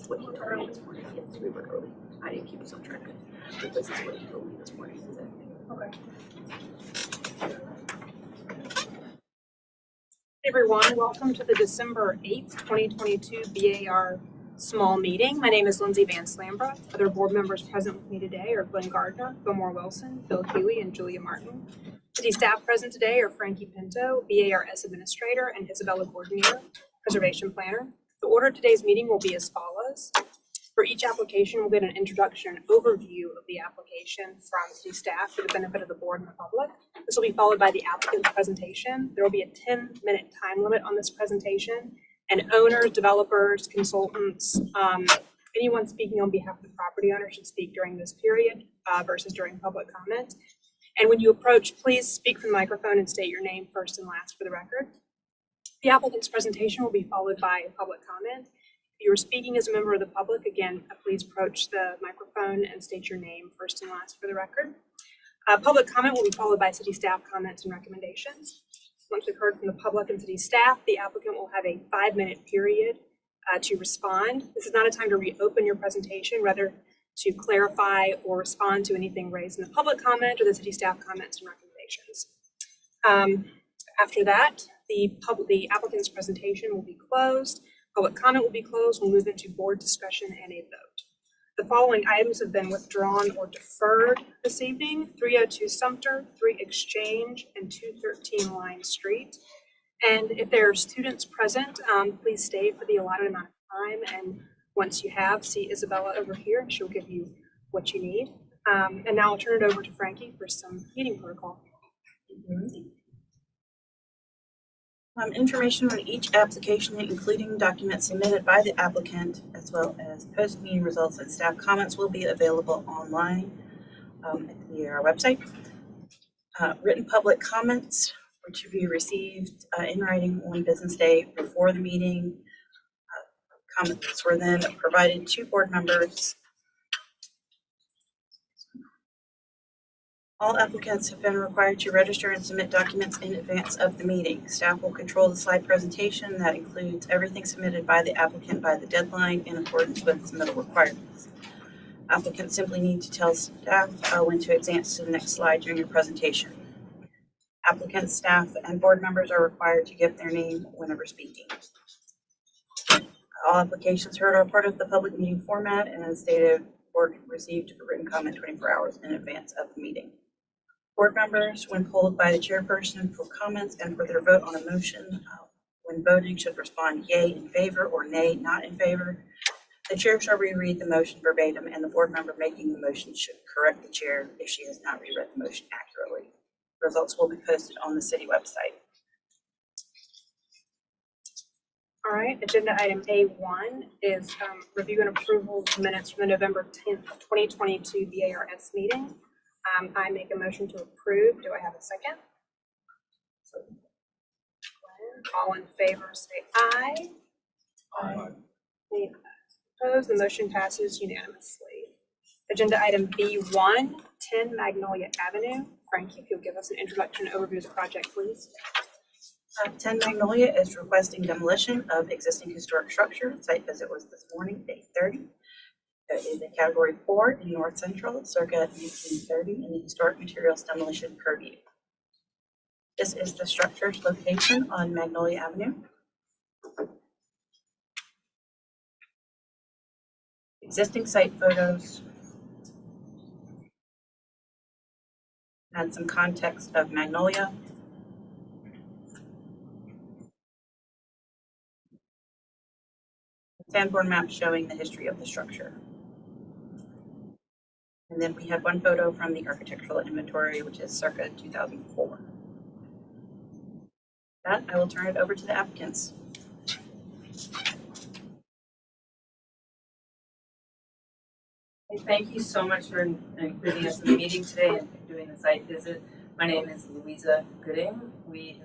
What he told me this morning. Yes, we were early. I didn't keep us on track. But this is what he told me this morning. Okay. Hey everyone, welcome to the December 8th, 2022 BAR small meeting. My name is Lindsay Van Slambra. Other board members present with me today are Glenn Gardner, Fillmore Wilson, Bill Huey, and Julia Martin. City staff present today are Frankie Pinto, BARS Administrator, and Isabella Gordonier, Preservation Planner. The order of today's meeting will be as follows. For each application, we'll get an introduction and overview of the application from city staff for the benefit of the board and the public. This will be followed by the applicant's presentation. There will be a 10-minute time limit on this presentation, and owners, developers, consultants, anyone speaking on behalf of the property owner should speak during this period versus during public comment. And when you approach, please speak from the microphone and state your name first and last for the record. The applicant's presentation will be followed by a public comment. If you are speaking as a member of the public, again, please approach the microphone and state your name first and last for the record. Public comment will be followed by city staff comments and recommendations. Once we've heard from the public and city staff, the applicant will have a 5-minute period to respond. This is not a time to reopen your presentation, rather to clarify or respond to anything raised in the public comment or the city staff comments and recommendations. After that, the applicant's presentation will be closed. Public comment will be closed. We'll move into board discussion and a vote. The following items have been withdrawn or deferred this evening: 302 Sumter, 3 Exchange, and 213 Line Street. And if there are students present, please stay for the allotted amount of time. And once you have, see Isabella over here. She'll give you what you need. And now I'll turn it over to Frankie for some meeting protocol. Information on each application, including documents submitted by the applicant, as well as post-meeting results and staff comments, will be available online at our website. Written public comments were to be received in writing on business day before the meeting. Comments were then provided to board members. All applicants have been required to register and submit documents in advance of the meeting. Staff will control the slide presentation that includes everything submitted by the applicant by the deadline in accordance with submittal requirements. Applicants simply need to tell staff when to advance to the next slide during your presentation. Applicants, staff, and board members are required to give their name whenever speaking. All applications heard are part of the public meeting format, and as stated, board received a written comment 24 hours in advance of the meeting. Board members, when polled by the chairperson for comments and for their vote on a motion, when voting should respond yay in favor or nay not in favor. The chair shall reread the motion verbatim, and the board member making the motion should correct the chair if she has not reread the motion accurately. Results will be posted on the city website. All right, agenda item A1 is review and approval of minutes from the November 10th, 2022 BARS meeting. I make a motion to approve. Do I have a second? All in favor say aye. Aye. Any opposed? The motion passes unanimously. Agenda item B1, 10 Magnolia Avenue. Frankie, if you'll give us an introduction and overview of the project, please. 10 Magnolia is requesting demolition of existing historic structure. Site visit was this morning at 8:30. It is a category 4 in North Central, circa 1930, in the historic materials demolition purview. This is the structure's location on Magnolia Avenue. Existing site photos and some context of Magnolia. Sanborn map showing the history of the structure. And then we have one photo from the architectural inventory, which is circa 2004. With that, I will turn it over to the applicants. Thank you so much for including us in the meeting today and doing the site visit. My name is Louisa Gooding.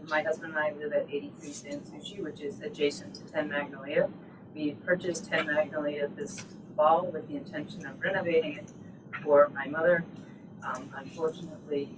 My husband and I live at 83 San Sushi, which is adjacent to 10 Magnolia. We purchased 10 Magnolia this fall with the intention of renovating it for my mother. Unfortunately,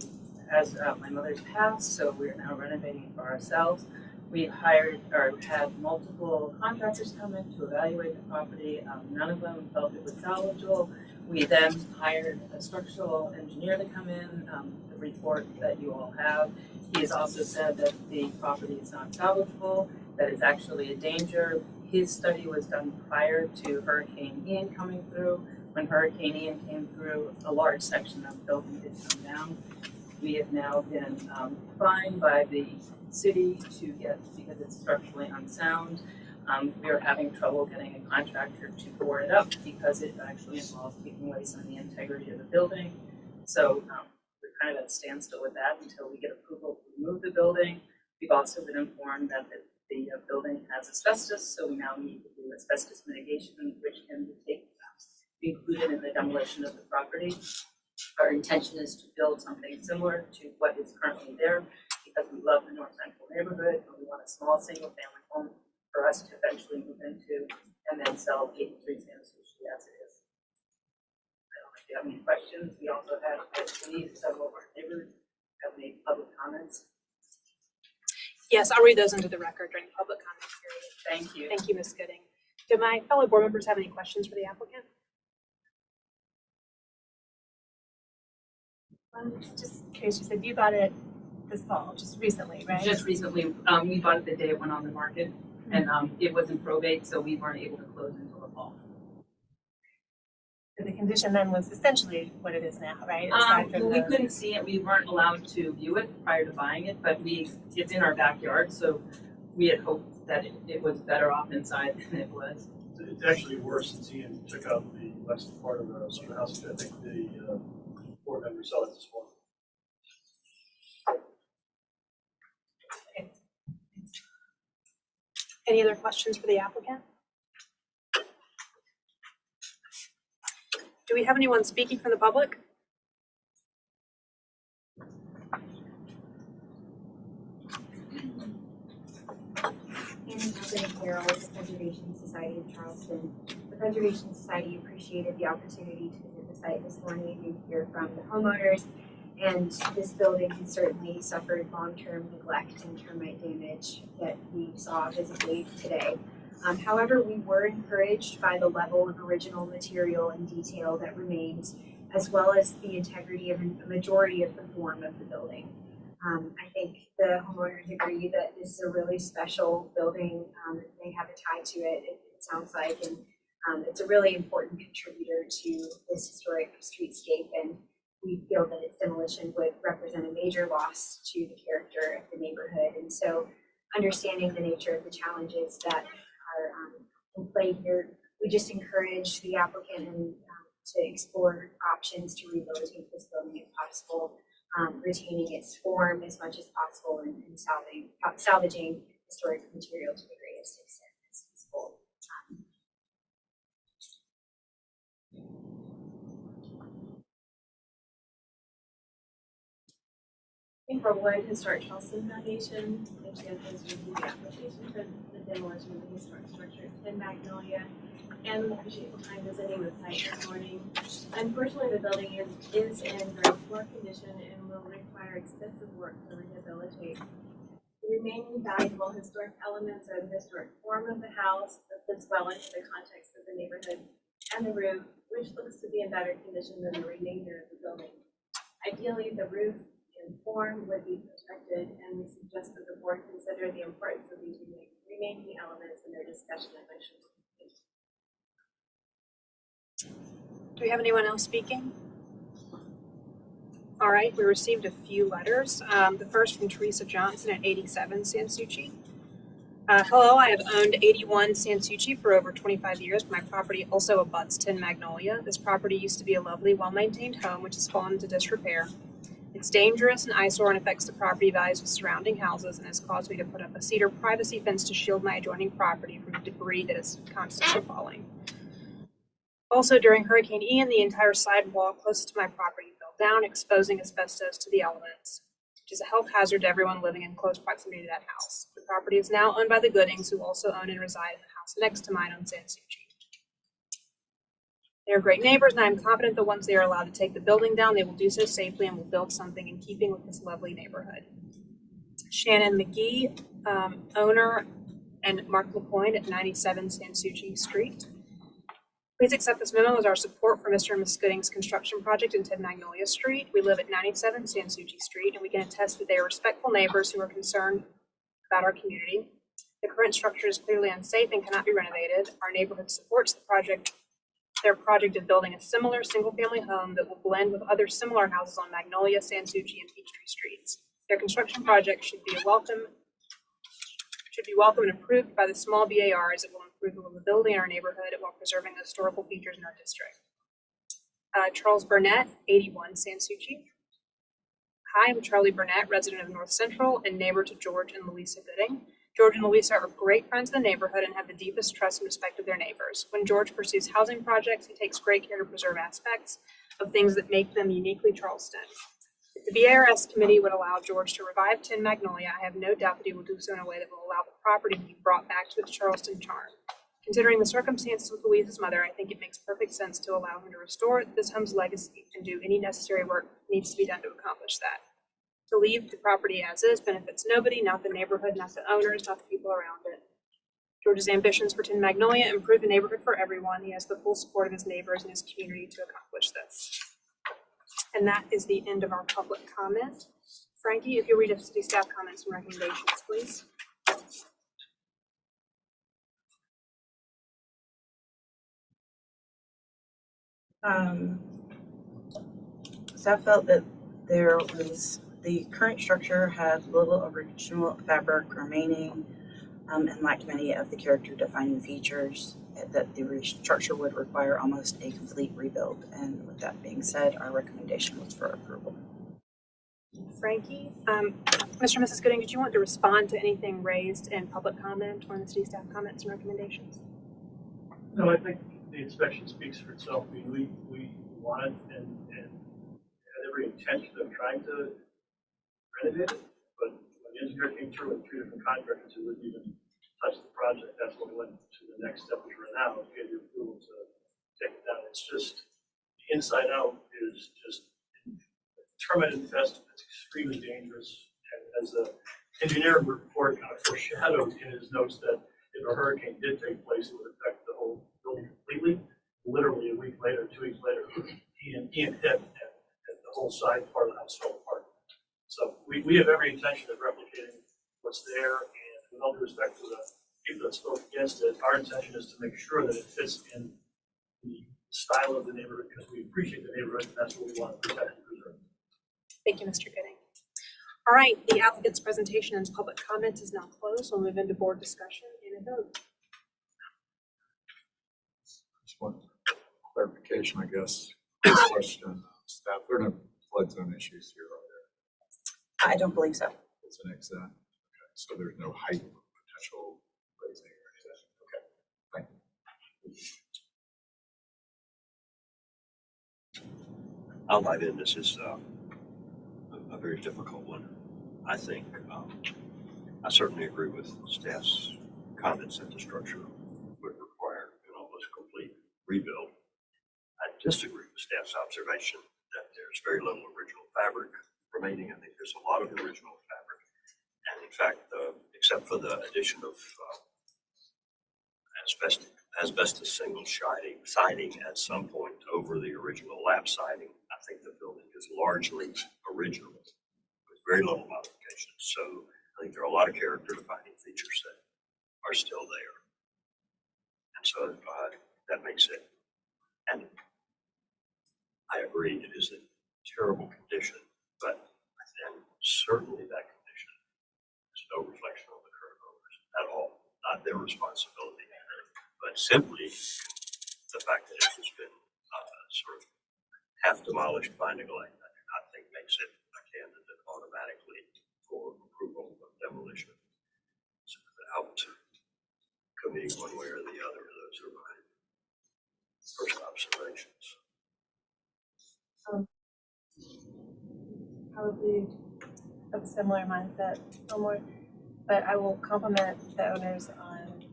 as my mother's passed, so we're now renovating it for ourselves. We had multiple contractors come in to evaluate the property. None of them felt it was salvageable. We then hired a structural engineer to come in, the report that you all have. He has also said that the property is not salvageable, that it's actually a danger. His study was done prior to Hurricane Ian coming through. When Hurricane Ian came through, a large section of the building did come down. We have now been fined by the city because it's structurally unsound. We are having trouble getting a contractor to bore it up because it actually involves taking away some of the integrity of the building. So we're kind of at a standstill with that until we get approval to remove the building. We've also been informed that the building has asbestos, so we now need to do asbestos mitigation, which can be included in the demolition of the property. Our intention is to build something similar to what is currently there because we love the North Central neighborhood and we want a small single-family home for us to eventually move into and then sell 83 San Sushi as it is. I don't know if you have any questions. We also have, I believe, several of our neighbors have made public comments. Yes, I'll read those into the record during the public comment period. Thank you. Thank you, Ms. Gooding. Do my fellow board members have any questions for the applicant? Just curious, you said you bought it this fall, just recently, right? Just recently, we bought it the day it went on the market, and it was in probate, so we weren't able to close until the fall. So the condition then was essentially what it is now, right? Aside from Well, we the- couldn't see it. We weren't allowed to view it prior to buying it, but it's in our backyard, so we had hoped that it was better off inside than it was. It's actually worse since Ian took out the west part of the sort of house. I think the board member saw it this morning. Any other questions for the applicant? Do we have anyone speaking from the public? Annie Carroll with the Preservation Society of Charleston. The Preservation Society appreciated the opportunity to visit the site this morning and hear from the homeowners. And this building has certainly suffered long-term neglect and termite damage that we saw visibly today. However, we were encouraged by the level of original material and detail that remains, as well as the integrity of a majority of the form of the building. I think the homeowners agree that this is a really special building. They have a tie to it, it sounds like, and it's a really important contributor to this historic streetscape, and we feel that its demolition would represent a major loss to the character of the neighborhood. And so understanding the nature of the challenges that are in play here, we just encourage the applicant to explore options to rehabilitate this building if possible, retaining its form as much as possible and salvaging historic material to the greatest extent as possible. For Wood Historic Charleston Foundation, HDF has reviewed the application for the demolition of the historic structure at 10 Magnolia, and we appreciate the time visiting the site this morning. Unfortunately, the building is in very poor condition and will require extensive work to rehabilitate. The remaining valuable historic elements are the historic form of the house that fits well into the context of the neighborhood and the roof, which looks to be in better condition than the remainder of the building. Ideally, the roof and form would be protected, and we suggest that the board consider the importance of these remaining elements in their discussion at motion. Do we have anyone else speaking? All right, we received a few letters. The first from Teresa Johnson at 87 Sansucci. Hello, I have owned 81 Sansucci for over 25 years. My property also abuts 10 Magnolia. This property used to be a lovely, well-maintained home, which has fallen into disrepair. It's dangerous and eyesore and affects the property values of surrounding houses and has caused me to put up a cedar privacy fence to shield my adjoining property from debris that is constantly falling. Also, during Hurricane Ian, the entire sidewall closest to my property fell down, exposing asbestos to the elements, which is a health hazard to everyone living in close proximity to that house. The property is now owned by the Goodings, who also own and reside in the house next to mine on Sansucci. They are great neighbors, and I am confident that once they are allowed to take the building down, they will do so safely and will build something in keeping with this lovely neighborhood. Shannon McGee, owner, and Mark LaPointe at 97 Sansucci Street. Please accept this memo as our support for Mr. and Ms. Gooding's construction project in 10 Magnolia Street. We live at 97 Sansucci Street, and we can attest that they are respectful neighbors who are concerned about our community. The current structure is clearly unsafe and cannot be renovated. Our neighborhood supports their project of building a similar single-family home that will blend with other similar houses on Magnolia, Sansucci, and Peachtree Streets. Their construction project should be welcome and approved by the small BAR, as it will improve the livability in our neighborhood while preserving the historical features in our district. Charles Burnett, 81 Sansucci. Hi, I'm Charlie Burnett, resident of North Central and neighbor to George and Louisa Gooding. George and Louisa are great friends in the neighborhood and have the deepest trust and respect of their neighbors. When George pursues housing projects, he takes great care to preserve aspects of things that make them uniquely Charleston. If the BARS committee would allow George to revive 10 Magnolia, I have no doubt that he will do so in a way that will allow the property to be brought back to its Charleston charm. Considering the circumstances with Louisa's mother, I think it makes perfect sense to allow him to restore this home's legacy and do any necessary work that needs to be done to accomplish that. To leave the property as is benefits nobody, not the neighborhood, not the owners, not the people around it. George's ambitions for 10 Magnolia improve the neighborhood for everyone. He has the full support of his neighbors and his community to accomplish this. And that is the end of our public comment. Frankie, if you'll read up city staff comments and recommendations, please. Staff felt that the current structure had little original fabric remaining and lacked many of the character defining features, that the structure would require almost a complete rebuild. And with that being said, our recommendation was for approval. Frankie, Mr. and Mrs. Gooding, did you want to respond to anything raised in public comment or in the city staff comments and recommendations? No, I think the inspection speaks for itself. We wanted and had every intention of trying to renovate it, but when the engineer came through with 3 different contractors who wouldn't even touch the project, that's when we went to the next step, which we're now, get the approval to take it down. It's just, the inside out is just termite infested. It's extremely dangerous. And as the engineer report kind of foreshadowed in his notes that if a hurricane did take place, it would affect the whole building completely. Literally a week later, 2 weeks later, Ian hit and the whole side part of the house fell apart. So we have every intention of replicating what's there, and with all due respect to the people that spoke against it, our intention is to make sure that it fits in the style of the neighborhood, because we appreciate the neighborhood, and that's what we want to protect and preserve. Thank you, Mr. Gooding. All right, the applicant's presentation and public comment is now closed. We'll move into board discussion and a vote. Just one clarification, I guess. Question, staff, there are no flood zone issues here, are there? I don't believe so. It's an exit. Okay, so there's no height potential raising or anything. Okay, thank you. I'll dive in. This is a very difficult one, I think. I certainly agree with staff's comments that the structure would require an almost complete rebuild. I disagree with staff's observation that there's very little original fabric remaining. I think there's a lot of original fabric. And in fact, except for the addition of asbestos single siding at some point over the original lap siding. I think the building is largely original with very little modifications. So I think there are a lot of character defining features that are still there. And so that makes it, and I agree, it is a terrible condition, but then certainly that condition is no reflection on the current owners at all, not their responsibility, but simply the fact that it has been sort of half demolished by neglect. I do not think makes it a candidate automatically for approval of demolition. So without committing one way or the other, those are my first observations. Probably of a similar mindset, Elmore, but I will compliment the owners on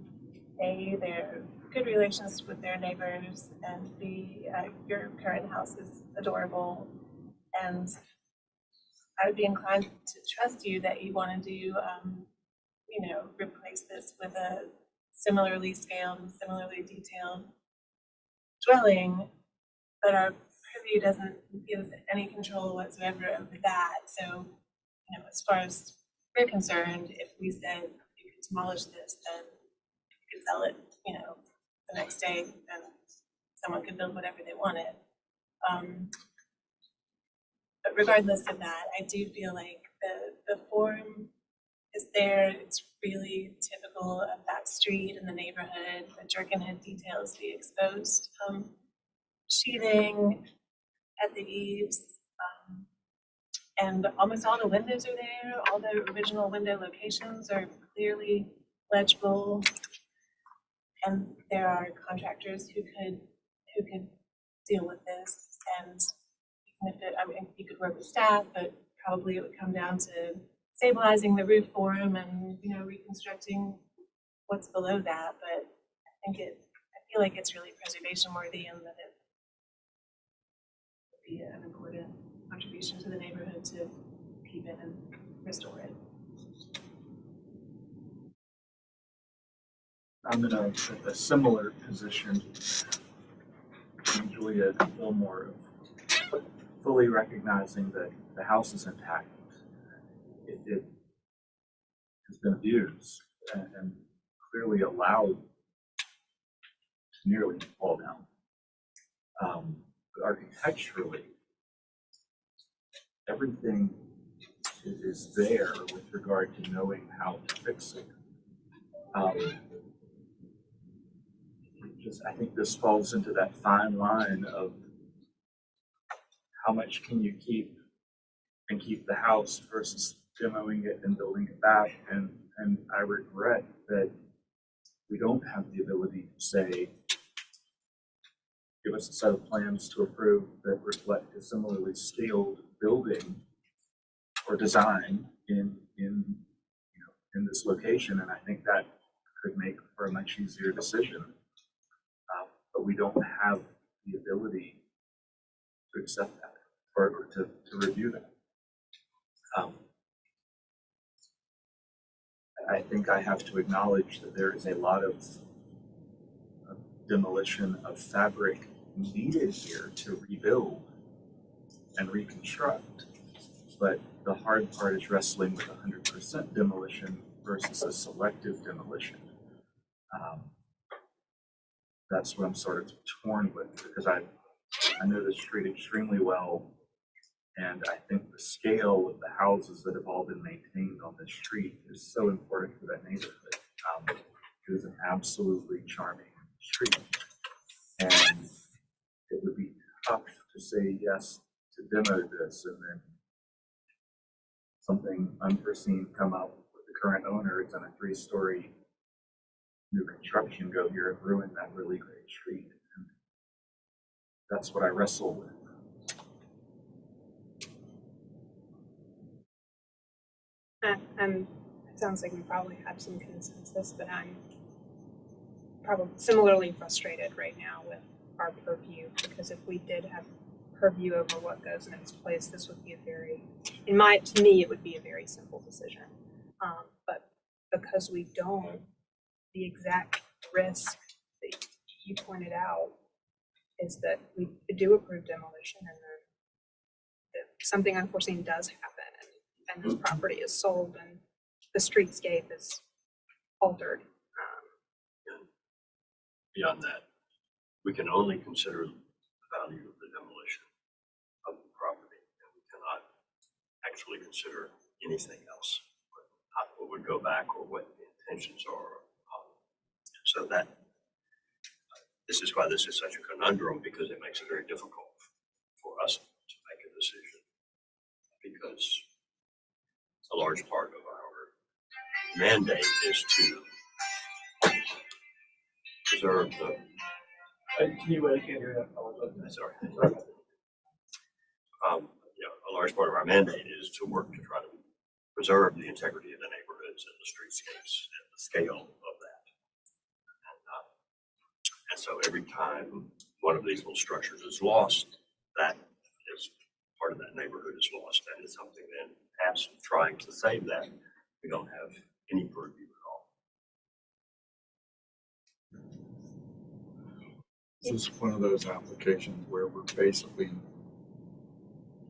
A, their good relations with their neighbors, and B, your current house is adorable, and I would be inclined to trust you that you want to do, replace this with a similarly scaled and similarly detailed dwelling, but our purview doesn't give us any control whatsoever over that. So, as far as we're concerned, if we said you could demolish this, then you could sell it, the next day, and someone could build whatever they wanted. But regardless of that, I do feel like the form is there. It's really typical of that street and the neighborhood. The jerkin details, the exposed sheathing at the eaves, and almost all the windows are there. All the original window locations are clearly legible, and there are contractors who could deal with this. And even if you could work with staff, but probably it would come down to stabilizing the roof form and reconstructing what's below that. But I feel like it's really preservation worthy, and that it would be an important contribution to the neighborhood to keep it and restore it. I'm in a similar position to Julia and Fillmore, fully recognizing that the house is intact. It has been abused and clearly allowed to nearly fall down. But architecturally, everything is there with regard to knowing how to fix it. I think this falls into that fine line of how much can you keep the house versus demoing it and building it back. And I regret that we don't have the ability to say, give us a set of plans to approve that reflect a similarly scaled building or design in this location. And I think that could make for a much easier decision. But we don't have the ability to accept that or to review that. I think I have to acknowledge that there is a lot of demolition of fabric needed here to rebuild and reconstruct. But the hard part is wrestling with 100% demolition versus a selective demolition. That's what I'm sort of torn with, because I know the street extremely well, and I think the scale of the houses that have all been maintained on this street is so important for that neighborhood. It is an absolutely charming street, and it would be tough to say yes to demo this and then something unforeseen come up with the current owners and a 3-story new construction go here and ruin that really great street. And that's what I wrestle with. And it sounds like we probably have some consensus, but I'm probably similarly frustrated right now with our purview, because if we did have purview over what goes in its place, this would be to me, it would be a very simple decision. But because we don't, the exact risk that you pointed out is that we do approve demolition and then if something unforeseen does happen and this property is sold and the streetscape is altered. Beyond that, we can only consider the value of the demolition of the property, and we cannot actually consider anything else, not what would go back or what the intentions are. So that, this is why this is such a conundrum, because it makes it very difficult for us to make a decision, because a large part of our mandate is to preserve the. Can you, I can't hear that. Sorry. A large part of our mandate is to work to try to preserve the integrity of the neighborhoods and the streetscapes and the scale of that. And so every time one of these little structures is lost, that is part of that neighborhood is lost. And it's something then, absent trying to save that, we don't have any purview at all. This is one of those applications where we're basically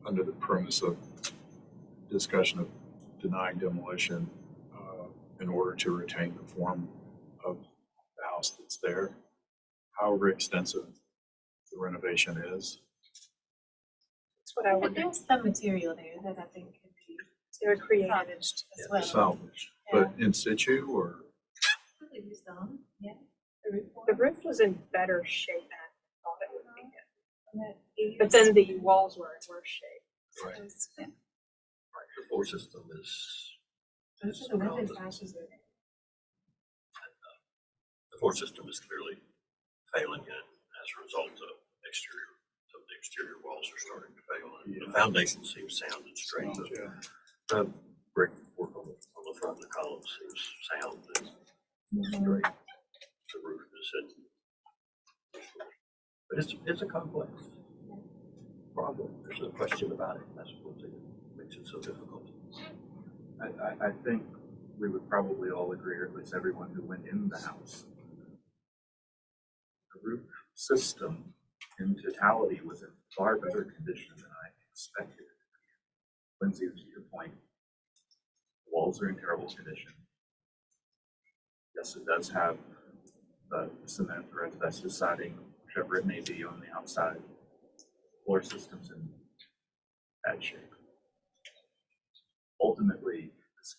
under the premise of discussion of denying demolition in order to retain the form of the house that's there, however extensive the renovation is. That's what I But would do. there's some material there that I think could be They were created. salvaged as well. Salvage, but in situ or Probably do some, yeah. The roof was in better shape than I thought it would be. And that But then the walls were in worse shape. Right. yeah. The floor system is. Those are the weapons ashes are there. The floor system is clearly failing in as a result of the exterior walls are starting to fail. The foundation seems sound and straight. The brick work on the front of the column seems sound and straight. The roof is in. But it's a complex problem. There's no question about it. That's what makes it so difficult. I think we would probably all agree, or at least everyone who went in the house, the roof system in totality was in far better condition than I expected it to be. Lindsay, to your point, the walls are in terrible condition. Yes, it does have the cement or asbestos siding, whichever it may be, on the outside. Floor system's in bad shape. Ultimately, this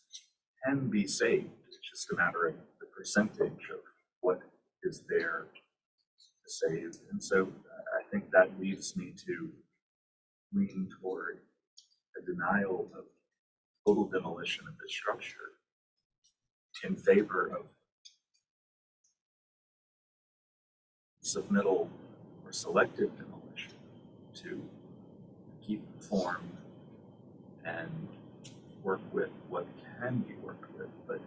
can be saved. It's just a matter of the percentage of what is there to save. And so I think that leads me to lean toward a denial of total demolition of this structure in favor of submittal or selective demolition to keep form and work with what can be worked with, but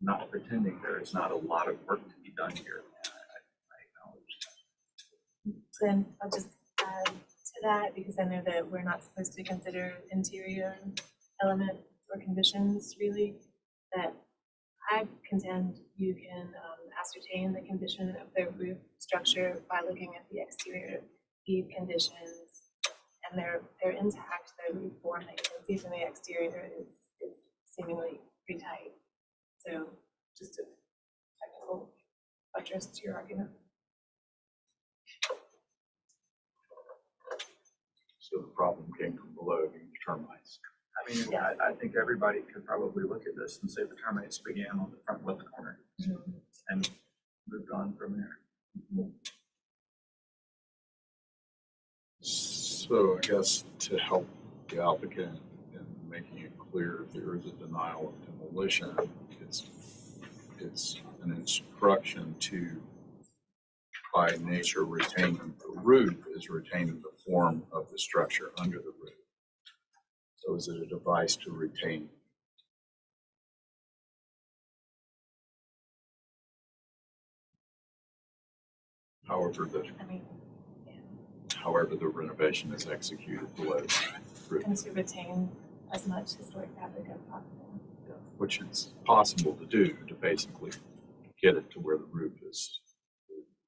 not pretending there is not a lot of work to be done here. I acknowledge that. Then I'll just add to that, because I know that we're not supposed to consider interior element or conditions really, that I contend you can ascertain the condition of the roof structure by looking at the exterior deep conditions, and they're intact. The roof form that you can see from the exterior is seemingly pretty tight. So just a technical buttress to your argument. so the problem came from below, being termites. I mean, yeah, I think everybody could probably look at this and say the termites began on the front left corner and moved on from there. So I guess to help the applicant in making it clear if there is a denial of demolition, it's an instruction to, by nature, retain the roof is retaining the form of the structure under the roof. So is it a device to retain? However, the renovation is executed below the roof, And to retain as much historic fabric as possible. which it's possible to do, to basically get it to where the roof is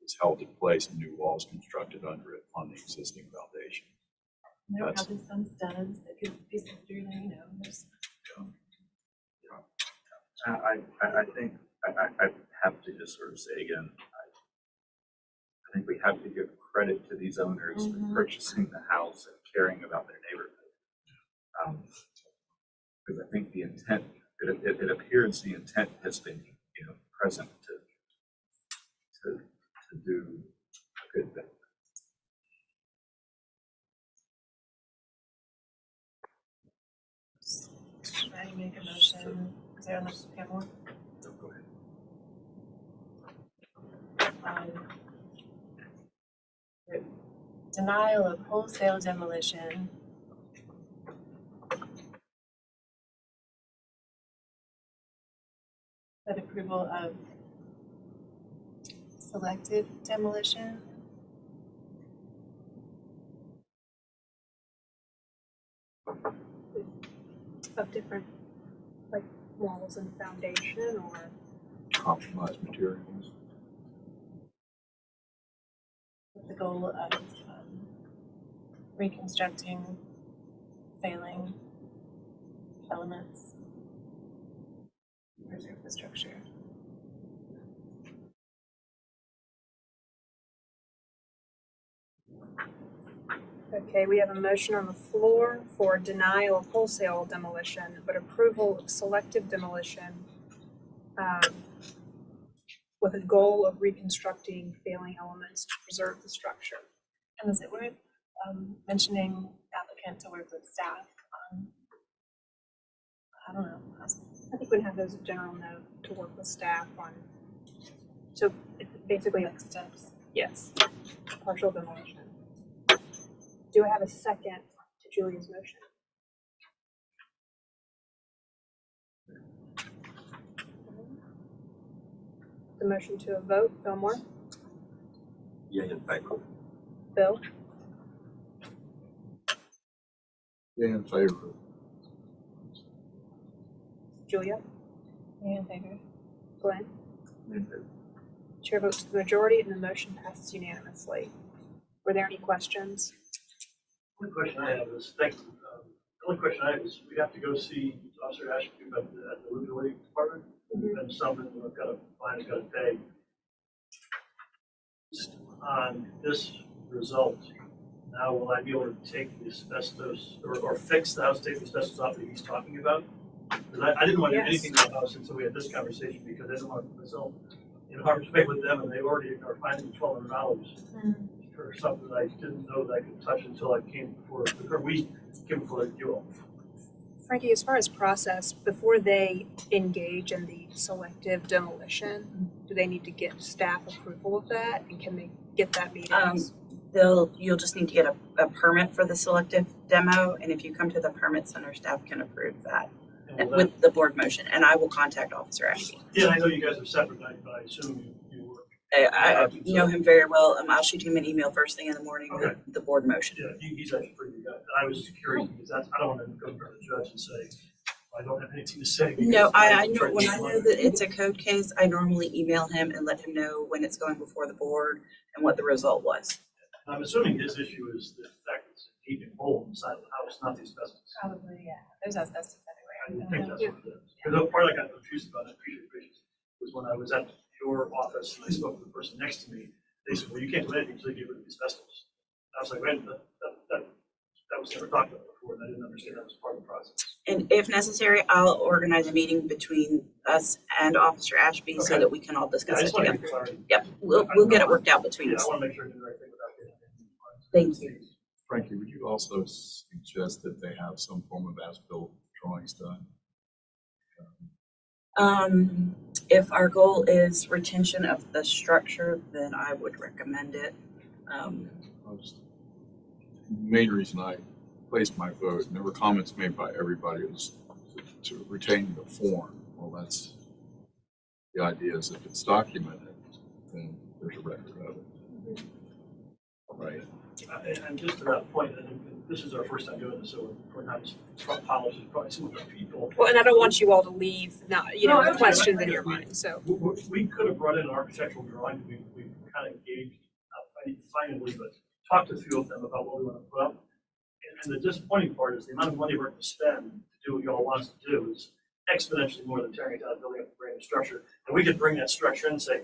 is held in place and new walls constructed under it on the existing foundation. There are That's- probably some studs that could be through there, you know, there's. I think, I have to just sort of say again, I think we have to give credit to these owners for purchasing the house and caring about their neighborhood. Because I think the intent, it appears the intent has been, you know, present to do a good thing. Should I make a motion? Is there unless you have more? So go ahead. Denial of wholesale demolition. But approval of selective demolition. Of different, like, walls and foundation, or Compromised materials. With the goal of reconstructing failing elements. Preserve the structure. okay, we have a motion on the floor for denial of wholesale demolition, but approval of selective demolition with a goal of reconstructing failing elements to preserve the structure. And is it worth mentioning applicant to work with staff on, I don't know, I think we'd have those general note to work with staff on, so basically, next steps? yes, partial demolition. Do I have a second to Julia's motion? The motion to a vote, Fillmore, Yea in favor. Bill, Yeah, in favor. Julia, Yeah, in favor. Glenn. Chair votes to the majority and the motion passes unanimously. Were there any questions? The only question I have is, thank you. The only question I have is, we have to go see Officer Ashby at the livability department, and someone who got a fine, got to pay. Just on this result, now will I be able to take the asbestos, or fix the house, take the asbestos off that he's talking about? Because I didn't want to do Yes. anything to the house until we had this conversation, because I didn't want to put myself in harm's way with them, and they already are finding $1,200 for something that I didn't know that I could touch until I came before, or we came before you all. Frankie, as far as process, before they engage in the selective demolition, do they need to get staff approval of that? And can they get that meeting? You'll just need to get a permit for the selective demo, and if you come to the permit center, staff can approve that And will that- with the board motion, and I will contact Officer Ashby. Yeah, I know you guys are separate, but I assume you work. I know him very well. I'll shoot him an email first thing in the morning Okay. with the board motion. Yeah, he's actually a pretty good guy. And I was just curious because I don't want to go in front of the judge and say, I don't have anything to say. No, because I know, tried to when I use know that it's a code case, I normally email him and let him know when it's going before the board and what the result was. I'm assuming his issue is the fact that it's a gaping hole inside the house, not the asbestos. Probably, yeah. There's asbestos I everywhere. would think that's what it is. Because the part I got confused about, I appreciate your patience, was when I was at your office and I spoke to the person next to me, they said, well, you can't do anything until you get rid of the asbestos. I was like, wait, that was never talked about before, and I didn't understand that was part of the process. And if necessary, I'll organize a meeting between us and Officer Ashby so Okay. that we can all Yeah, I discuss it just want to together. get clarity. Yep, we'll get it worked out between Yeah, us. I want to make sure I do the right thing without getting anything. Thank you. Frankie, would you also suggest that they have some form of as-built drawings done? If our goal is retention of the structure, then I would recommend it. Main reason I placed my vote, and there were comments made by everybody, was to retain the form. Well, that's, the idea is if it's documented, then there's a record of it. Right? And just to that point, and this is our first time doing this, so we're not just polished, probably some other people. Well, and I don't want you all to leave, not, No, with that's questions right. in your mind, so. We could have brought in an architectural drawing, we kind of engaged, finally, but talked to a few of them about what we want to put up. And the disappointing part is the amount of money we're going to spend to do what y'all want us to do is exponentially more than tearing down, building up a brand new structure. And we could bring that structure in and say,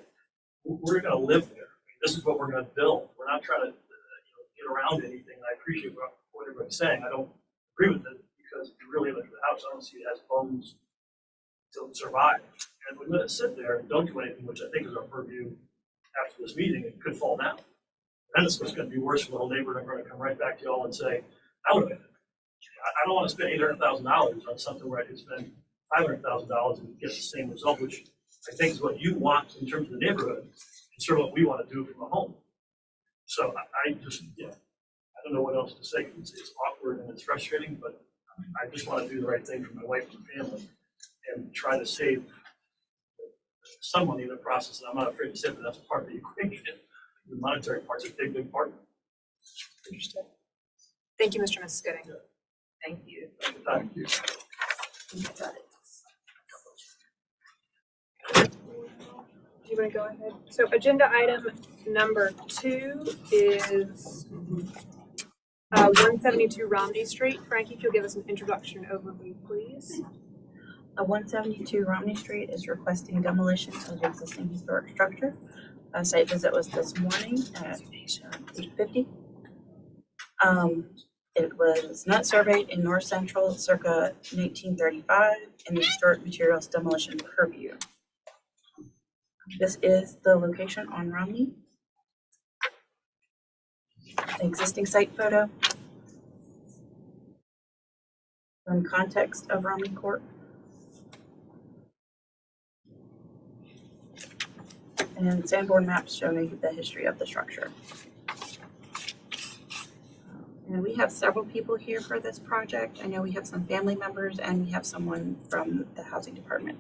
we're going to live there. This is what we're going to build. We're not trying to get around anything. I appreciate what everybody's saying. I don't agree with it because if you really look at the house, I don't see it has bones to survive. And if we let it sit there and don't do anything, which I think is our purview after this meeting, it could fall down. Then it's just going to be worse for the whole neighborhood. I'm going to come right back to y'all and say, I don't want to spend $800,000 on something where I could spend $500,000 and get the same result, which I think is what you want in terms of the neighborhood, and sort of what we want to do from a home. So I just, I don't know what else to say. It's awkward and it's frustrating, but I just want to do the right thing for my wife and family and try to save some money in the process. And I'm not afraid to say that that's part of the equation. The monetary part's a big, big part. Understood. Thank you, Mr. and Mrs. Gooding. Thank you. Thank you. Do you want to go ahead? So agenda item number 2 is 172 Romney Street. Frankie, if you'll give us an introduction overview, please. 172 Romney Street is requesting demolition of the existing historic structure. A site visit was this morning at 8:50. It was not surveyed in North Central circa 1935 in the historic materials demolition purview. This is the location on Romney. Existing site photo. From context of Romney Court. And Sanborn maps showing the history of the structure. And we have several people here for this project. I know we have some family members and we have someone from the housing department.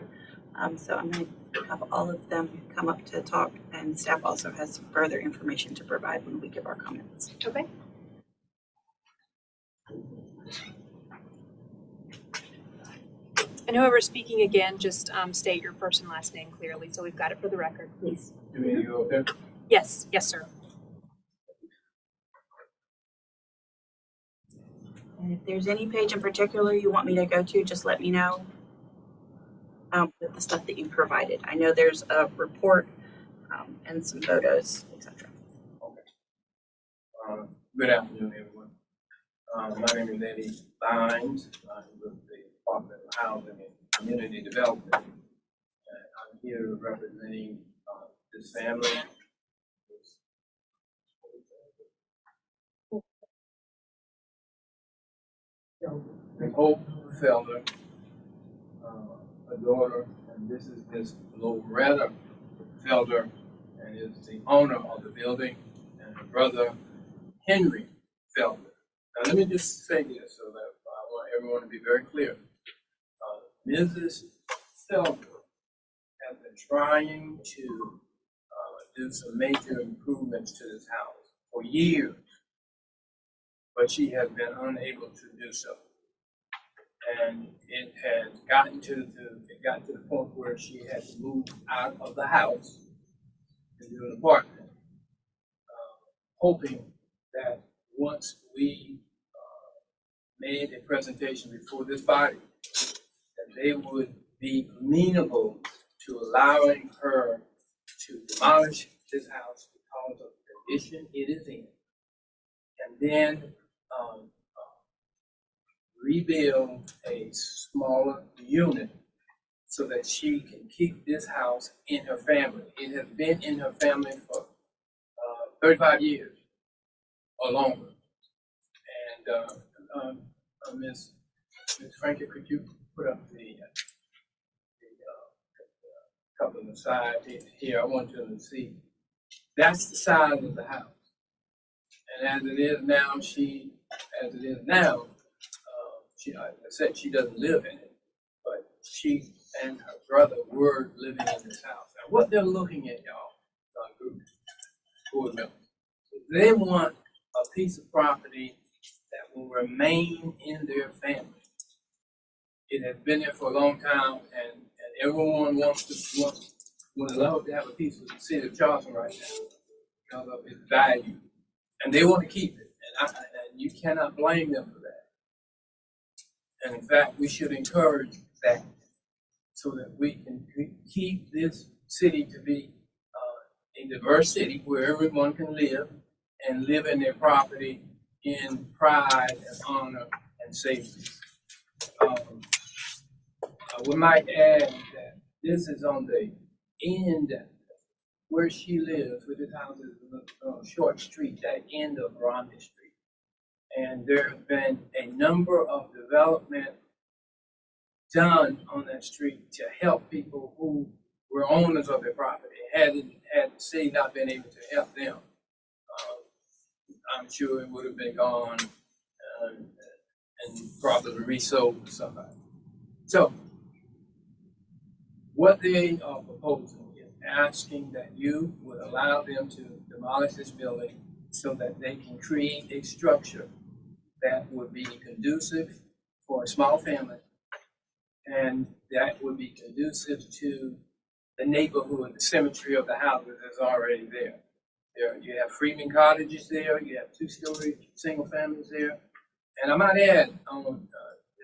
So I'm going to have all of them come up to talk, and staff also has some further information to provide when we give our comments. Okay. And whoever's speaking again, just state your first and last name clearly so we've got it for the record, please. You mean you okay? Yes, yes, sir. And if there's any page in particular you want me to go to, just let me know. With the stuff that you provided. I know there's a report and some photos, etc. Okay. Good afternoon, everyone. My name is Eddie Bynes. I'm with the Department of Housing and Community Development. And I'm here representing this family. Hope Felder, a daughter, and this is Miss Loretta Felder, and is the owner of the building, and her brother Henry Felder. Now let me just say this so that I want everyone to be very clear. Mrs. Felder has been trying to do some major improvements to this house for years, but she has been unable to do so. And it has gotten to the point where she had to move out of the house into an apartment, hoping that once we made a presentation before this body, that they would be amenable to allowing her to demolish this house because of the condition it is in, and then rebuild a smaller unit so that she can keep this house in her family. It has been in her family for 35 years or longer. And Ms. Frankie, could you put up the couple of the sides here? I want you to see. That's the size of the house. And as it is now, she I said she doesn't live in it, but she and her brother were living in this house. And what they're looking at, y'all, board members, they want a piece of property that will remain in their family. It has been there for a long time, and everyone would love to have a piece of the city of Charleston right now. because of its value. And they want to keep it, and you cannot blame them for that. And in fact, we should encourage that so that we can keep this city to be a diverse city where everyone can live and live in their property in pride and honor and safety. We might add that this is on the end where she lives, where this house is on Short Street, that end of Romney Street. And there have been a number of development done on that street to help people who were owners of their property. Had the city not been able to help them, I'm sure it would have been gone and probably resold to somebody. So, what they are proposing is asking that you would allow them to demolish this building so that they can create a structure that would be conducive for a small family and that would be conducive to the neighborhood, the symmetry of the houses is already there. You have Freeman cottages there, you have 2-story single families there. And I might add,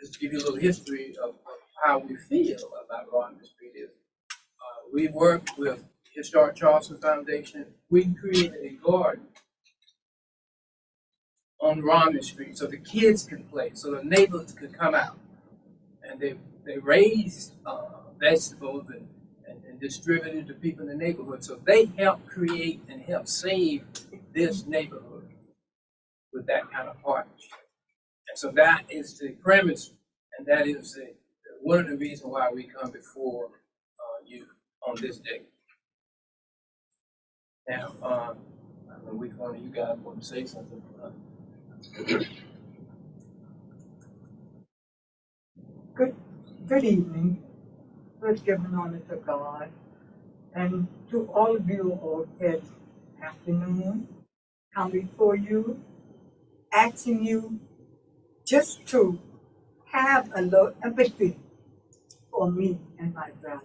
just give you a little history of how we feel about Romney Street is. We worked with Historic Charleston Foundation. We created a garden on Romney Street so the kids could play, so the neighbors could come out. And they raised vegetables and distributed to people in the neighborhood. So they helped create and help save this neighborhood with that kind of partnership. And so that is the premise, and that is one of the reasons why we come before you on this day. Now, I don't know which one of you guys want to say something. Good evening. First, giving honor to God, and to all of you all this afternoon, come before you, asking you just to have a little empathy for me and my brother.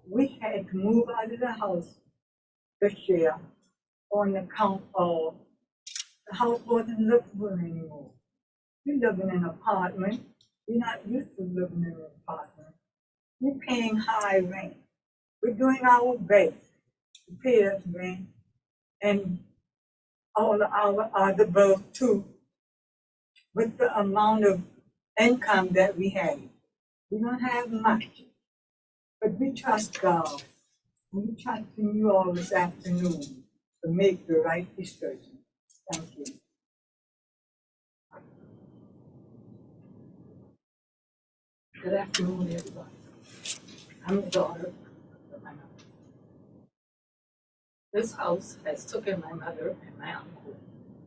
We had to move out of the house this year on account of the house wasn't livable anymore. We live in an apartment. We're not used to living in an apartment. We're paying high rent. We're doing our best to pay us rent and all our other bills too, with the amount of income that we have. We don't have much, but we trust God. We trust in you all this afternoon to make the right decision. Thank you. Good afternoon, everybody. I'm the daughter of my mother. This house has taken my mother and my uncle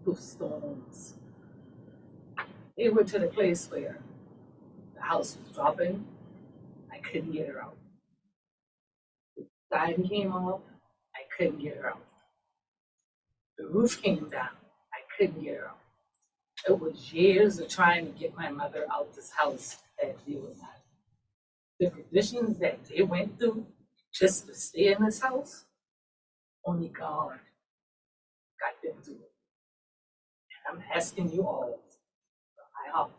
through storms. They were to the place where the house was dropping. I couldn't get her out. The siding came off. I couldn't get her out. The roof came down. I couldn't get her out. It was years of trying to get my mother out this house that they were not. The conditions that they went through just to stay in this house, only God got them through it. And I'm asking you all from my heart.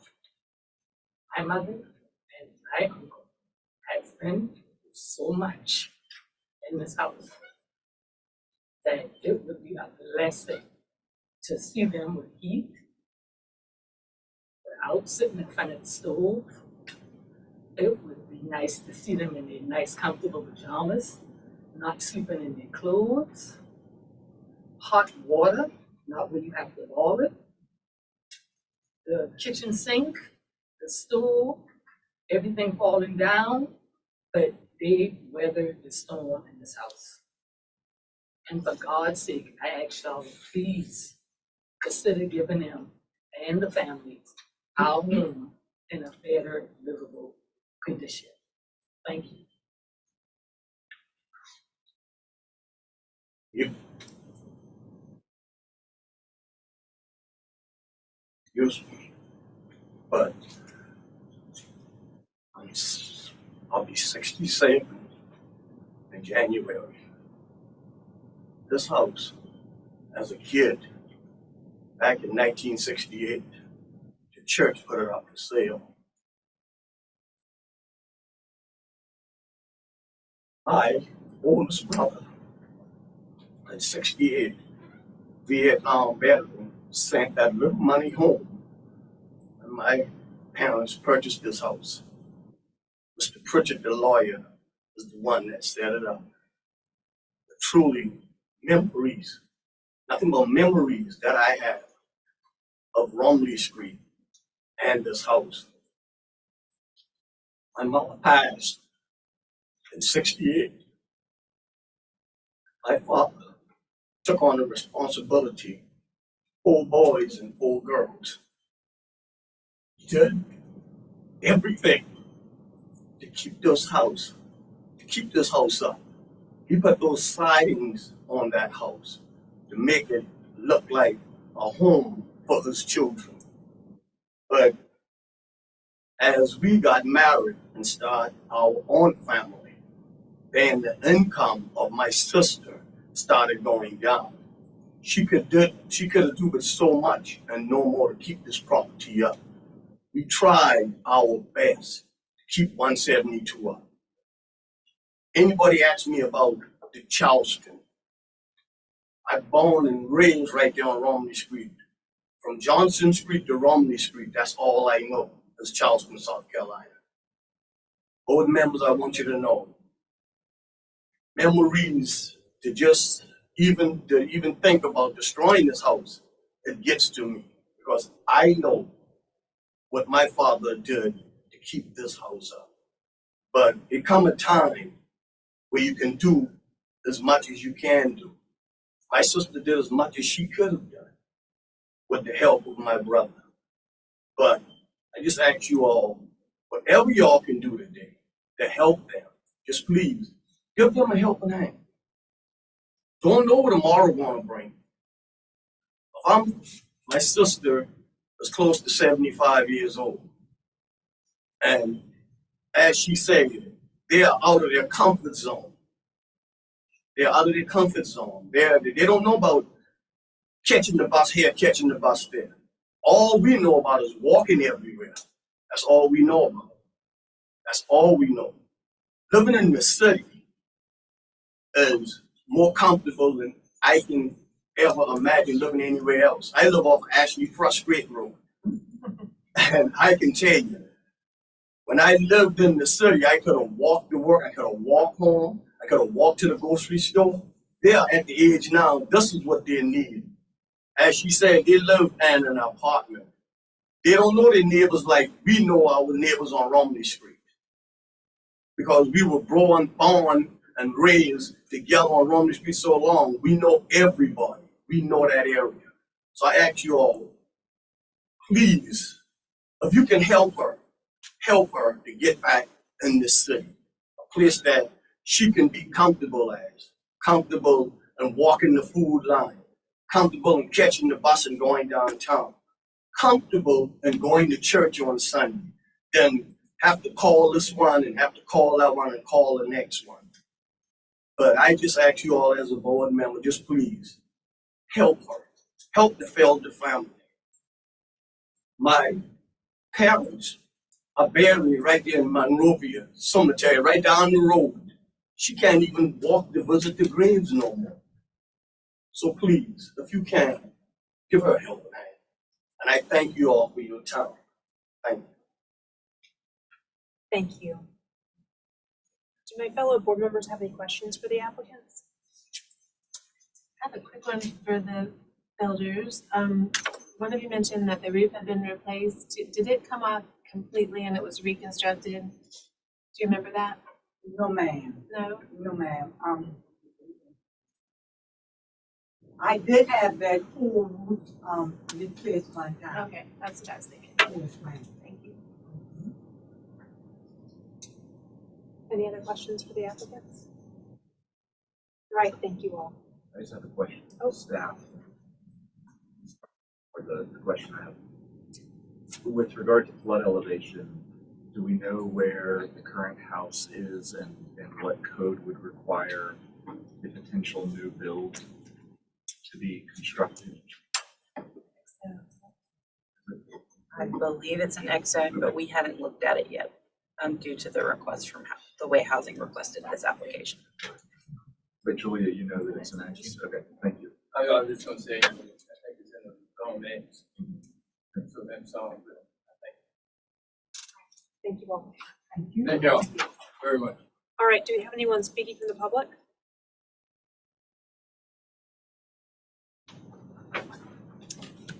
My mother and my uncle has been through so much in this house that it would be a blessing to see them with heat, without sitting in front of the stove. It would be nice to see them in their nice, comfortable pajamas, not sleeping in their clothes. Hot water, not where you have to boil it. The kitchen sink, the stove, everything falling down, but they weathered the storm in this house. And for God's sake, I ask y'all, please consider giving them and the family our home in a better, livable condition. Thank you. Yes, but I'll be 67 in January. This house as a kid, back in 1968, the church put it up for sale. My oldest brother, in 68, Vietnam veteran, sent that little money home, and my parents purchased this house. Mr. Pritchard, the lawyer, is the one that set it up. But truly, memories, nothing but memories that I have of Romley Street and this house. My mother passed in 68. My father took on the responsibility, 4 boys and 4 girls. He did everything to keep this house up. He put those sidings on that house to make it look like a home for his children. But as we got married and started our own family, then the income of my sister started going down. She could do with so much and no more to keep this property up. We tried our best to keep 172 up. Anybody ask me about the Charleston? I born and raised right there on Romney Street. From Johnson Street to Romney Street, that's all I know is Charleston, South Carolina. Board members, I want you to know, memories to just even think about destroying this house, it gets to me because I know what my father did to keep this house up. But it come a time where you can do as much as you can do. My sister did as much as she could have done with the help of my brother. But I just ask you all, whatever y'all can do today to help them, just please give them a helping hand. Don't know what tomorrow gonna bring. My sister is close to 75 years old. And as she said, they are out of their comfort zone. They're out of their comfort zone. They don't know about catching the bus here, catching the bus there. All we know about is walking everywhere. That's all we know about. That's all we know. Living in the city is more comfortable than I can ever imagine living anywhere else. I live off Ashley Frustrate Road. And I can tell you, when I lived in the city, I could have walked to work, I could have walked home, I could have walked to the grocery store. They are at the age now, this is what they need. As she said, they live in an apartment. They don't know their neighbors like we know our neighbors on Romney Street. Because we were born and raised together on Romney Street so long, we know everybody. We know that area. So I ask you all, please, if you can help her to get back in this city, a place that she can be comfortable in walking the food line, comfortable in catching the bus and going downtown, comfortable in going to church on Sunday, then have to call this one and have to call that one and call the next one. But I just ask you all as a board member, just please help her, help the Felder family. My parents are buried right there in Monrovia Cemetery, right down the road. She can't even walk to visit the graves no more. So please, if you can, give her a helping hand. And I thank you all for your time. Thank you. Thank you. Do my fellow board members have any questions for the applicants? I have a quick one for the builders. One of you mentioned that the roof had been replaced. Did it come off completely and it was reconstructed? Do you remember that? No, ma'am. No? No, ma'am. I did have that whole replaced one time. Okay, that's what I was thinking. Yes, ma'am. Thank you. Any other questions for the applicants? All right, thank you all. I just have a question. Oh. Staff. Or the question I have. With regard to flood elevation, do we know where the current house is and what code would require the potential new build to be constructed? I believe it's an X zone, but we haven't looked at it yet, due to the request from the way housing requested this application. But Julia, you know that it's an action. Okay, thank you. I was just gonna say, I think it's in the zone names. So that's all, Thank you all. Thank you. thank you all very much. All right, do we have anyone speaking from the public?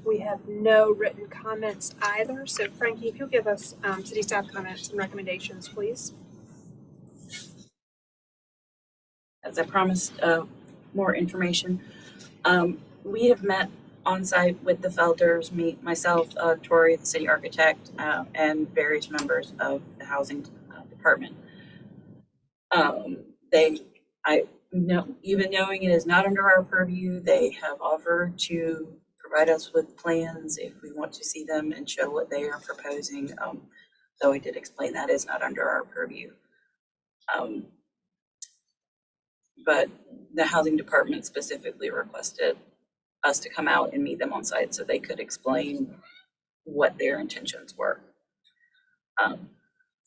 We have no written comments either, so Frankie, if you'll give us city staff comments and recommendations, please. As I promised, more information. We have met on site with the Felders, myself, Tori, the city architect, and various members of the housing department. Even knowing it is not under our purview, they have offered to provide us with plans if we want to see them and show what they are proposing. Though I did explain that is not under our purview. But the housing department specifically requested us to come out and meet them on site so they could explain what their intentions were.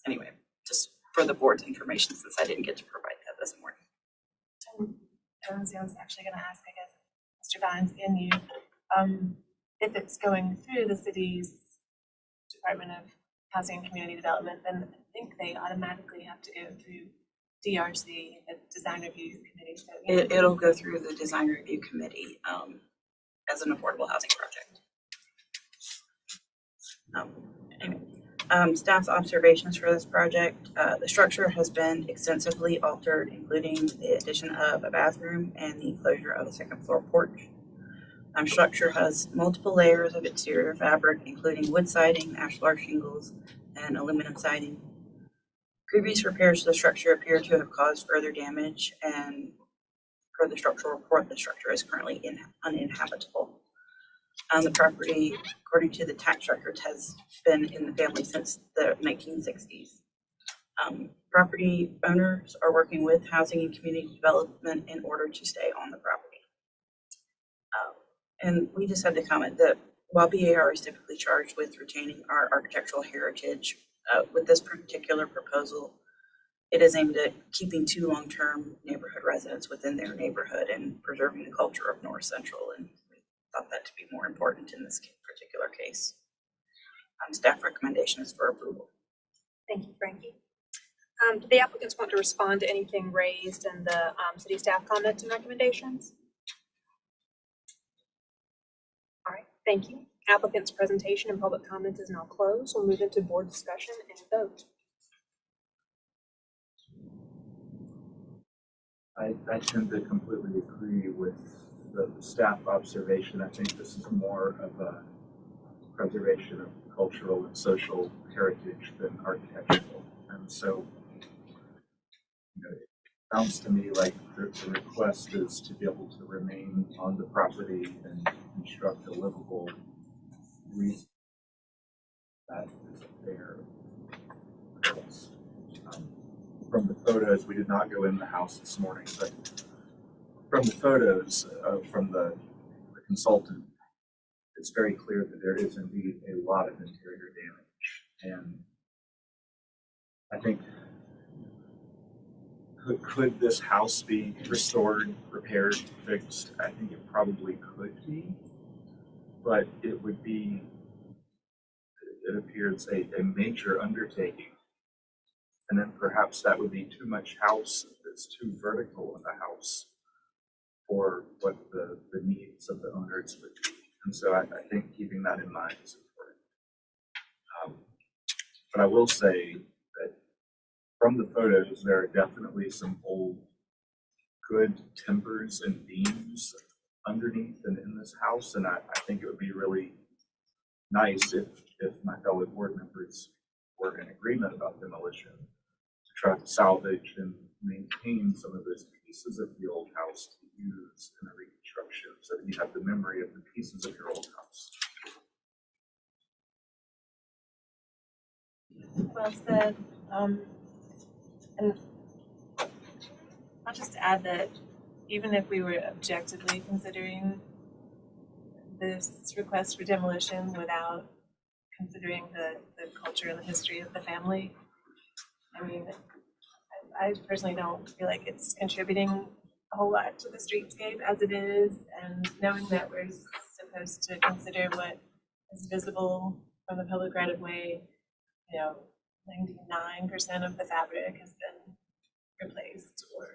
Anyway, just for the board's information, since I didn't get to provide that this morning. I was actually going to ask, I guess, Mr. Vines and you, if it's going through the city's Department of Housing and Community Development, then I think they automatically have to go through DRC, the Design Review Committee. So It'll go through the Design Review Committee as an affordable housing project. Anyway, staff observations for this project. The structure has been extensively altered, including the addition of a bathroom and the enclosure of a second floor porch. Structure has multiple layers of exterior fabric, including wood siding, ashlar shingles, and aluminum siding. Previous repairs to the structure appear to have caused further damage, and per the structural report, the structure is currently uninhabitable. The property, according to the tax records, has been in the family since the 1960s. Property owners are working with housing and community development in order to stay on the property. And we just had to comment that while BAR is typically charged with retaining our architectural heritage, with this particular proposal, it is aimed at keeping two long-term neighborhood residents within their neighborhood and preserving the culture of North Central, and we thought that to be more important in this particular case. Staff recommendation is for approval. Thank you, Frankie. Do the applicants want to respond to anything raised in the city staff comments and recommendations? All right, thank you. Applicant's presentation and public comments is now closed. We'll move into board discussion and vote. I tend to completely agree with the staff observation. I think this is more of a preservation of cultural and social heritage than architectural. And so, it sounds to me like the request is to be able to remain on the property and construct a livable reason that is there. From the photos, we did not go in the house this morning, but from the photos from the consultant, it's very clear that there is indeed a lot of interior damage. And I think, could this house be restored, repaired, fixed? I think it probably could be, but it would be, it appears, a major undertaking. And then perhaps that would be too much house, if it's too vertical in the house for what the needs of the owners would be. And so I think keeping that in mind is important. But I will say that from the photos, there are definitely some old, good timbers and beams underneath and in this house. And I think it would be really nice if my fellow board members were in agreement about demolition, to try to salvage and maintain some of those pieces of the old house to use in a reconstruction, so that you have the memory of the pieces of your old house. Well said. And I'll just add that even if we were objectively considering this request for demolition without considering the culture and the history of the family. I mean, I personally don't feel like it's contributing a whole lot to the streetscape as it is, and knowing that we're supposed to consider what is visible from the public right of way, 99% of the fabric has been replaced or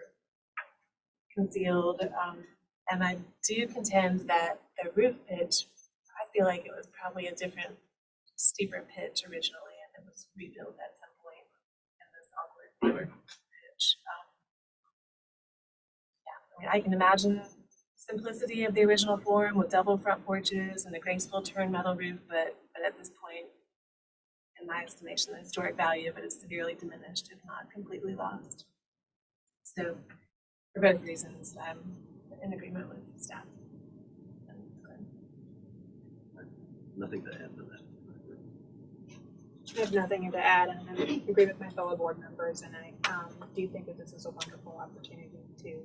concealed. And I do contend that the roof pitch, I feel like it was probably a different, steeper pitch originally, and it was rebuilt at some point in this awkward pitch. I mean, I can imagine simplicity of the original form with double front porches and a graceful turned metal roof, but at this point, in my estimation, the historic value of it is severely diminished, if not completely lost. So, for both reasons, I'm in agreement with staff. Nothing to add to that. I have nothing to add, and I agree with my fellow board members, and I do think that this is a wonderful opportunity to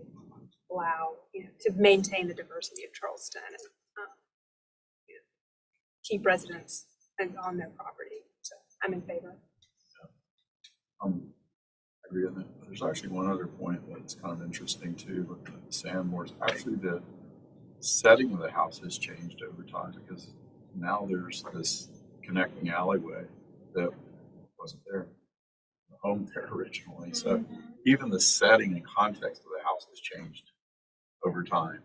allow, to maintain the diversity of Charleston and keep residents on their property. So I'm in favor. I agree on that. There's actually one other point that's kind of interesting too, looking at the Sandmores. Actually, the setting of the house has changed over time because now there's this connecting alleyway that wasn't there, the home there originally. So even the setting and context of the house has changed over time.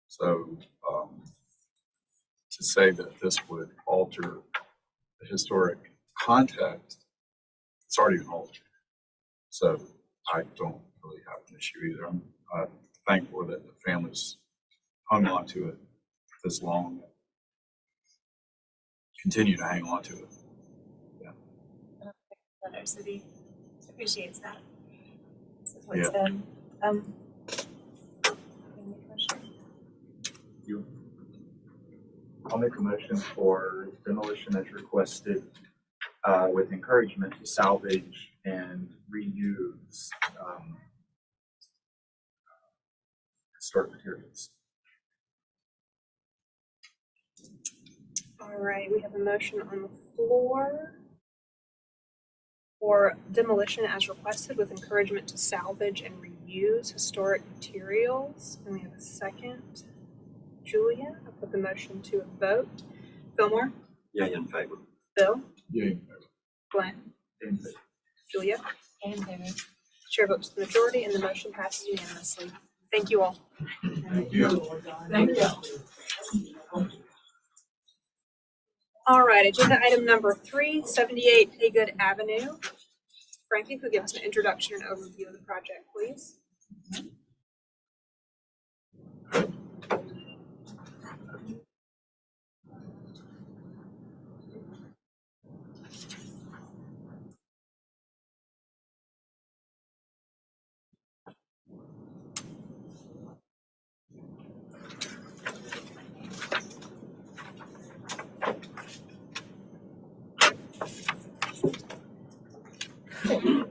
So to say that this would alter the historic context, it's already been altered. So I don't really have an issue either. I'm thankful that the families hung on to it this long, continue to hang on to it. Yeah. Our city appreciates that. Supports them. I'll make a motion for demolition as requested, with encouragement to salvage and reuse historic materials. All right, we have a motion on the floor for demolition as requested with encouragement to salvage and reuse historic materials. And we have a second. Julia, I'll put the motion to a vote. Fillmore? Yeah, in favor. Bill? Yeah. Glenn? In favor. Julia? And David. Chair votes the majority and the motion passes unanimously. Thank you all. Thank you. Thank you. All right, agenda item number 3, 78 Haygood Avenue. Frankie, could give us an introduction and overview of the project, please?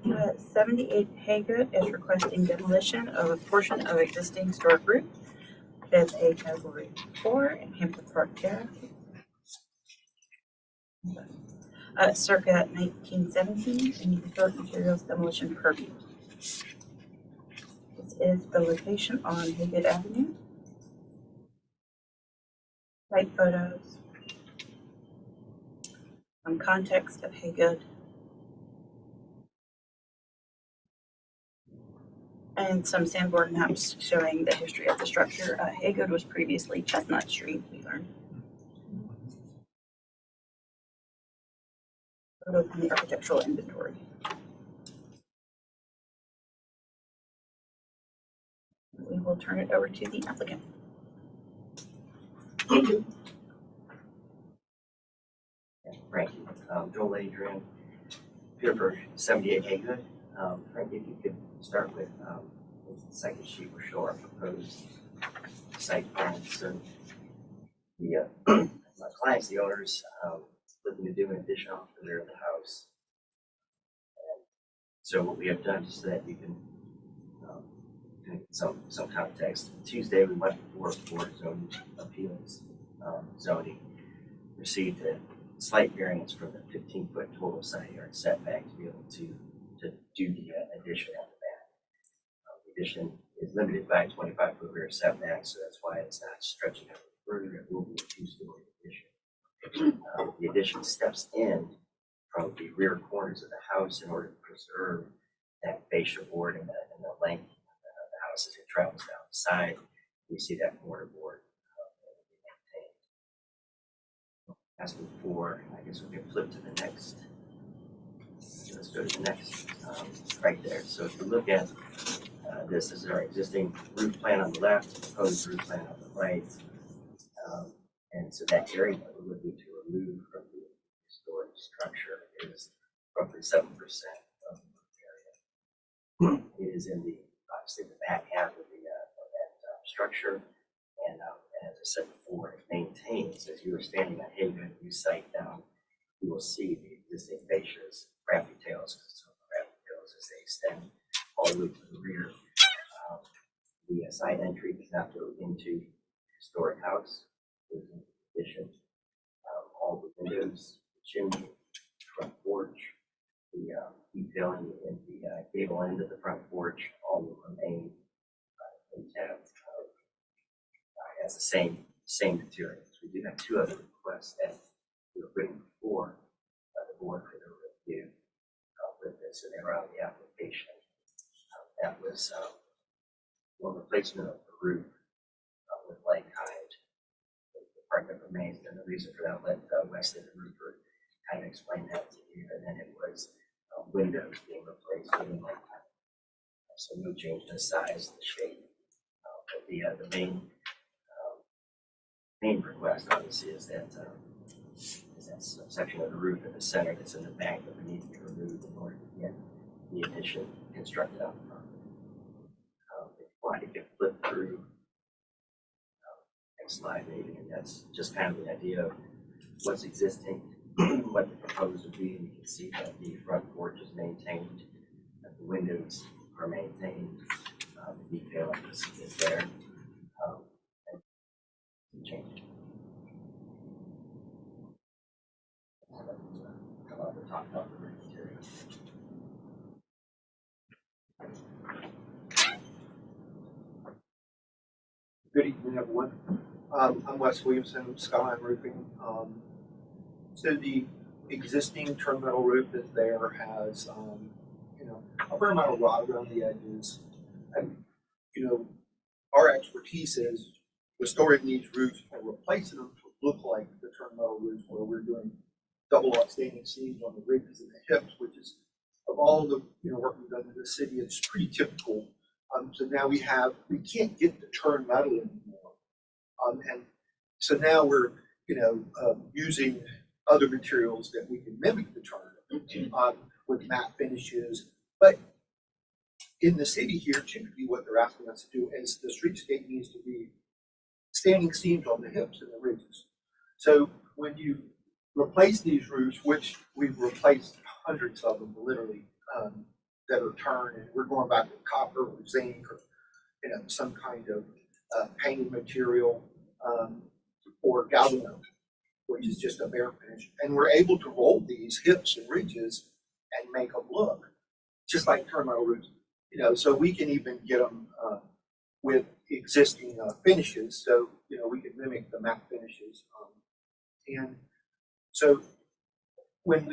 Uh, 78 Haygood is requesting demolition of a portion of existing historic roof. It's a category 4 in Hampton Park Drive. Circa 1917 and historic materials demolition purview. This is the location on Haygood Avenue. Site photos. Some context of Haygood. And some sandboard maps showing the history of the structure. Haygood was previously Chestnut Street, we learned. Photo from the architectural inventory. We will turn it over to the applicant. Frank, Joel Adrian, here for 78 Haygood. Frank, if you could start with the second sheet will show our proposed site plan. So the my clients, the owners, looking to do an addition off the rear of the house. And so what we have done is that you can some context. Tuesday we went before zoning appeals zoning, received a slight variance from the 15-foot total side yard setback to be able to do the addition on the back. The addition is limited by 25-foot rear setback, so that's why it's not stretching out further. It will be a two-story addition. The addition steps in from the rear corners of the house in order to preserve that fascia board and the length of the house as it travels down the side. You see that corner board maintained. Asking for, I guess we can flip to the next. Let's go to the next, right there. So if you look at this is our existing roof plan on the left, proposed roof plan on the right. And so that area that we're looking to remove from the historic structure is roughly 7% of the area. It is in the, obviously, the back half of that structure. And as I said before, it maintains, as you were standing on Haven, you sight down, you will see the existing fascias, raffy tails, so raffy tails as they extend all the way to the rear. The side entry does not go into the historic house. There's an addition. All the windows, the chimney, front porch, the detailing in the gable end of the front porch, all will remain intact. Has the same materials. We do have two other requests that we were putting before the board for their review with this, and they were on the application. That was one replacement of the roof with like height. The part that remains, and the reason for that, let Wesley, the roofer, kind of explain that to you. And then it was windows being replaced with like height. So no change in the size, the shape. But the main request, obviously, is that section of the roof in the center that's in the back that would need to be removed in order to get the addition constructed out front. If you can flip through next slide maybe, and that's just kind of the idea of what's existing, what the proposed would be, and you can see that the front porch is maintained, that the windows are maintained, the detail is there. Change. Come up and talk about the roof material. Good evening, everyone. I'm Wes Williamson, Skyline Roofing. So the existing turn metal roof that's there has, a fair amount of rot around the edges. And, our expertise is restoring these roofs or replacing them to look like the turn metal roofs, where we're doing double outstanding seams on the ridges and the hips, which is, of all the work we've done in the city, it's pretty typical. So now we can't get the turn metal anymore. And so now we're, using other materials that we can mimic the turn with matte finishes. But in the city here, typically what they're asking us to do is the streetscape needs to be standing seams on the hips and the ridges. So when you replace these roofs, which we've replaced hundreds of them literally, that are turned, and we're going back to copper or zinc or some kind of painted material, or galvanum, which is just a bare finish, and we're able to roll these hips and ridges and make them look just like turn metal roofs. So we can even get them with existing finishes, so we can mimic the matte finishes. And so when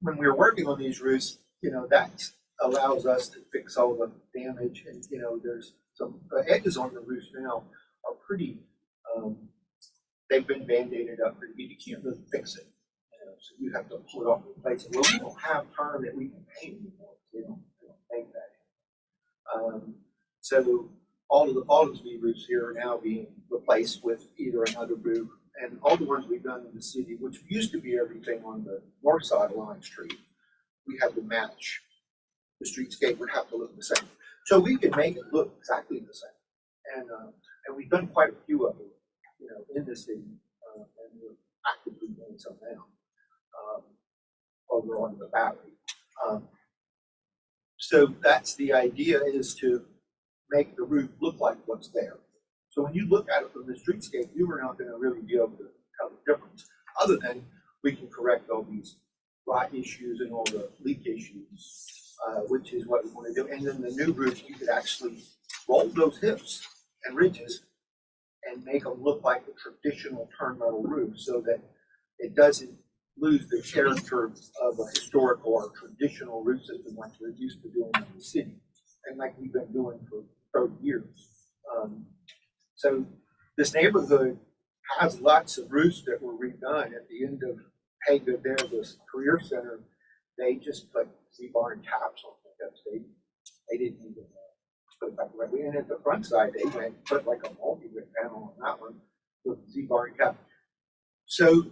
we're working on these roofs, that allows us to fix all the damage. And there's some edges on the roofs now are pretty. They've been band-aided up pretty good. You can't really fix it, so you have to pull it off and replace it. Well, we don't have turn that we can paint anymore. We don't make that. So all of these roofs here are now being replaced with either another roof, and all the ones we've done in the city, which used to be everything on the north side of Line Street, we had to match. The streetscape would have to look the same. So we can make it look exactly the same. And we've done quite a few of them, in the city, and we're actively doing some now, over on the Battery. So that's the idea, is to make the roof look like what's there. So when you look at it from the streetscape, you are not gonna really be able to tell the difference, other than we can correct all these rot issues and all the leak issues, which is what we wanna do. And then the new roof, you could actually roll those hips and ridges and make them look like a traditional turn metal roof, so that it doesn't lose the character of a historical or traditional roof system like we're used to doing in the city, and like we've been doing for 30 years. So this neighborhood has lots of roofs that were redone. At the end of Haga there, this career center, they just put Z-bar and caps on it. They didn't even put it back right. And at the front side, they went put like a multi-wick panel on that one with Z-bar and cap. So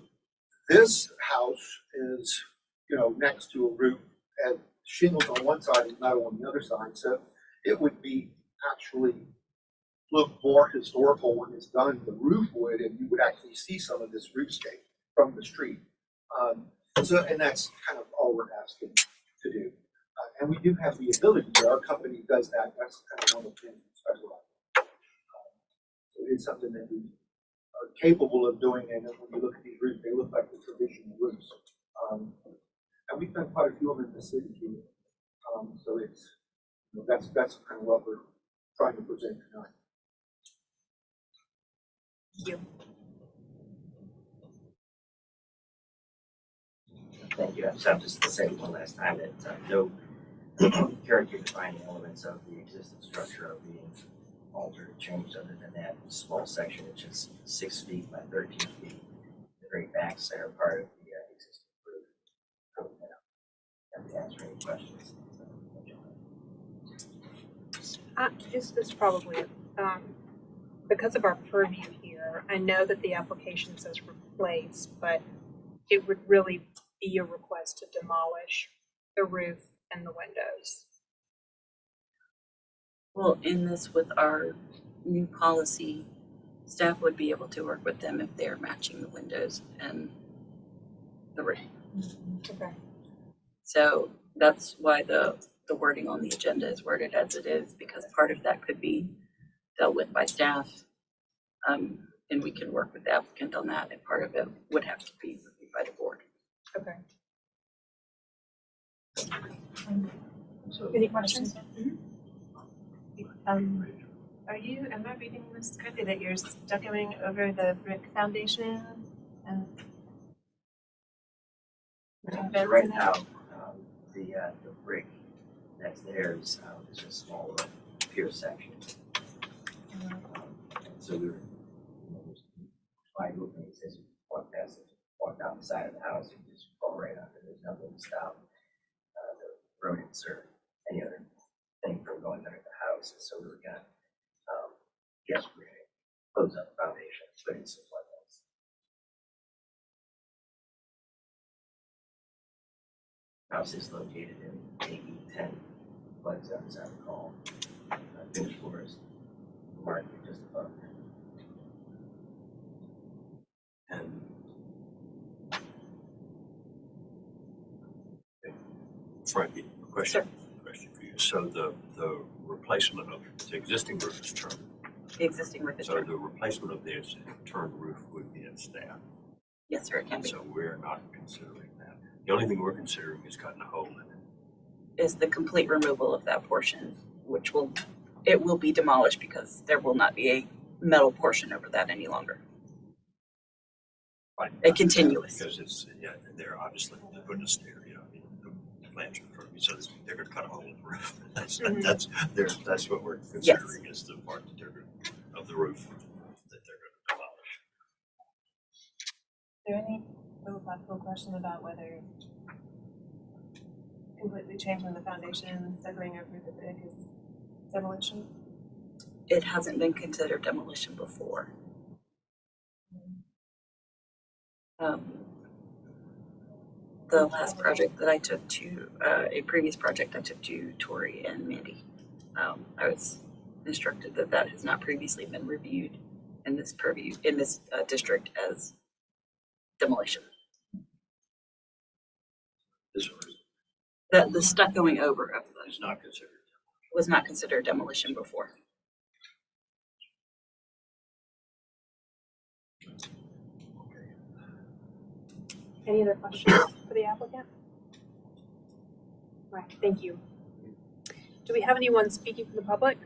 this house is, you know, next to a roof and shingles on one side and metal on the other side. So it would be actually look more historical when it's done. The roof would, and you would actually see some of this roofscape from the street. And that's kind of all we're asking to do. And we do have the ability, but our company does that. That's kind of one of the things we specialize in. So it is something that we are capable of doing. And then when you look at these roofs, they look like the traditional roofs. And we've done quite a few of them in the city too. So it's, you know, that's kind of what we're trying to present tonight. Thank you. So just to say one last time that no character defining elements of the existing structure are being altered or changed other than that small section, which is 6 feet by 13 feet, the very back center part of the existing roof. Have to answer any questions. This is probably, because of our purview here, I know that the application says replace, but it would really be a request to demolish the roof and the windows. Well, in this with our new policy, staff would be able to work with them if they're matching the windows and the roof. Okay. So that's why the wording on the agenda is worded as it is, because part of that could be dealt with by staff. And we can work with the applicant on that, and part of it would have to be reviewed by the board. Okay. Any questions? Are you, am I reading this correctly, that you're stuccoing over the brick foundation and So right now, the brick that's there is just a small pier section. So we're, there's wide openings as you walk past it, walk down the side of the house, and just fall right under. There's nothing to stop the rodents or any other thing from going under the house. And so we're gonna, yes, we're gonna close up the foundation, put in some floodlights. House is located in AB 10, flood zone, as I recall. Finished floors, marked just above. And Frankie, question for you. So the replacement of the existing roof is turned. The existing roof is So turned. the replacement of this turned roof would be in staff. Yes, sir, it can be. So we're not considering that. The only thing we're considering is cutting a hole in it. Is the complete removal of that portion, which it will be demolished because there will not be a metal portion over that any longer. Right. A continuous. Because it's, yeah, they're obviously putting a stair, you know, the plans are in front of me, so they're gonna cut a hole in the roof. That's what we're considering is the part that they're of the roof that they're gonna demolish. Is there any philosophical question about whether completely changing the foundation and stuccoing over the brick is demolition? It hasn't been considered demolition before. The last project that I took to, a previous project I took to Tori and Mandy, I was instructed that that has not previously been reviewed in this purview, in this district as demolition. The stuccoing over of the It's not considered. was not considered demolition before. Any other questions for the applicant? Right, thank you. Do we have anyone speaking from the public?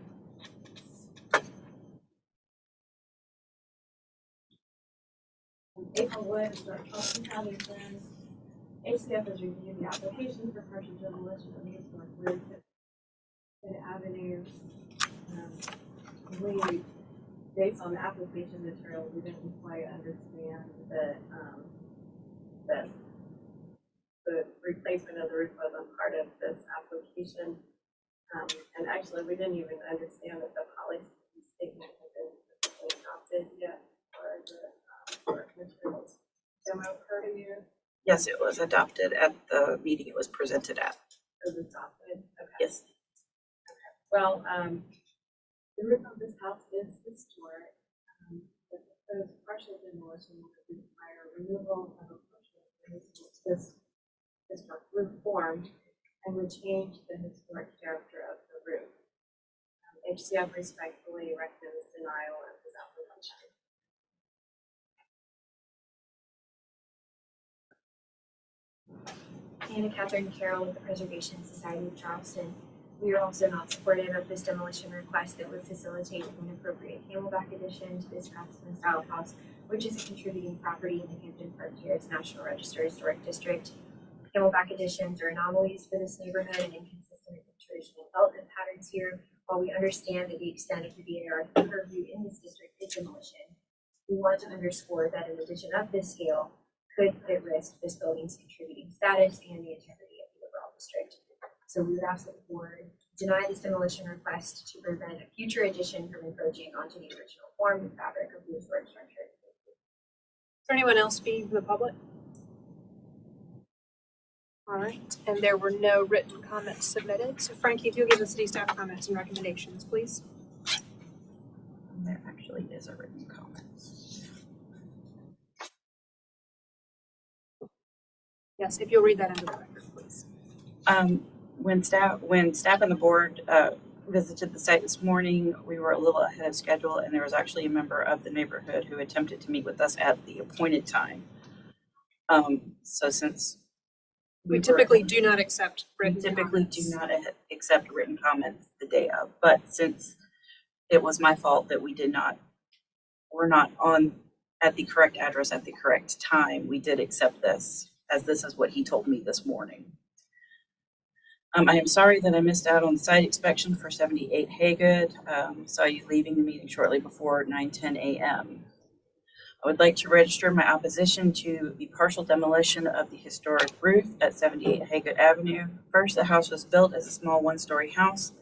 April Wood, North Charleston County Plan. HCF has reviewed the application for partial demolition of the historic roof at Avenue. We, based on the application material, we didn't quite understand that, the replacement of the roof wasn't part of this application. And actually, we didn't even understand that the policy statement had been adopted yet for the materials. Am I heard of you? Yes, it was adopted at the meeting it was presented at. It was adopted, okay. Yes. Well, the roof of this house is historic. The proposed partial demolition would require removal of a portion of this historic roof form and would change the historic character of the roof. HCF respectfully recommends denial of this application. Anna Catherine Carroll with the Preservation Society of Charleston. We are also not supportive of this demolition request that would facilitate an appropriate Camelback addition to this craftsman style house, which is a contributing property in the Hampton Park Terrace National Register Historic District. Camelback additions are anomalies for this neighborhood and inconsistent with traditional development patterns here. While we understand that the extent of the VAR purview in this district is demolition, we want to underscore that an addition of this scale could put at risk this building's contributing status and the integrity of the overall district. So we would ask that the board deny this demolition request to prevent a future addition from encroaching onto the original form and fabric of the historic structure. Is there anyone else speaking from the public? All right, and there were no written comments submitted. So Frankie, if you'll give the city staff comments and recommendations, please. There actually is a written comment. Yes, if you'll read that into the record, please. When staff and the board visited the site this morning, we were a little ahead of schedule, and there was actually a member of the neighborhood who attempted to meet with us at the appointed time. So since We typically do not accept written typically comments. do not accept written comments the day of, but since it was my fault that we're not on at the correct address at the correct time, we did accept this, as this is what he told me this morning. I am sorry that I missed out on the site inspection for 78 Haygood. Saw you leaving the meeting shortly before 9:10 a.m. I would like to register my opposition to the partial demolition of the historic roof at 78 Haygood Avenue. First, the house was built as a small one-story house.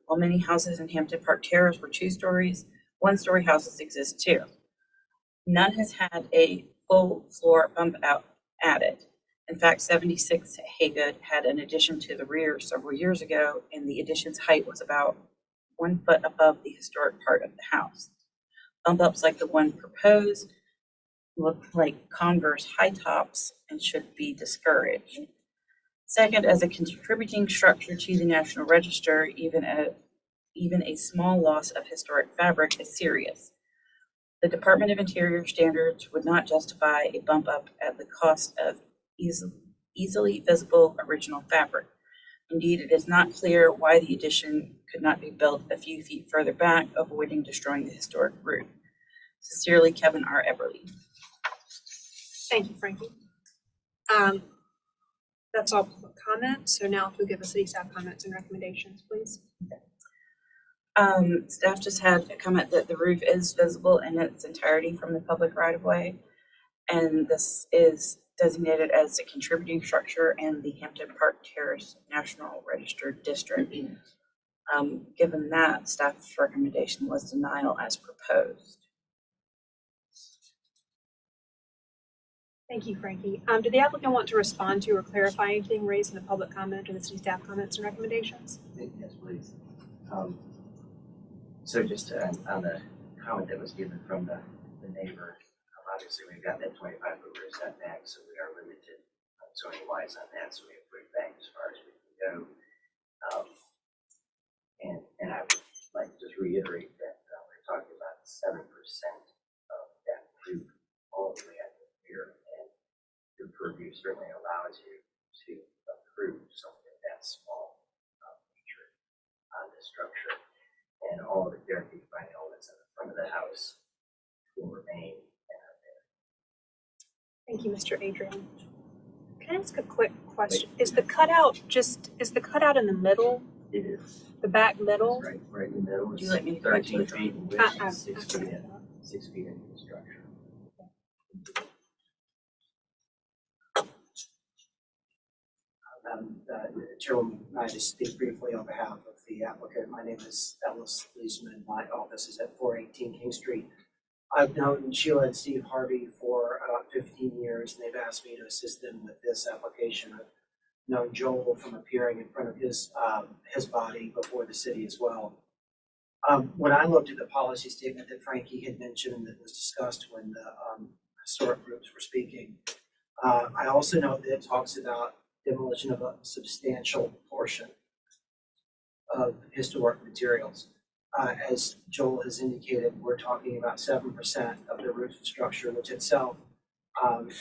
While many houses in Hampton Park Terrace were 2 stories, one-story houses exist too. None has had a full floor bump out added. In fact, 76 Haygood had an addition to the rear several years ago, and the addition's height was about 1 foot above the historic part of the house. Bump ups like the one proposed look like Converse high tops and should be discouraged. Second, as a contributing structure to the National Register, even a small loss of historic fabric is serious. The Department of Interior standards would not justify a bump up at the cost of easily visible original fabric. Indeed, it is not clear why the addition could not be built a few feet further back, avoiding destroying the historic roof. Sincerely, Kevin R. Eberly. Thank you, Frankie. That's all public comment. So now if you'll give the city staff comments and recommendations, please. Staff just had a comment that the roof is visible in its entirety from the public right of way. And this is designated as a contributing structure in the Hampton Park Terrace National Register District. Given that, staff's recommendation was denial as proposed. Thank you, Frankie. Did the applicant want to respond to or clarify anything raised in the public comment or the city staff comments and recommendations? Yes, please. So just on the comment that was given from the neighbor, obviously we've got that 25-foot rear setback, so we are limited zoning wise on that, so we have put it back as far as we can go. And I would like to just reiterate that we're talking about 7% of that roof certainly allows you to approve something that small, feature on the structure. And all the character defining elements in the front of the house will remain Thank you, Mr. Adrian. Can I ask a quick question? Is the cutout in the middle? It is. The back middle? Right in the middle. Would you like me to 13 feet in width, I- 6 feet in, 6 feet into the structure. Chairwoman, I just speak briefly on behalf of the applicant. My name is Ellis Leisman. My office is at 418 King Street. I've known Sheila and Steve Harvey for about 15 years, and they've asked me to assist them with this application. I've known Joel from appearing in front of his body before the city as well. When I looked at the policy statement that Frankie had mentioned that was discussed when the historic groups were speaking, I also know that it talks about demolition of a substantial portion of historic materials. As Joel has indicated, we're talking about 7% of the roof structure, which itself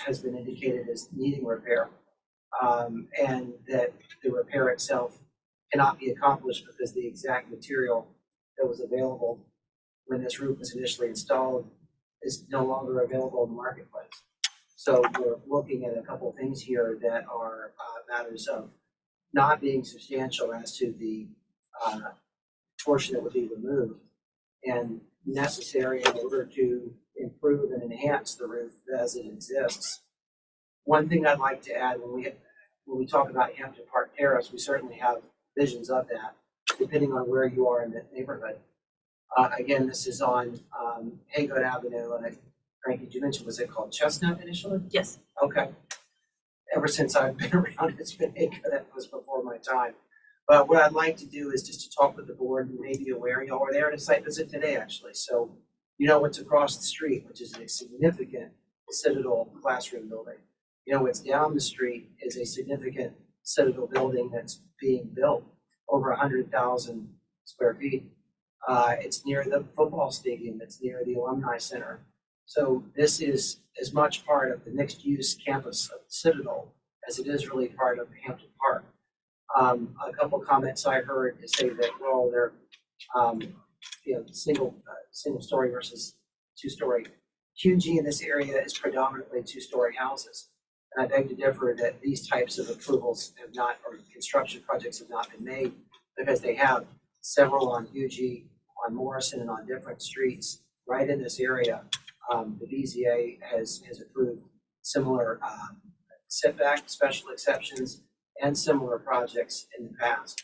has been indicated as needing repair. And that the repair itself cannot be accomplished because the exact material that was available when this roof was initially installed is no longer available in the marketplace. So we're looking at a couple of things here that are matters of not being substantial as to the portion that would be removed and necessary in order to improve and enhance the roof as it exists. One thing I'd like to add, when we talk about Hampton Park Terrace, we certainly have visions of that, depending on where you are in the neighborhood. Again, this is on Haygood Avenue, and Frankie, did you mention, was it called Chestnut initially? Yes. Okay. Ever since I've been around, it's been Haygood. That was before my time. But what I'd like to do is just to talk with the board and maybe aware, y'all were there at a site visit today, actually. So you know what's across the street, which is a significant Citadel classroom building. You know what's down the street is a significant Citadel building that's being built, over 100,000 square feet. It's near the football stadium. It's near the Alumni Center. So this is as much part of the mixed-use campus of the Citadel as it is really part of Hampton Park. A couple comments I heard to say that, well, they're, single story versus two-story. QG in this area is predominantly two-story houses. And I beg to differ that these types of approvals have not, or construction projects have not been made because they have several on QG, on Morrison, and on different streets right in this area. The BZA has approved similar setback, special exceptions, and similar projects in the past.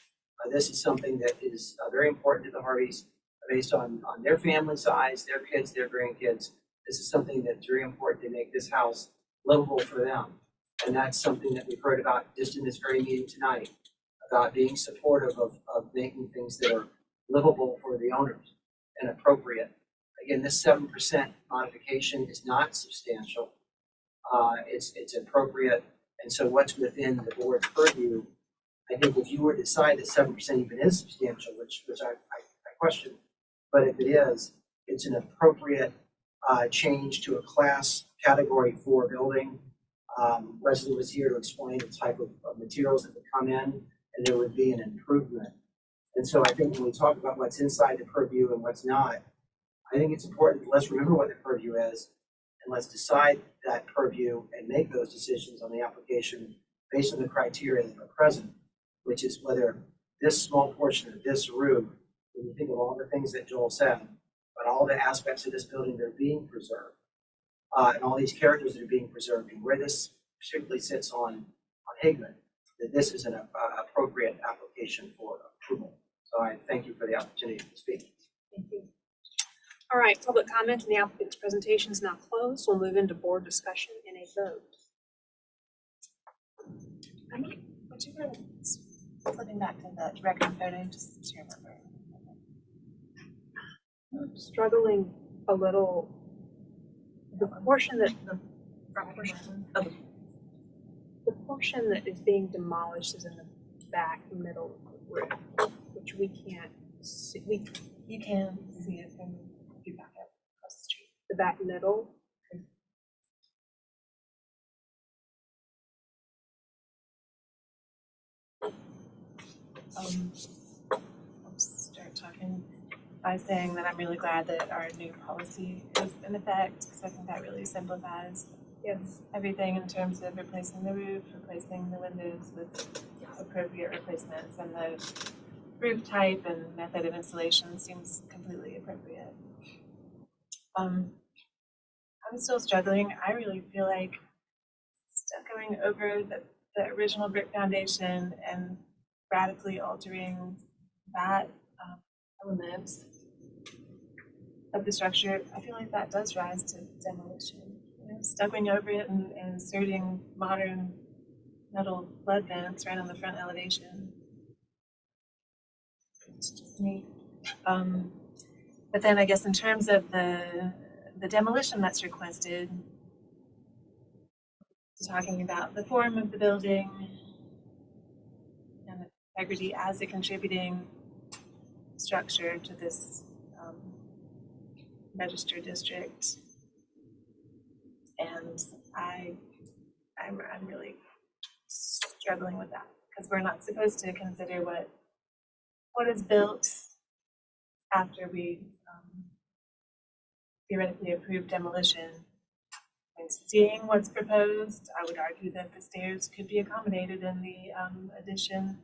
This is something that is very important to the Harveys based on their family size, their kids, their grandkids. This is something that's very important to make this house livable for them. And that's something that we've heard about just in this very meeting tonight, about being supportive of making things that are livable for the owners and appropriate. Again, this 7% modification is not substantial. It's appropriate. And so what's within the board's purview, I think if you were to decide that 7% even is substantial, which I question, but if it is, it's an appropriate change to a class category 4 building. Leslie was here to explain the type of materials that would come in, and there would be an improvement. And so I think when we talk about what's inside the purview and what's not, I think it's important, let's remember what the purview is, and let's decide that purview and make those decisions on the application based on the criteria that are present, which is whether this small portion of this roof, when you think of all the things that Joel said, but all the aspects of this building that are being preserved, and all these characters that are being preserved, and where this particularly sits on Haygood, that this is an appropriate application for approval. So I thank you for the opportunity to speak. Thank you. All right, public comment and the applicant's presentation is now closed. We'll move into board discussion and a vote. Would you mind flipping back to the record photo, just to remember? I'm struggling a little. The portion that the portion that is being demolished is in the back middle of the roof, which we can't see. You can see it from you back up across the street. The back middle. I'll start talking by saying that I'm really glad that our new policy is in effect, because I think that really simplifies everything in terms of replacing the roof, replacing the windows with appropriate replacements, and the roof type and method of installation seems completely appropriate. I'm still struggling. I really feel like going over the original brick foundation and radically altering that elements of the structure, I feel like that does rise to demolition. You know, stepping over it and inserting modern metal flood vents right on the front elevation. It's just neat. But then I guess in terms of the demolition that's requested, talking about the form of the building and integrity as a contributing structure to this registered district. And I'm really struggling with that, because we're not supposed to consider what is built after we theoretically approve demolition. And seeing what's proposed, I would argue that the stairs could be accommodated in the addition,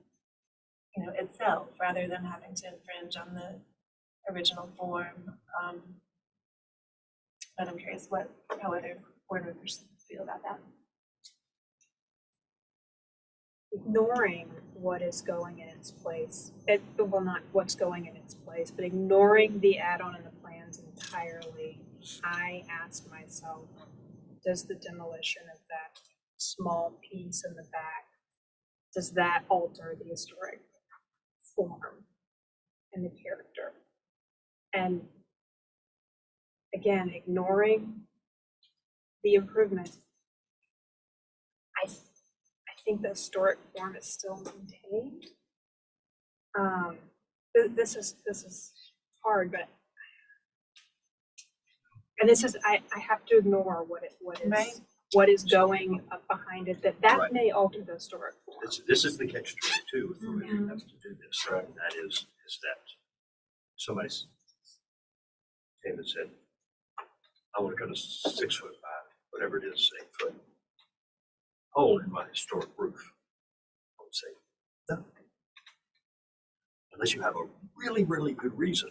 itself, rather than having to infringe on the original form. But I'm curious how other board members feel about that. Ignoring what is going in its place, well, not what's going in its place, but ignoring the add-on and the plans entirely, I ask myself, does the demolition of that small piece in the back, does that alter the historic form and the character? And again, ignoring the improvement, I think the historic form is still maintained. This is hard, but I have to ignore what is going up behind it, that Right. may alter the historic form. This is the catch-22 if we have to do this, right? And that is that somebody came and said, I want to cut a 6 foot by whatever it is, 8 foot hole in my historic roof. I would say, no. Unless you have a really, really good reason,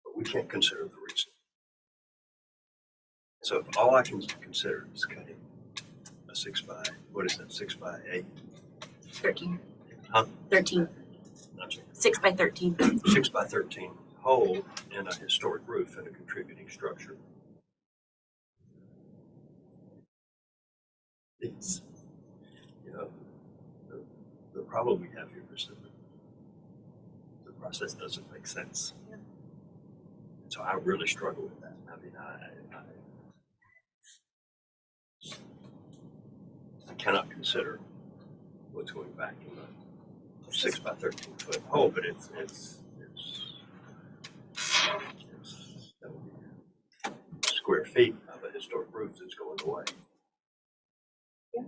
but we can't consider the reason. So if all I can consider is cutting a 6 by 8? 13. Huh? 13. I'm sorry. 6 by 13. 6 by 13 hole in a historic roof and a contributing structure. It's, the problem we have here is that the process doesn't make sense. Yeah. So I really struggle with that. I mean, I cannot consider what's going back in a 6 by 13 foot hole, but it's 70 square feet of a historic roof that's going away. Yeah.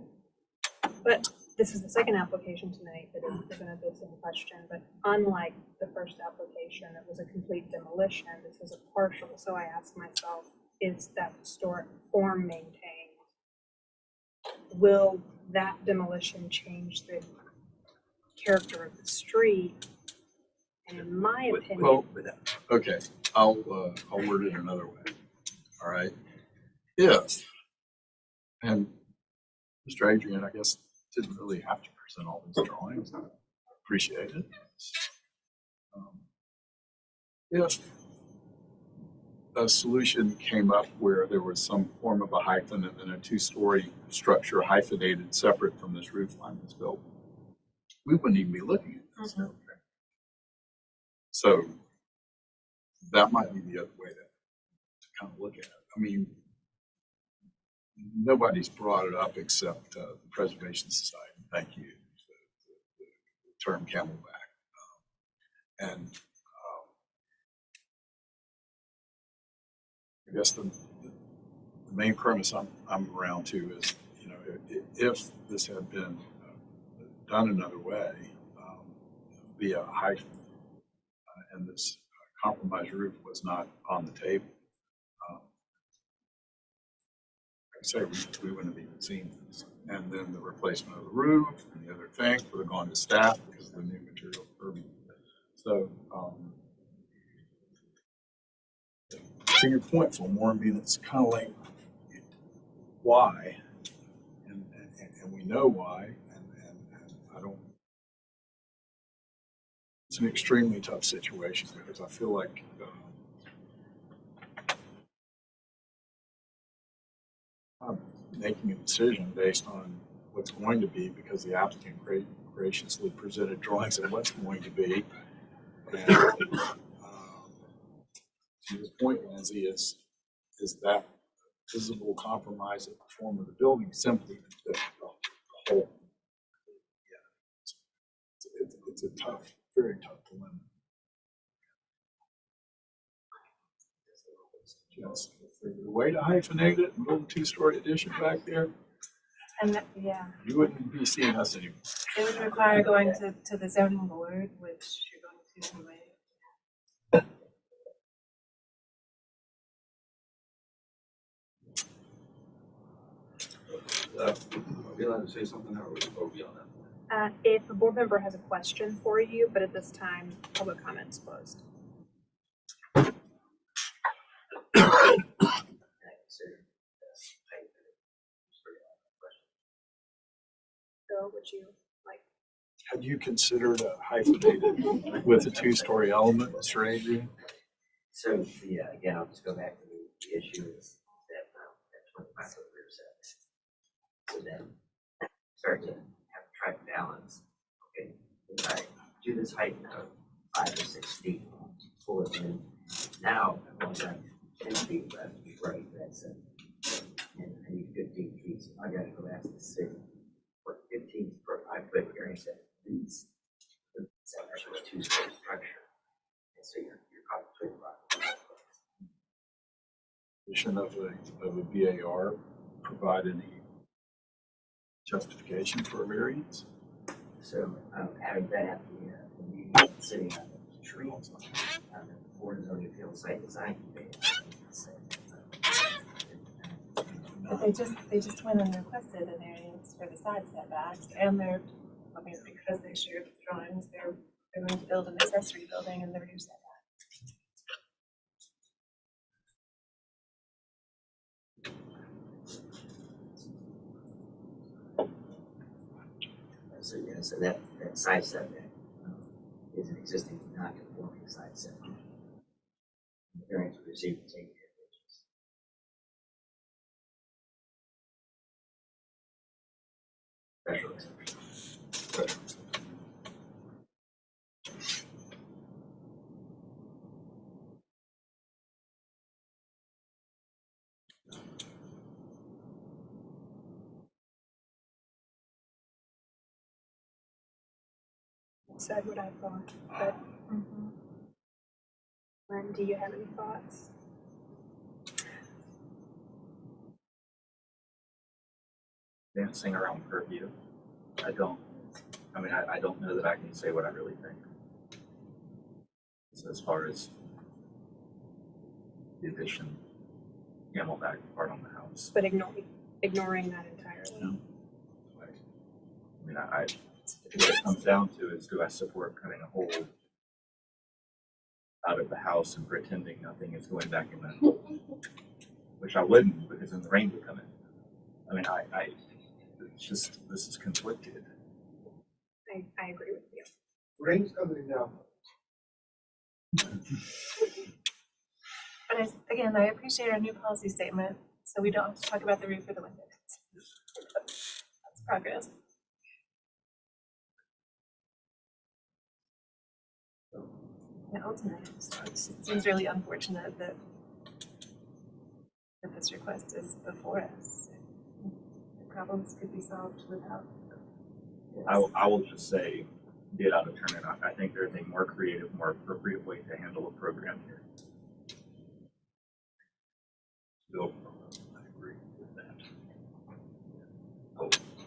But this is the second application tonight that is presented this in question, but unlike the first application, it was a complete demolition. This is a partial, so I asked myself, is that historic form maintained? Will that demolition change the character of the street? And in my opinion, Okay, I'll word it another way. All right. If, and Mr. Adrian, I guess, didn't really have to present all these drawings. I appreciate it. If a solution came up where there was some form of a hyphen and then a 2-story structure hyphenated separate from this roof line that's built, we wouldn't even be looking at this. So that might be the other way to kind of look at it. I mean, nobody's brought it up except the Preservation Society. Thank you. The term Camelback. And I guess the main premise I'm around to is, if this had been done another way, via height, and this compromised roof was not on the table. Like I say, we wouldn't have even seen this. And then the replacement of the roof and the other things would have gone to staff because of the new material curbing. So, to your point, Fillmore, I mean, it's kind of like, why? And we know why, and I don't, it's an extremely tough situation because I feel like I'm making a decision based on what's going to be because the applicant graciously presented drawings of what's going to be. And to this point, Lindsay, is that visible compromise of the form of the building simply the whole? Yeah, it's a tough, very tough dilemma. Just the way to hyphenate it and build a two-story addition back there, And that, yeah, you wouldn't be seeing us anymore. it would require going to the zoning board, which you're going to anyway. Are we allowed to say something or are we on that? If a board member has a question for you, but at this time, public comments closed. Bill, would you like? Had you considered a hyphenated with a two-story element, Mr. Adrian? So, yeah, again, I'll just go back to the issue is that 25-foot rear setback. So then start to have to try to balance. Okay, if I do this height of 5 or 6 feet, pull it in. Now I've only got 10 feet left to be right, that's it. And I need 15 feet, so I gotta go ask the city for 15 for 5-foot variance at least. It's actually a two-story structure. And so you're caught between a rock and a hard place. Addition of a BAR provide any justification for a variance? So having been at the meeting sitting on the trees, the board of zoning appeals site design committee. But they just went and requested a variance for the side setbacks, and they're, I mean, because they shared the drawings, they're going to build an accessory building in the rear setback. So yeah, so that side setback is an existing non-conforming side setback. The variance we received is 8 inches. Special exception. Special exception. Said what I thought, but Len, do you have any thoughts? Dancing around purview. I don't know that I can say what I really think. So as far as the addition, Camelback part on the house. But ignoring that entirely. No. I mean, I what it comes down to is, do I support cutting a hole out of the house and pretending nothing is going back in the, which I wouldn't, because then the rain would come in. I mean, it's just, this is conflicted. I agree with you. Rain's coming now. But again, I appreciate our new policy statement, so we don't have to talk about the roof or the windows. That's progress. And ultimately, it just seems really unfortunate that this request is before us. The problems could be solved without. I will just say, get out of turn it. I think there's a more creative, more appropriate way to handle a program here. Bill, I agree with that.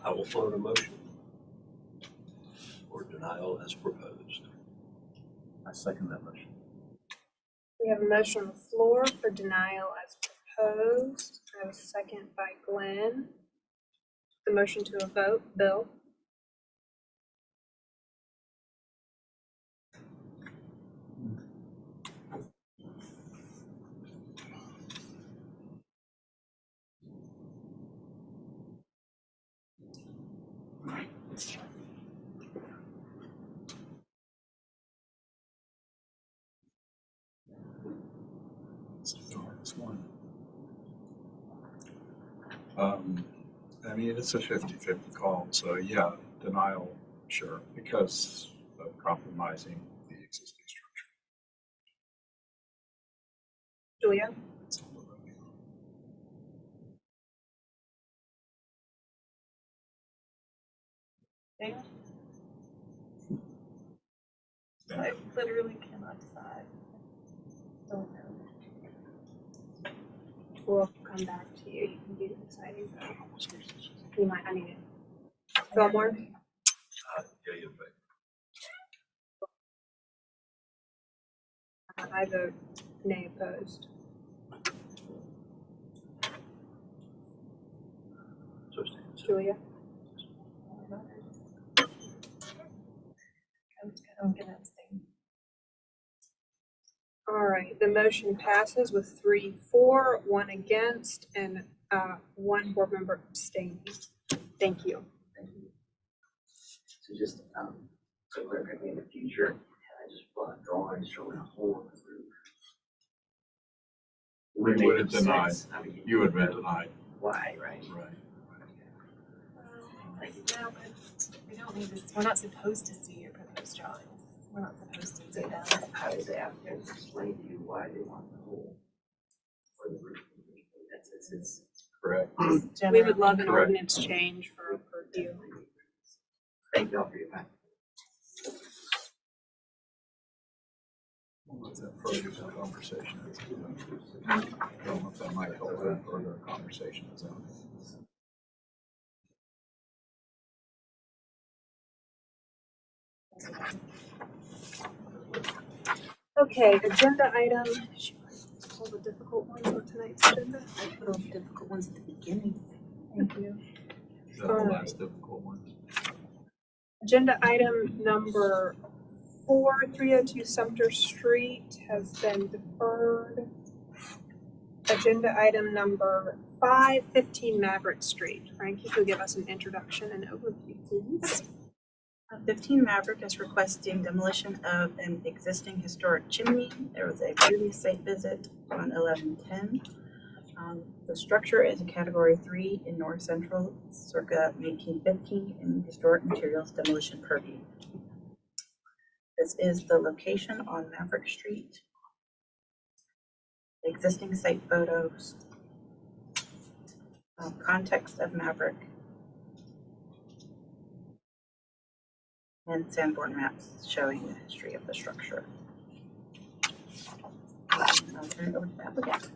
I will float a motion for denial as proposed. I second that motion. We have a motion on the floor for denial as proposed. I have a second by Glenn. The motion to a vote, Bill? It's one. I mean, it's a 50-50 call, so yeah, denial, sure, because of compromising the existing structure. Julia? Dan? I literally cannot decide. Don't know. We'll come back to you. You can do the deciding vote. You might, I need it. Fillmore? Yeah, you bet. I vote nay opposed. Julia? I'm gonna abstain. All right, the motion passes with 3 for, 1 against, and 1 board member abstaining. Thank you. Thank you. So just, so we're in the future, I just brought drawings showing a hole in the roof. We would have Make denied, sense. I mean, you would have been denied. Why, right? Right. Yeah, but we don't need this, we're not supposed to see your proposed drawings. We're not supposed to see them. How does the applicant explain to you why they want the hole for the roof? It's correct. We would love an Correct. ordinance change for review. Thank you all for your time. What's that further conversation? I don't know if that might help that further conversation. Okay, agenda item, all the difficult ones on tonight's agenda. I put all the difficult ones at the beginning. Thank you. Is that the last difficult one? Agenda item number 4, 302 Sumter Street has been deferred. Agenda item number 5, 15 Maverick Street. Frank, you could give us an introduction and overview, please. 15 Maverick is requesting demolition of an existing historic chimney. There was a previous site visit on 11/10. The structure is a category 3 in North Central, circa 1915, in historic materials demolition purview. This is the location on Maverick Street. The existing site photos. Context of Maverick. And Sanborn maps showing the history of the structure. I'll turn it over to the applicant.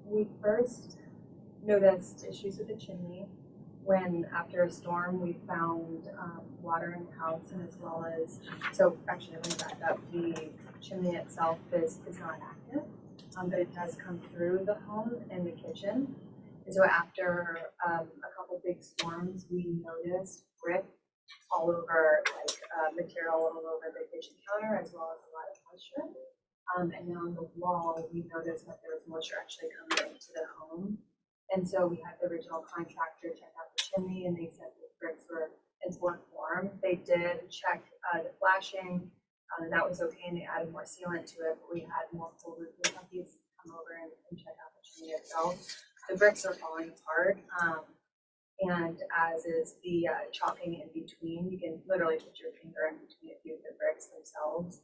We first noticed issues with the chimney when, after a storm, we found water in the house, and as well as, so actually let me back up, the chimney itself is not active, but it does come through the home and the kitchen. And so after a couple big storms, we noticed brick all over, material all over the kitchen counter, as well as a lot of moisture. And then on the wall, we noticed that there was moisture actually coming into the home. And so we had the original contractor check out the chimney, and they said the bricks were in poor form. They did check the flashing, and that was okay, and they added more sealant to it, but we had multiple roofing companies come over and check out the chimney itself. The bricks are falling apart, and as is the chopping in between. You can literally put your finger in between a few of the bricks themselves.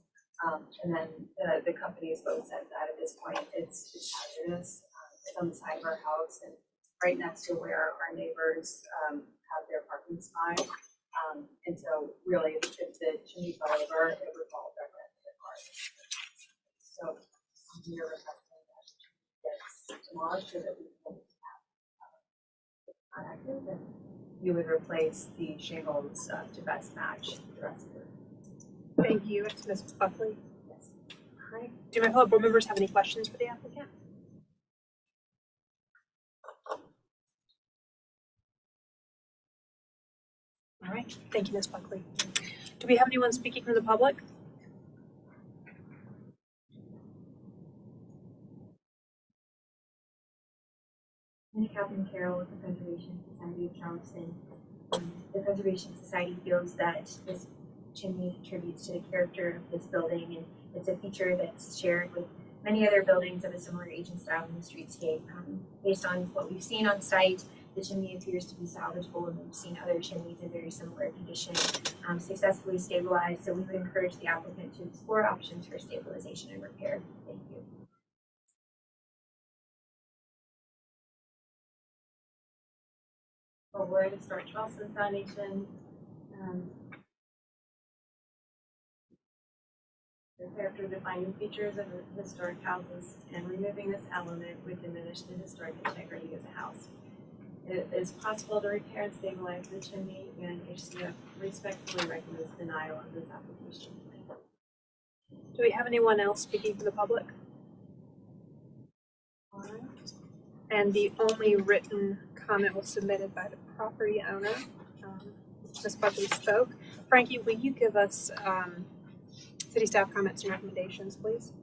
And then the companies both said that at this point it's hazardous. It's on the side of our house and right next to where our neighbors have their parking spot. And so really, if the chimney fell over, it would fall directly into the car. So we're requesting that it gets demolished so that we can have not active and we would replace the shingles to best match the rest of it. Thank you. It's Ms. Buckley. Yes. All right. Do my fellow board members have any questions for the applicant? All right. Thank you, Ms. Buckley. Do we have anyone speaking from the public? I'm Catherine Carroll with the Preservation Society of Charleston. The Preservation Society feels that this chimney contributes to the character of this building, and it's a feature that's shared with many other buildings of a similar age and style in the streetscape. Based on what we've seen on site, the chimney appears to be salvageable, and we've seen other chimneys in very similar condition successfully stabilized. So we would encourage the applicant to explore options for stabilization and repair. Thank you. Wood, Historic Charleston Foundation. The character defining features of the historic houses, and removing this element would diminish the historic integrity of the house. It is possible to repair and stabilize the chimney, and HCF respectfully recommends denial of this application. Do we have anyone else speaking for the public? All right. And the only written comment was submitted by the property owner. Ms. Buckley spoke. Frankie, will you give us city staff comments and recommendations, please?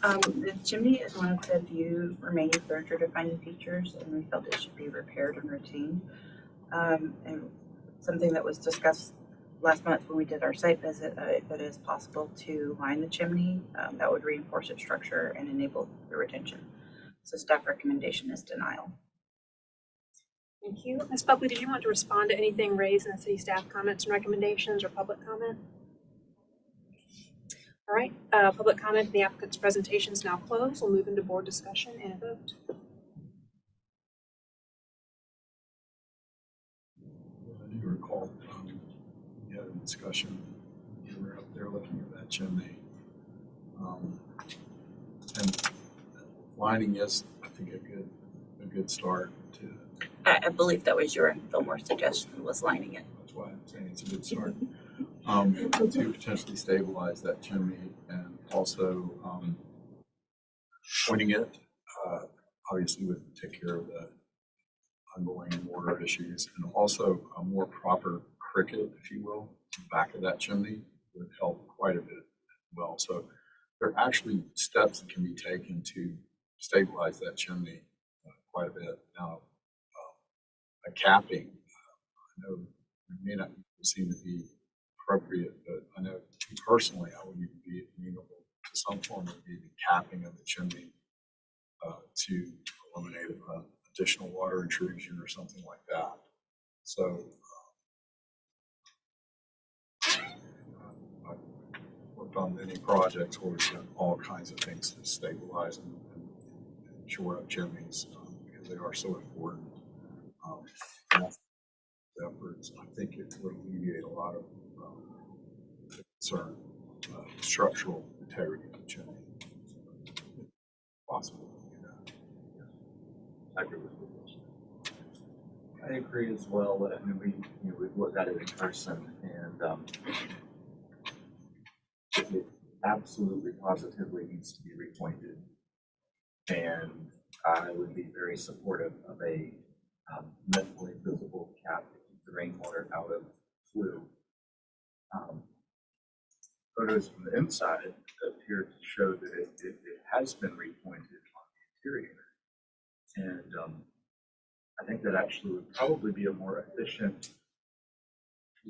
The chimney is one of the few remaining character defining features, and we felt it should be repaired and retained. And something that was discussed last month when we did our site visit, if it is possible to line the chimney, that would reinforce its structure and enable the retention. So staff recommendation is denial. Thank you. Ms. Buckley, did you want to respond to anything raised in the city staff comments and recommendations or public comment? All right, public comment in the applicant's presentation is now closed. We'll move into board discussion and a vote. I do recall, we had a discussion, we were up there looking at that chimney. And lining is, I think, a good start to. I believe that was your and Fillmore's suggestion, was lining it. That's why I'm saying it's a good start. To potentially stabilize that chimney, and also pointing it, obviously would take care of the ongoing water issues, and also a more proper cricket, if you will, in the back of that chimney would help quite a bit as well. So there are actually steps that can be taken to stabilize that chimney quite a bit. Now, a capping, I know it may not seem to be appropriate, but I know personally I would even be amenable to some form of maybe capping of the chimney to eliminate additional water intrusion or something like that. So I've worked on many projects where we've done all kinds of things to stabilize and shore up chimneys because they are so important. Efforts, I think it would alleviate a lot of concern, structural integrity of the chimney. Possible. I agree with you. I agree as well. I mean, we've looked at it in person, and it absolutely, positively needs to be repointed. And I would be very supportive of a minimally visible cap to keep the rainwater out of flue. Photos from the inside appear to show that it has been repointed on the interior. And I think that actually would probably be a more efficient,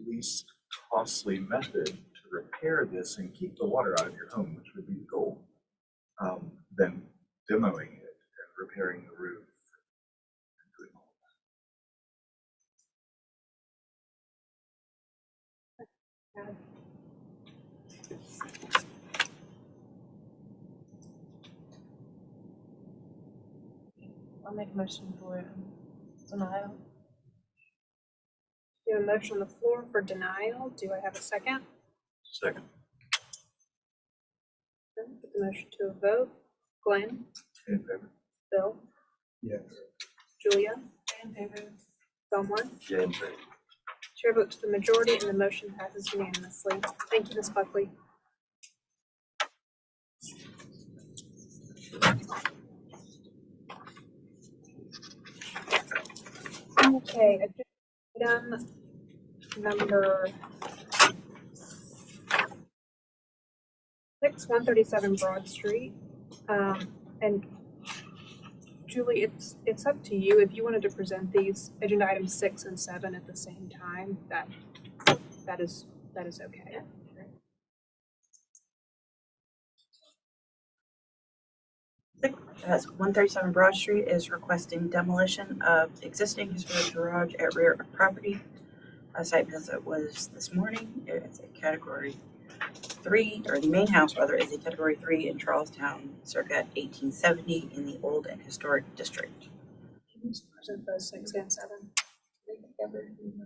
least costly method to repair this and keep the water out of your home, which would be the goal, than demoing it and repairing the roof. I'll make a motion for denial. We have a motion on the floor for denial. Do I have a second? Second. Put the motion to a vote. Glenn? In favor? Bill? Yes. Julia? in favor. Fillmore. Jay in favor. Chair votes to the majority and the motion passes unanimously. Thank you, Ms. Buckley. Okay, item number 137 Broad Street. And Julie, it's up to you if you wanted to present these agenda items 6 and 7 at the same time. That is okay. As 137 Broad Street is requesting demolition of existing historic garage at rear of property. A site visit was this morning. It's a category 3, or the main house rather, is a category 3 in Charlestown, circa 1870 in the old and historic district. Can you present those 6 and 7?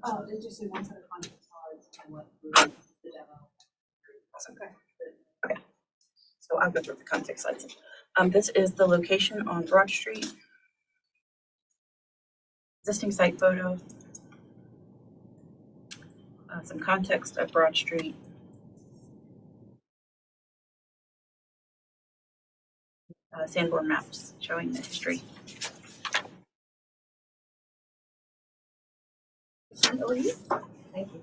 Oh, did you see one set of context cards and what the demo? That's okay. Okay, so I'll go through the context slides. This is the location on Broad Street. Existing site photo. Some context of Broad Street. Sanborn maps showing the history. Thank you.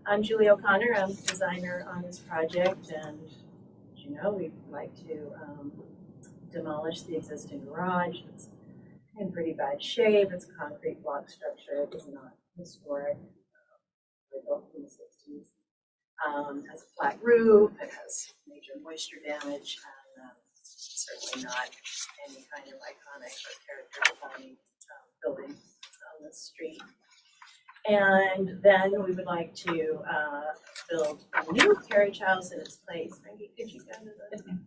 I'm Julie O'Connor. I'm the designer on this project, and as you know, we'd like to demolish the existing garage. It's in pretty bad shape. It's a concrete block structure. It is not historic. It was built in the 60s. Has a flat roof. It has major moisture damage, and certainly not any kind of iconic or character-defining building on the street. And then we would like to build a new carriage house in its place. Maggie, could you go to the Yes, ma'am.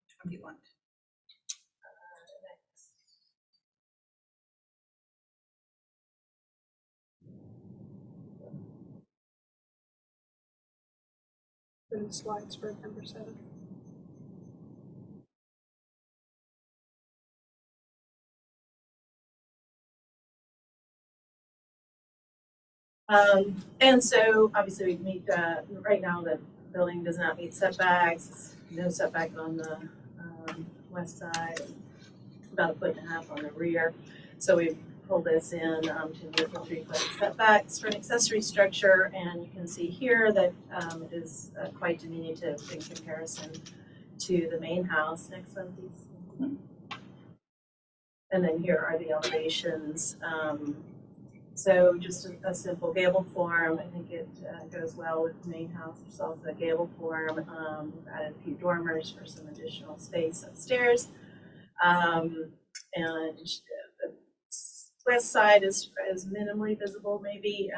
Which one do you want? next? The slides for number 7. And so obviously we meet, right now the building does not meet setbacks, no setback on the west side, about 1.5 feet on the rear. So we pull this in to meet the 3-foot setbacks for an accessory structure, and you can see here that it is quite diminutive in comparison to the main house. Next one, please. And then here are the elevations. So just a simple gable form. I think it goes well with the main house. There's also a gable form. We've added a few dormers for some additional space upstairs. And the west side is minimally visible, maybe.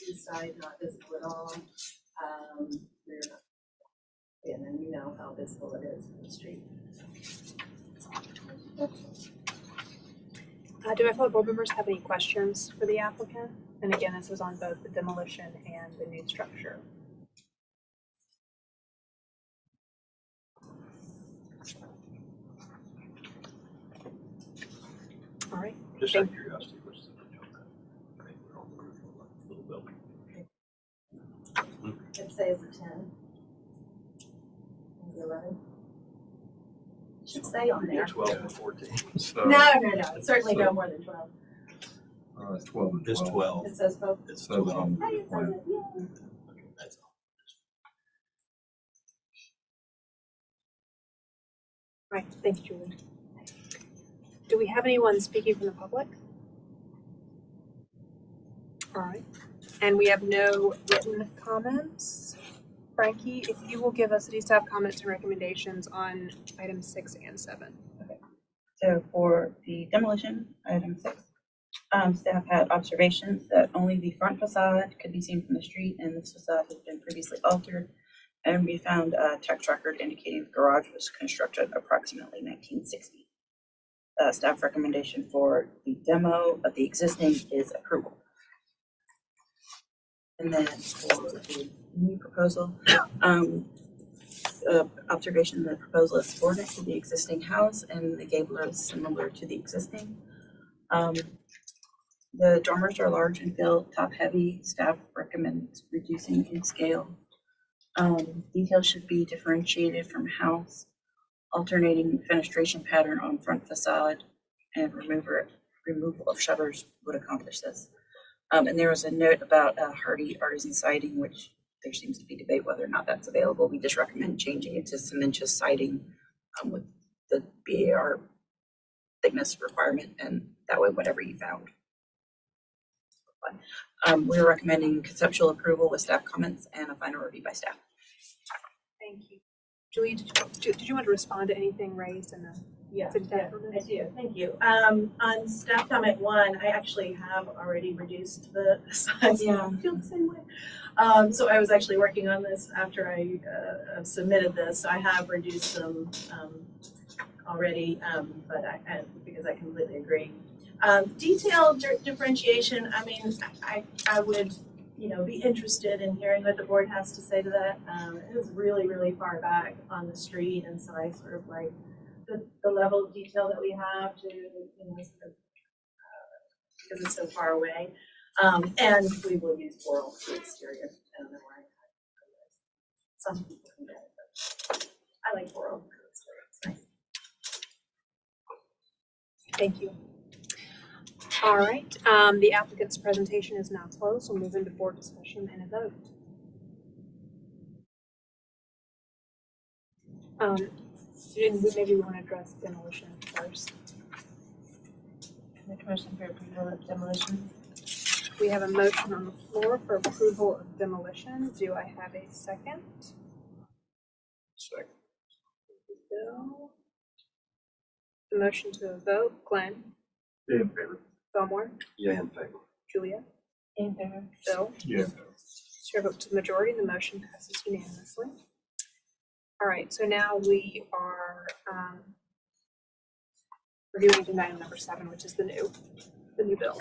East side not visible at all. And then you know how visible it is from the street. Do my fellow board members have any questions for the applicant? And again, this is on both the demolition and the new structure. All right. Just out of curiosity, what's the pitch on that? I think we're on the roof of a little building. It says a 10. Maybe 11. Should say on there. 12 and 14. So, No, it's certainly no more than 12. 12 and 12. It's 12. It says both. It's So 12. on Hey, the it says plan. it, yeah. Okay, that's all. Right, thank you, Julie. Do we have anyone speaking from the public? All right, and we have no written comments. Frankie, if you will give us the staff comments and recommendations on items 6 and 7. So for the demolition, item 6, staff had observations that only the front facade could be seen from the street, and this facade has been previously altered. And we found a text record indicating the garage was constructed approximately 1960. Staff recommendation for the demo of the existing is approval. And then for the new proposal, observation, the proposal is subordinate to the existing house and the gable is similar to the existing. The dormers are large and built, top-heavy. Staff recommends reducing in scale. Details should be differentiated from house. Alternating fenestration pattern on front facade and removal of shutters would accomplish this. And there was a note about hardy artisan siding, which there seems to be debate whether or not that's available. We just recommend changing it to cementous siding with the BAR thickness requirement, and that way whatever you found. We're recommending conceptual approval with staff comments and a final review by staff. Thank you. Julie, did you want to respond to anything raised in the city staff comments? I do, thank you. On staff comment 1, I actually have already reduced the size. Yeah. I feel the same way. So I was actually working on this after I submitted this. So I have reduced them already, but because I completely agree. Detail differentiation, I mean, I would, be interested in hearing what the board has to say to that. It is really, really far back on the street, and so I sort of like the level of detail that we have to, because it's so far away. And we will use floral for the exterior. I don't know why. Some people can get it, but I like floral. It's nice. Thank you. All right, the applicant's presentation is now closed. We'll move into board discussion and a vote. Maybe we want to address demolition first. Make a motion for approval of demolition. We have a motion on the floor for approval of demolition. Do I have a second? Second. Bill. The motion to a vote. Glenn. In favor. Fillmore. Yeah, in favor. Julia. In favor. Bill. Yeah. Chair votes to the majority. The motion passes unanimously. All right, so now we are reviewing agenda item number 7, which is the new bill.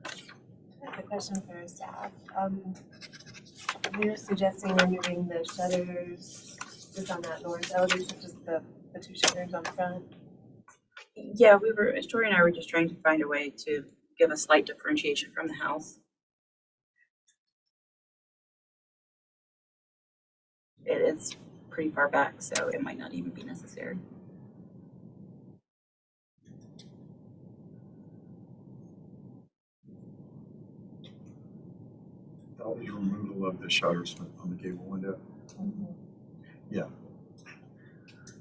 I have a question for staff. We were suggesting removing the shutters just on that north elevation, just the 2 shutters on the front. Yeah, Tori and I were just trying to find a way to give a slight differentiation from the house. It is pretty far back, so it might not even be necessary. That was removal of the shutters on the gable window. Yeah.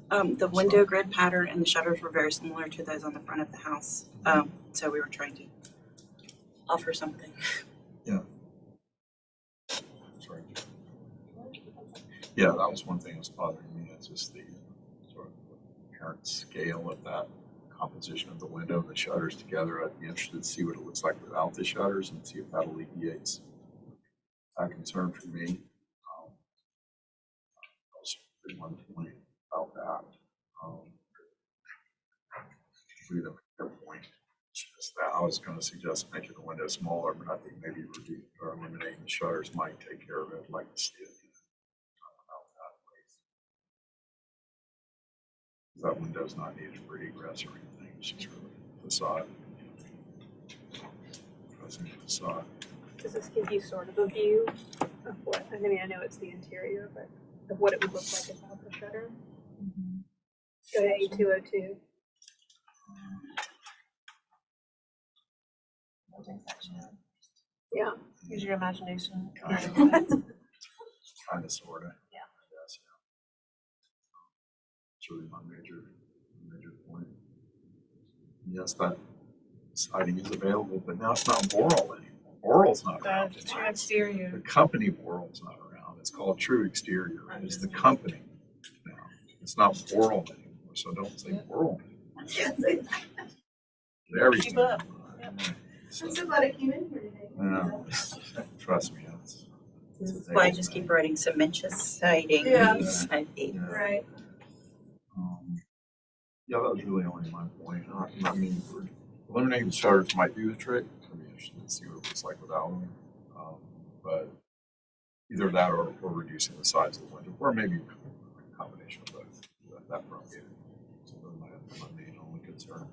The window grid pattern and the shutters were very similar to those on the front of the house. So we were trying to offer something. Yeah. Sorry. Yeah, that was one thing that was bothering me. It's just the sort of apparent scale of that composition of the window and the shutters together. I'd be interested to see what it looks like without the shutters and see if that alleviates that concern for me. That was one point about that. Leave them at their point. Just that I was going to suggest making the window smaller, but I think maybe eliminating the shutters might take care of it. I'd like to see it. That window's not needed for egress or anything. It's just really facade. Present facade. Does this give you sort of a view of what, I mean, I know it's the interior, but of what it would look like without the shutter? Go to A202. Yeah. Use your imagination. Kind of, sort of. Yeah. I guess, yeah. It's really my major point. Yes, that siding is available, but now it's not Boral anymore. Boral's not around. The true exterior. The company Boral's not around. It's called True Exterior. It's the company now. It's not Boral anymore, so don't say Boral anymore. Everything. Keep up. I'm so glad I came in here today. No, trust me. That's why I just keep writing cementous siding. Yeah. Siding. Right. Yeah, that was really only my point. I mean, eliminating the shutters might do the trick. I'd be interested to see what it looks like without them. But either that or reducing the size of the window, or maybe a combination of both. That probably is my main only concern.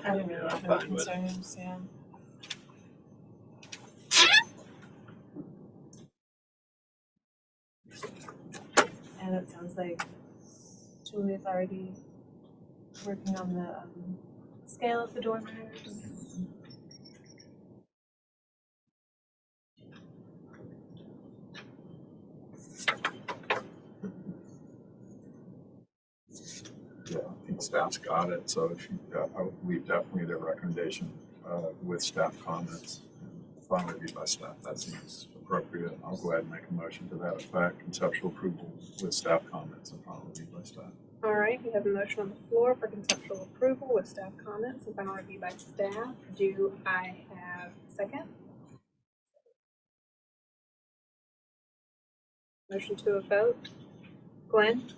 I don't really have any concerns, yeah. And it sounds like Julia's already working on the scale of the dormers. Yeah, I think staff's got it, so if you, I would leave definitely their recommendation, with staff comments. Final review by staff, that seems appropriate. I'll go ahead and make a motion to that effect, conceptual approval with staff comments and final review by staff. All right, we have a motion on the floor for conceptual approval with staff comments and final review by staff. Do I have a second? Motion to a vote. Glenn?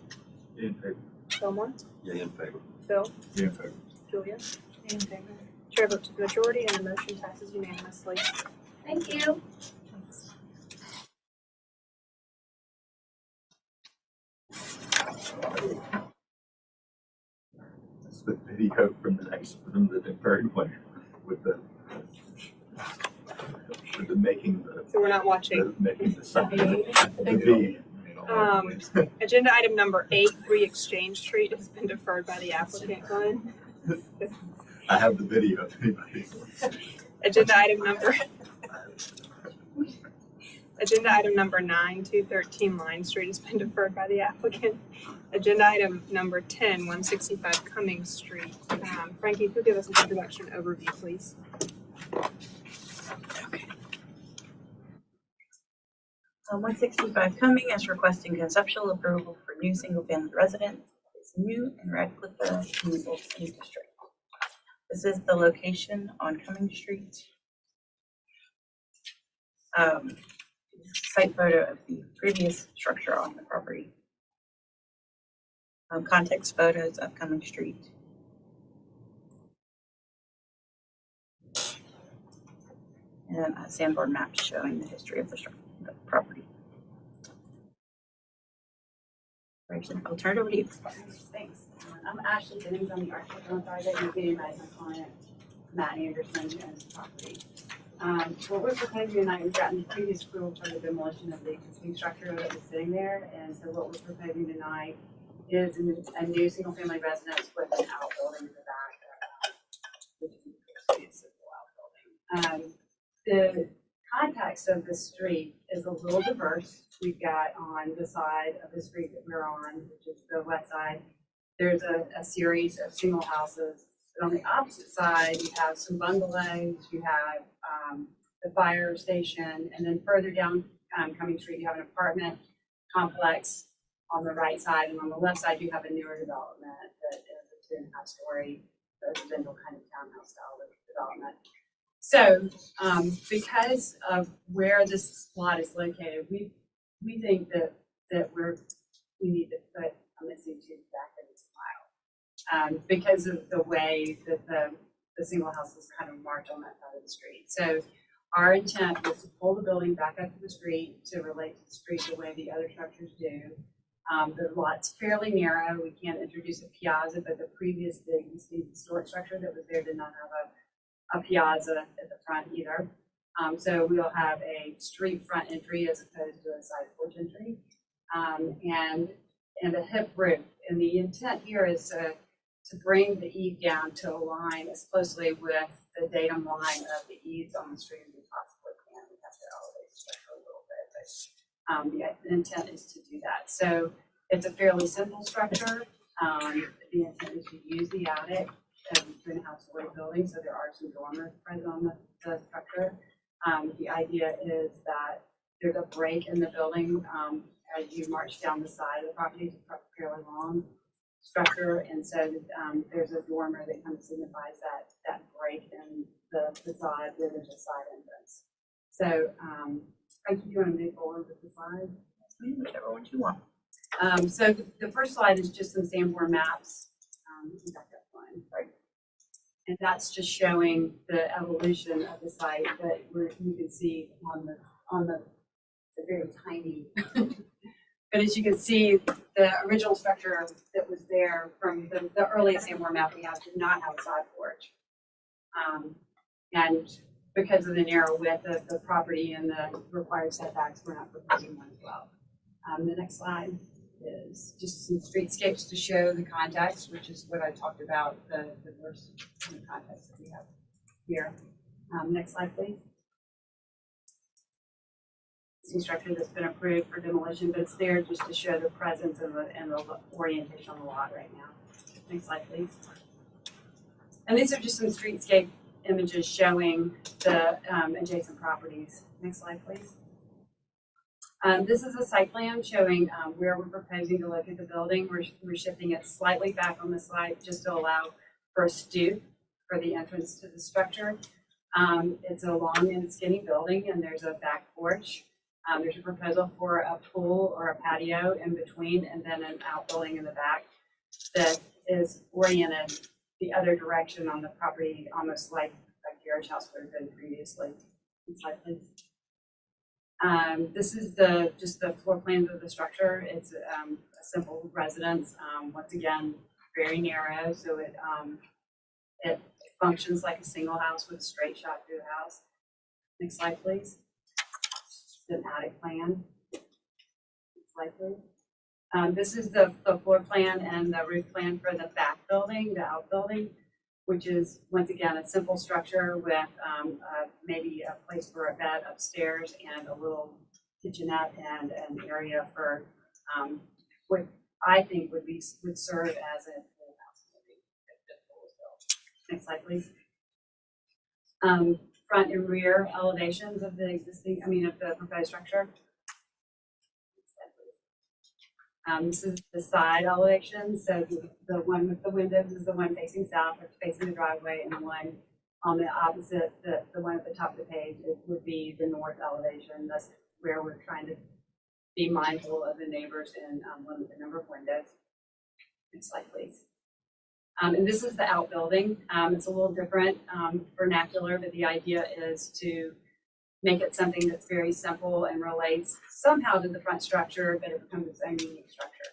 In favor. Fillmore? Yeah, in favor. Bill? Yeah, in favor. Julia? In favor. Chair votes to the majority and the motion passes unanimously. Thank you. That's the video from the deferred one with the making the. So we're not watching. Making the sign. The V. Agenda item number 8, re-exchange street, has been deferred by the applicant, Glenn. I have the video if anybody wants. Agenda item number 9, 213 Line Street, has been deferred by the applicant. Agenda item number 10, 165 Cummings Street. Frankie, could you give us an introduction overview, please? 165 Cumming is requesting conceptual approval for new single-family residence. It's new in Radcliffe Municipal District. This is the location on Cumming Street. Site photo of the previous structure on the property. Context photos of Cumming Street. And a sandboard map showing the history of the structure. The property. Rachel, I'll turn it over to you. Thanks. I'm Ashley Jennings. I'm the architect on the project. I'm getting my client, Matt Anderson, and his property. What we're proposing tonight, we've gotten the previous approval for the demolition of the existing structure that was sitting there. And so what we're proposing tonight is a new single-family residence with an outbuilding in the back, which is a simple outbuilding. The context of the street is a little diverse. We've got on the side of the street that we're on, which is the west side, there's a series of single houses. But on the opposite side, you have some bungalows, you have the fire station, and then further down Cumming Street, you have an apartment complex on the right side, and on the left side, you have a newer development that is a 2.5-story residential kind of townhouse style development. So, because of where this lot is located, we think that we need to put a missing tooth back in this file, because of the way that the single house is kind of marked on that side of the street. So, our intent was to pull the building back up to the street to relate to the street the way the other structures do. The lot's fairly narrow. We can't introduce a piazza, but the existing historic structure that was there did not have a piazza at the front either. So we'll have a street front entry as opposed to a side porch entry, and a hip roof. And the intent here is to bring the eave down to align as closely with the datum line of the eaves on the street as we possibly can. We have to elevate the structure a little bit, but the intent is to do that. So it's a fairly simple structure. The intent is to use the attic as a 2.5-story building, so there are some dormers present on the structure. The idea is that there's a break in the building as you march down the side of the property. It's a fairly long structure, and so there's a dormer that kind of signifies that break in the facade where there's a side entrance. So, Frankie, do you want to move forward with the slide? Whichever one you want. So the first slide is just some Sanborn maps. Back up one, right? And that's just showing the evolution of the site that you can see on the very tiny. But as you can see, the original structure that was there from the earliest Sanborn map we have did not have a side porch. And because of the narrow width of the property and the required setbacks, we're not proposing one as well. The next slide is just some streetscapes to show the context, which is what I talked about, the diverse context that we have here. Next slide, please. It's a structure that's been approved for demolition, but it's there just to show the presence and the orientation on the lot right now. Next slide, please. And these are just some streetscape images showing the adjacent properties. Next slide, please. This is a site plan showing where we're proposing to locate the building. We're shifting it slightly back on the slide just to allow for a stoop for the entrance to the structure. It's a long and skinny building, and there's a back porch. There's a proposal for a pool or a patio in between, and then an outbuilding in the back that is oriented the other direction on the property, almost like a carriage house would have been previously. Next slide, please. This is just the floor plans of the structure. It's a simple residence. Once again, very narrow, so it functions like a single house with a straight shot through the house. Next slide, please. An attic plan. Next slide, please. This is the floor plan and the roof plan for the back building, the outbuilding, which is, once again, a simple structure with maybe a place for a bed upstairs and a little kitchenette and an area for what I think would serve as a pool house. Next slide, please. Front and rear elevations of the of the proposed structure. This is the side elevation. So the one with the windows is the one facing south, or facing the driveway, and the one on the opposite, the one at the top of the page, it would be the north elevation. That's where we're trying to be mindful of the neighbors and limit the number of windows. Next slide, please. And this is the outbuilding. It's a little different vernacular, but the idea is to make it something that's very simple and relates somehow to the front structure, but it becomes its own unique structure.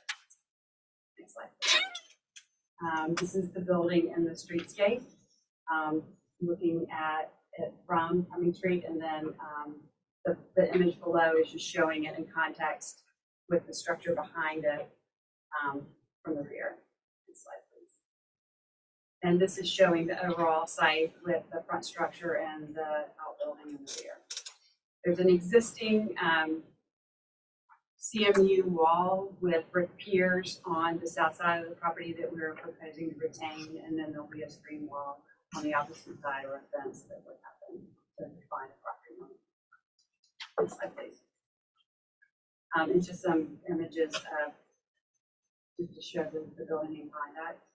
Next slide. This is the building and the streetscape. Looking at it from Cumming Street, and then the image below is just showing it in context with the structure behind it from the rear. Next slide, please. And this is showing the overall site with the front structure and the outbuilding in the rear. There's an existing CMU wall with brick piers on the south side of the property that we're proposing to retain, and then there'll be a screen wall on the opposite side, or a fence that would happen to define the property line. Next slide, please. And just some images of just to show the building in context.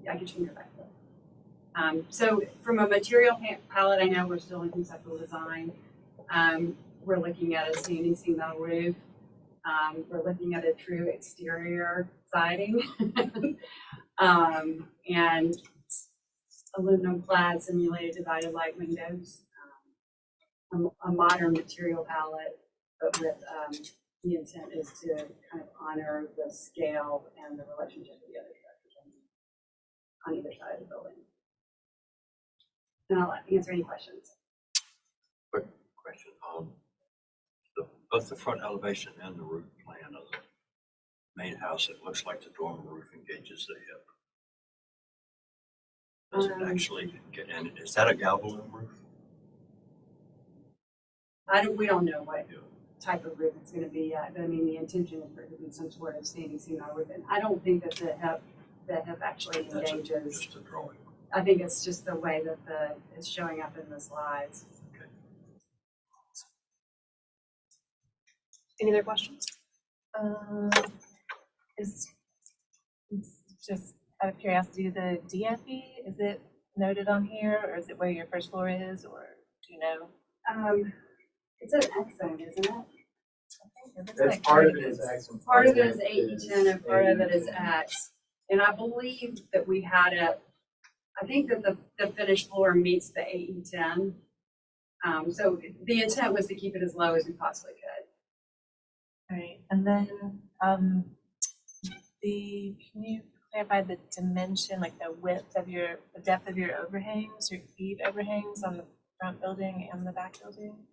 I can change it back to that. So from a material palette, I know we're still in conceptual design. We're looking at a standing seam metal roof. We're looking at a true exterior siding and aluminum clad simulated divided light windows. A modern material palette, but with the intent is to kind of honor the scale and the relationship of the other structures on either side of the building. And I'll answer any questions. Quick question. Both the front elevation and the roof plan of the main house, it looks like the dormer roof engages the hip. Does it actually get in? Is that a galvalume roof? We don't know what type of roof it's going to be yet, but I mean the intention is for it to be some sort of standing seam metal roof. And I don't think that the hip actually engages. Just a drawing. I think it's just the way that it's showing up in the slides. Okay. Any other questions? Is just out of curiosity, the DFE, is it noted on here, or is it where your first floor is, or do you know? It's an X zone, isn't it? That's part of it is X. And Part of it is 8 and 10, and part of it is X. And I believe that we had I think that the finished floor meets the 8 and 10. So the intent was to keep it as low as we possibly could. All right, and then can you clarify the dimension, like the depth of your overhangs, your eave overhangs on the front building and the back building?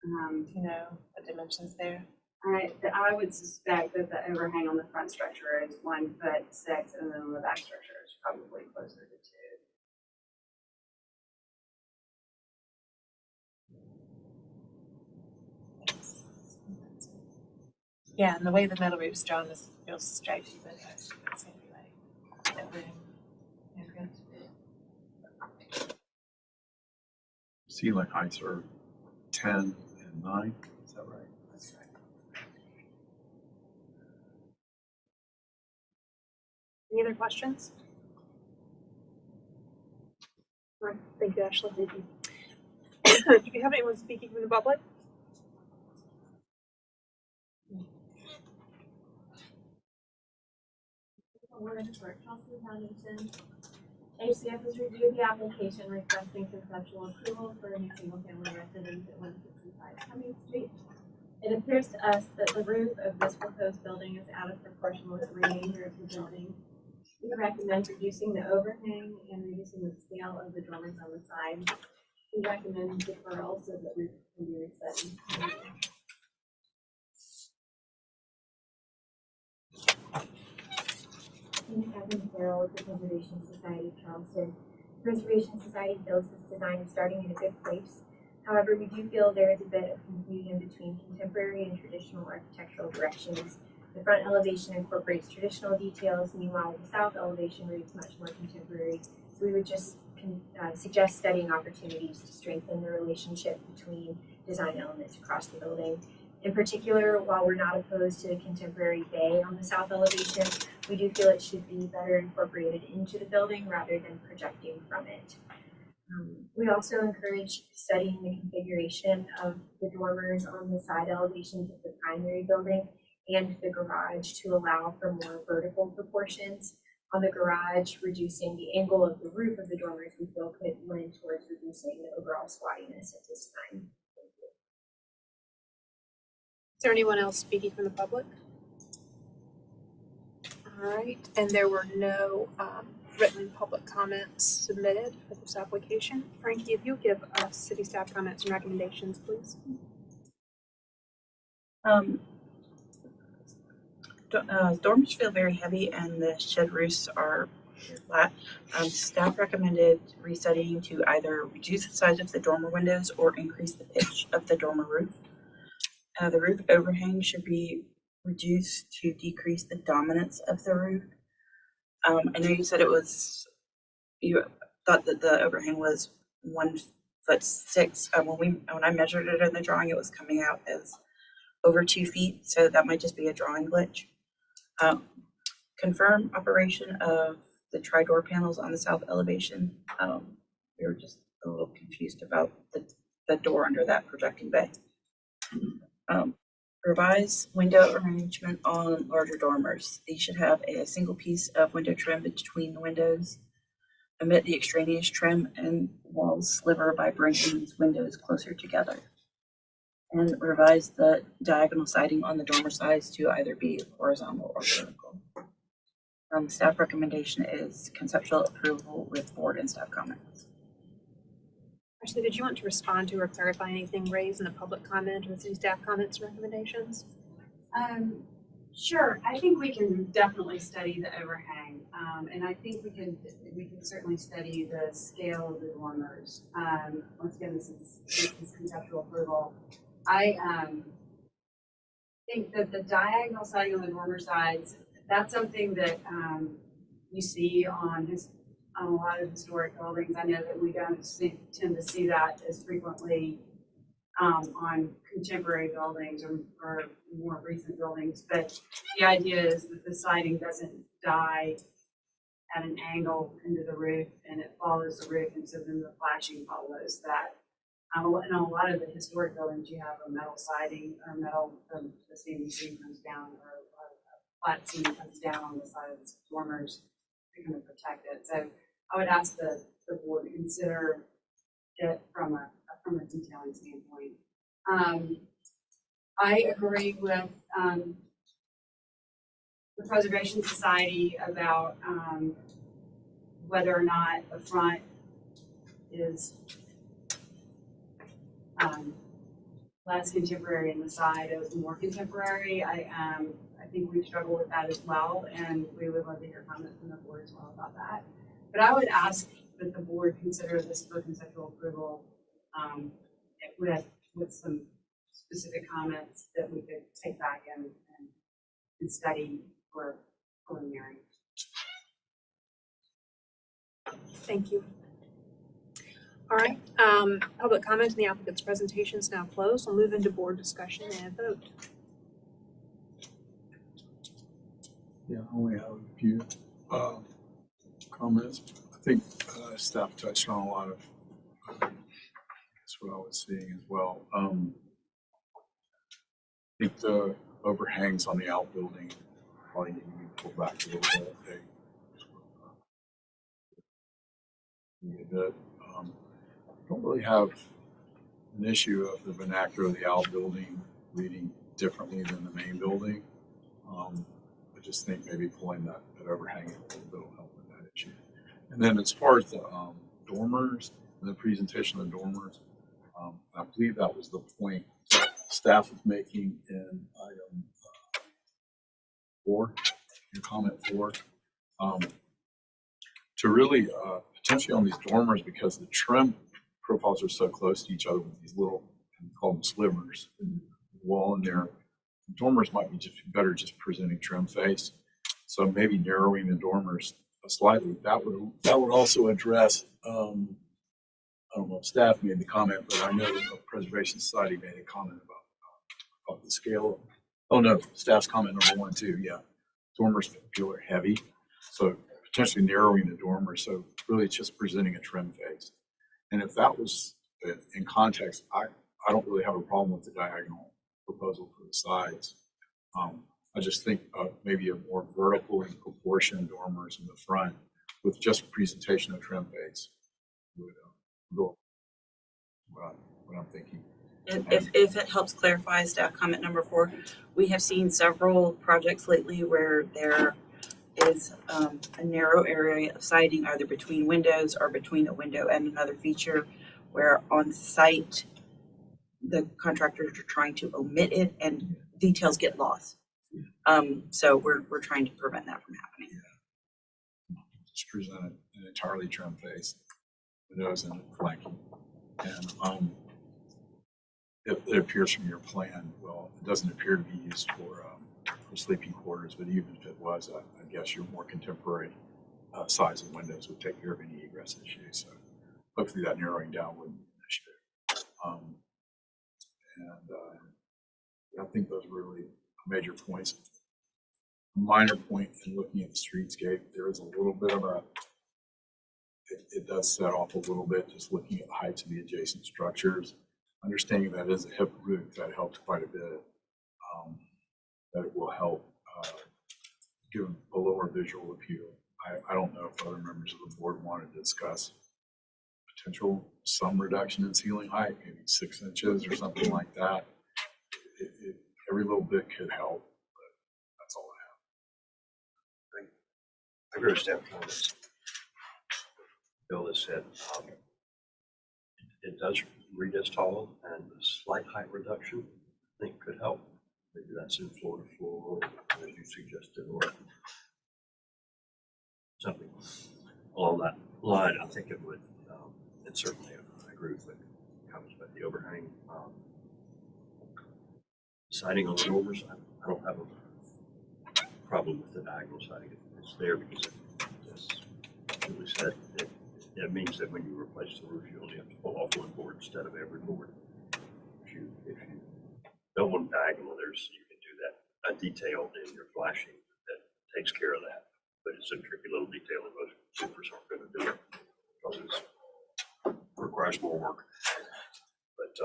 Do you know the dimensions there? I would suspect that the overhang on the front structure is 1'6", and then on the back structure is probably closer to 2. Yeah, and the way the metal roof's drawn is real stripy, but it's gonna be like everything. Ceiling heights are 10 and 9, is that right? That's right. Any other questions? All right, thank you, Ashley. Thank you. Do we have anyone speaking from the public? Warren for Charleston Foundation. HCF has reviewed the application requesting conceptual approval for a new single-family residence at 155 Cummings Street. It appears to us that the roof of this proposed building is out of proportion with the remainder of the building. We recommend reducing the overhang and reducing the scale of the dormers on the side. We recommend deferral so that the roof can be reset. Evan Carroll with the Preservation Society of Charleston. The Preservation Society feels this design is starting in a good place. However, we do feel there is a bit of confusion between contemporary and traditional architectural directions. The front elevation incorporates traditional details, meanwhile the south elevation reads much more contemporary. So we would just suggest studying opportunities to strengthen the relationship between design elements across the building. In particular, while we're not opposed to the contemporary bay on the south elevation, we do feel it should be better incorporated into the building rather than projecting from it. We also encourage studying the configuration of the dormers on the side elevations of the primary building and the garage to allow for more vertical proportions. On the garage, reducing the angle of the roof of the dormers we feel could lend towards reducing the overall squattiness of this design. Is there anyone else speaking from the public? All right, and there were no written public comments submitted for this application. Frankie, if you'll give us city staff comments and recommendations, please. Dormers feel very heavy and the shed roofs are flat. Staff recommended restudying to either reduce the size of the dormer windows or increase the pitch of the dormer roof. The roof overhang should be reduced to decrease the dominance of the roof. I know you said you thought that the overhang was 1'6". When I measured it in the drawing, it was coming out as over 2 feet, so that might just be a drawing glitch. Confirm operation of the tri-door panels on the south elevation. We were just a little confused about the door under that projecting bay. Revise window arrangement on larger dormers. These should have a single piece of window trim between the windows. Omit the extraneous trim and wall sliver by bringing these windows closer together. And revise the diagonal siding on the dormer sides to either be horizontal or vertical. Staff recommendation is conceptual approval with board and staff comments. Ashley, did you want to respond to or clarify anything raised in the public comment or city staff comments and recommendations? Sure. I think we can definitely study the overhang, and I think we can certainly study the scale of the dormers. Once again, this is conceptual approval. I think that the diagonal siding on the dormer sides, that's something that you see on a lot of historic buildings. I know that we don't tend to see that as frequently on contemporary buildings or more recent buildings, but the idea is that the siding doesn't die at an angle into the roof and it follows the roof, and so then the flashing follows that. In a lot of the historic buildings, you have a metal siding or metal, the seam comes down, or a flat seam comes down on the side of the dormers to kind of protect it. So I would ask the board to consider it from a detailing standpoint. I agree with the Preservation Society about, whether or not the front is, less contemporary and the side is more contemporary. I think we struggle with that as well, and we would love to hear comments from the board as well about that. But I would ask that the board consider this for conceptual approval, with some specific comments that we could take back and study for preliminary. Thank you. All right, public comment on the applicant's presentation is now closed. We'll move into board discussion and vote. Yeah, I only have a few comments. I think staff touched on a lot of that's what I was seeing as well. I think the overhangs on the outbuilding probably need to be pulled back a little bit. I don't really have an issue of the vernacular of the outbuilding reading differently than the main building. I just think maybe pulling that overhang a little bit will help with that issue. And then as far as the dormers and the presentation of the dormers, I believe that was the point that staff was making in item 4, in comment 4, to really potentially on these dormers, because the trim profiles are so close to each other with these little, we call them slivers, in the wall in there. The dormers might be just better just presenting trim face. So maybe narrowing the dormers slightly. That would also address. I don't know if staff made the comment, but I know the Preservation Society made a comment about the scale. Oh no, staff's comment number 1 too. Yeah, dormers feel heavy, so potentially narrowing the dormers. So really, it's just presenting a trim face. And if that was in context, I don't really have a problem with the diagonal proposal for the sides. I just think maybe a more vertically proportioned dormers in the front with just presentation of trim face would go what I'm thinking. And if it helps clarify staff comment number 4, we have seen several projects lately where there is a narrow area of siding either between windows or between a window and another feature, where on site the contractors are trying to omit it and details get lost. So we're trying to prevent that from happening. Yeah. Just present an entirely trim face, windows and flanking. And it appears from your plan, well, it doesn't appear to be used for sleeping quarters, but even if it was, I guess your more contemporary size of windows would take care of any egress issues. So hopefully that narrowing down wouldn't be an issue. I think those were really major points. A minor point in looking at the streetscape, there is a little bit of it does set off a little bit just looking at the heights of the adjacent structures. Understanding that is a hip roof, that helped quite a bit. That it will help give a lower visual appeal. I don't know if other members of the board want to discuss potential some reduction in ceiling height, maybe 6 inches or something like that. Every little bit could help, but that's all I have. I agree with staff comments. Bill has said it does read as tall, and a slight height reduction I think could help. Maybe that's in floor to floor, as you suggested, or something along that line. I think it would, and certainly I agree with the comments about the overhang. Siding on the dormers, I don't have a problem with the diagonal siding. It's there because as Julie said, it means that when you replace the roof, you only have to pull off one board instead of every board. If you don't want diagonal, you can do that, a detail in your flashing that takes care of that. But it's a tricky little detail that most roofers aren't going to do it because it requires more work. But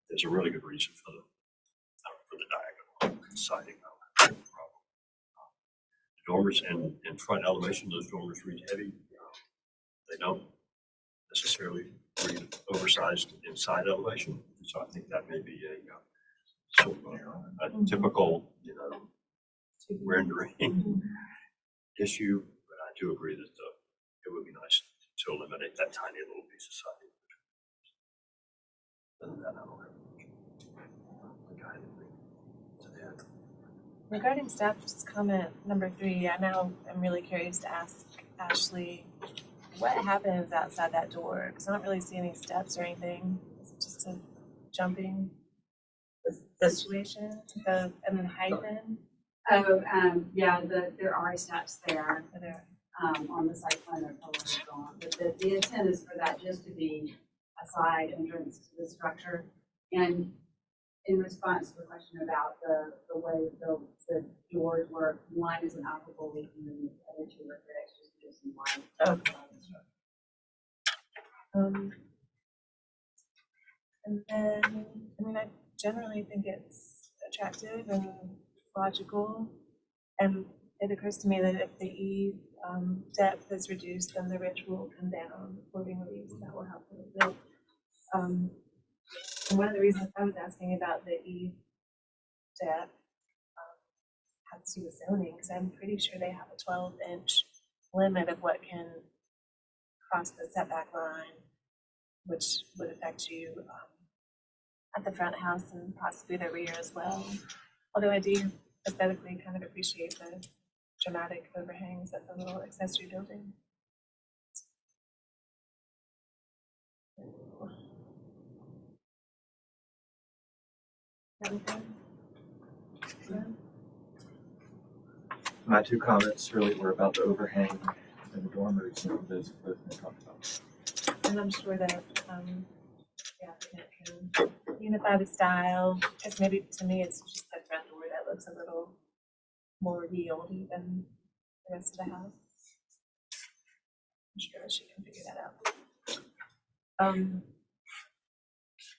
there's a really good reason for the diagonal siding. The dormers in front elevation, those dormers read heavy. They don't necessarily read oversized in side elevation. So I think that may be a sort of a typical, rendering issue, but I do agree that it would be nice to eliminate that tiny little piece of siding. Other than that, I don't have much to add. Regarding staff's comment number 3, I now am really curious to ask Ashley, what happens outside that door? Because I don't really see any steps or anything. Is it just a jumping situation? And then height then? Yeah, there are steps there, on the site plan that Paula's on. But the intent is for that just to be a side entrance to the structure. And in response to the question about the way the doors work, one is an operable leak and then the other 2 are fixed, just in line. And then, I mean, I generally think it's attractive and logical. And it occurs to me that if the eave depth is reduced, then the ridge will come down accordingly, so that will help a little bit. And one of the reasons I was asking about the eave depth has to do with zoning, because I'm pretty sure they have a 12-inch limit of what can cross the setback line, which would affect you at the front house and possibly the rear as well. Although I do aesthetically kind of appreciate the dramatic overhangs at the little accessory building. Anything? Yeah. My 2 comments really were about the overhang and the dormers and those both been talked about. And I'm sure that yeah, it can unify the style. Because maybe to me it's just the front door that looks a little more real-y than the rest of the house. I'm sure she can figure that out.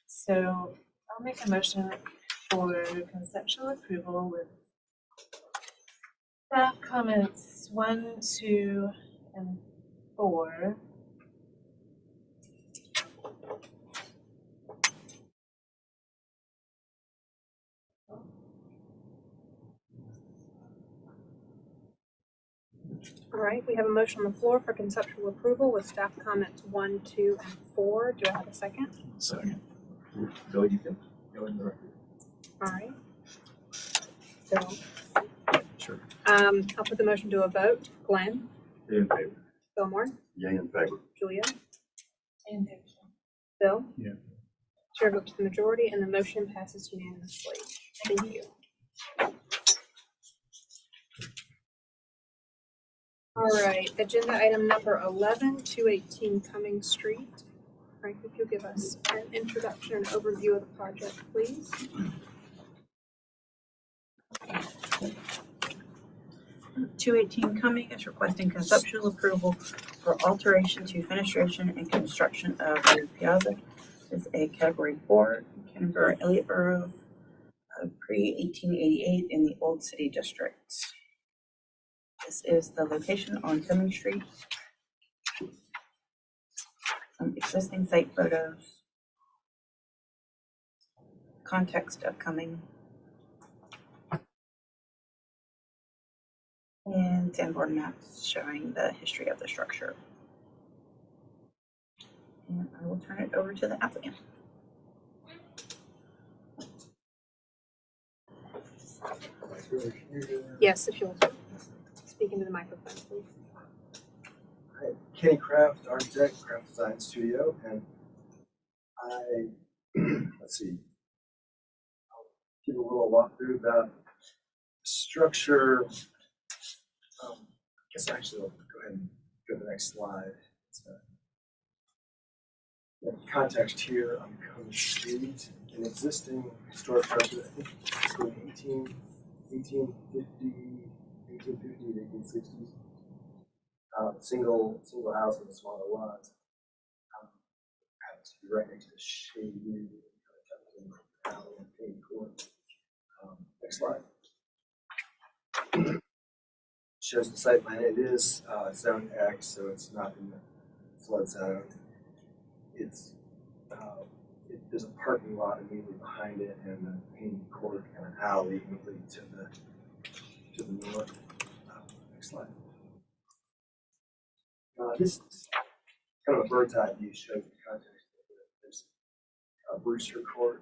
So I'll make a motion for conceptual approval with staff comments 1, 2, and 4. All right, we have a motion on the floor for conceptual approval with staff comments 1, 2, and 4. Do I have a second? Second. Bill, you can go in the record. All right. Bill. Sure. I'll put the motion to a vote. Glenn? In favor. Fillmore? Yay in favor. Julia? In favor. Bill? Yeah. Chair votes the majority and the motion passes unanimously. Thank you. All right, agenda item number 11, 218 Cumming Street. Frank, if you'll give us an introduction and overview of the project, please. .218 Cumming is requesting conceptual approval for alteration to fenestration and construction of the piazza. It's a category 4 Canterbury Elliott Borough, pre-1888 in the Old City District. This is the location on Cumming Street. Some existing site photos. Context of Cumming. And Sanborn maps showing the history of the structure. And I will turn it over to the applicant. Yes, if you'll speak into the microphone, please. Hi, Kenny Kraft, architect, Kraft Design Studio, and let's see, I'll give a little walkthrough about structure. I guess actually I'll go ahead and go to the next slide. It's context here on Cumming Street, an existing historic structure, I think it's from 1850 to 1860s. Single house with a smaller lot. Happens to be right next to the shady alley and paved court. Next slide. Shows the site plan. It is zone X, so it's not in the flood zone. It's there's a parking lot immediately behind it, and a paved court and an alley leading to to the north. Next slide. This is kind of a bird's eye view, shows the context. There's a Brewster Court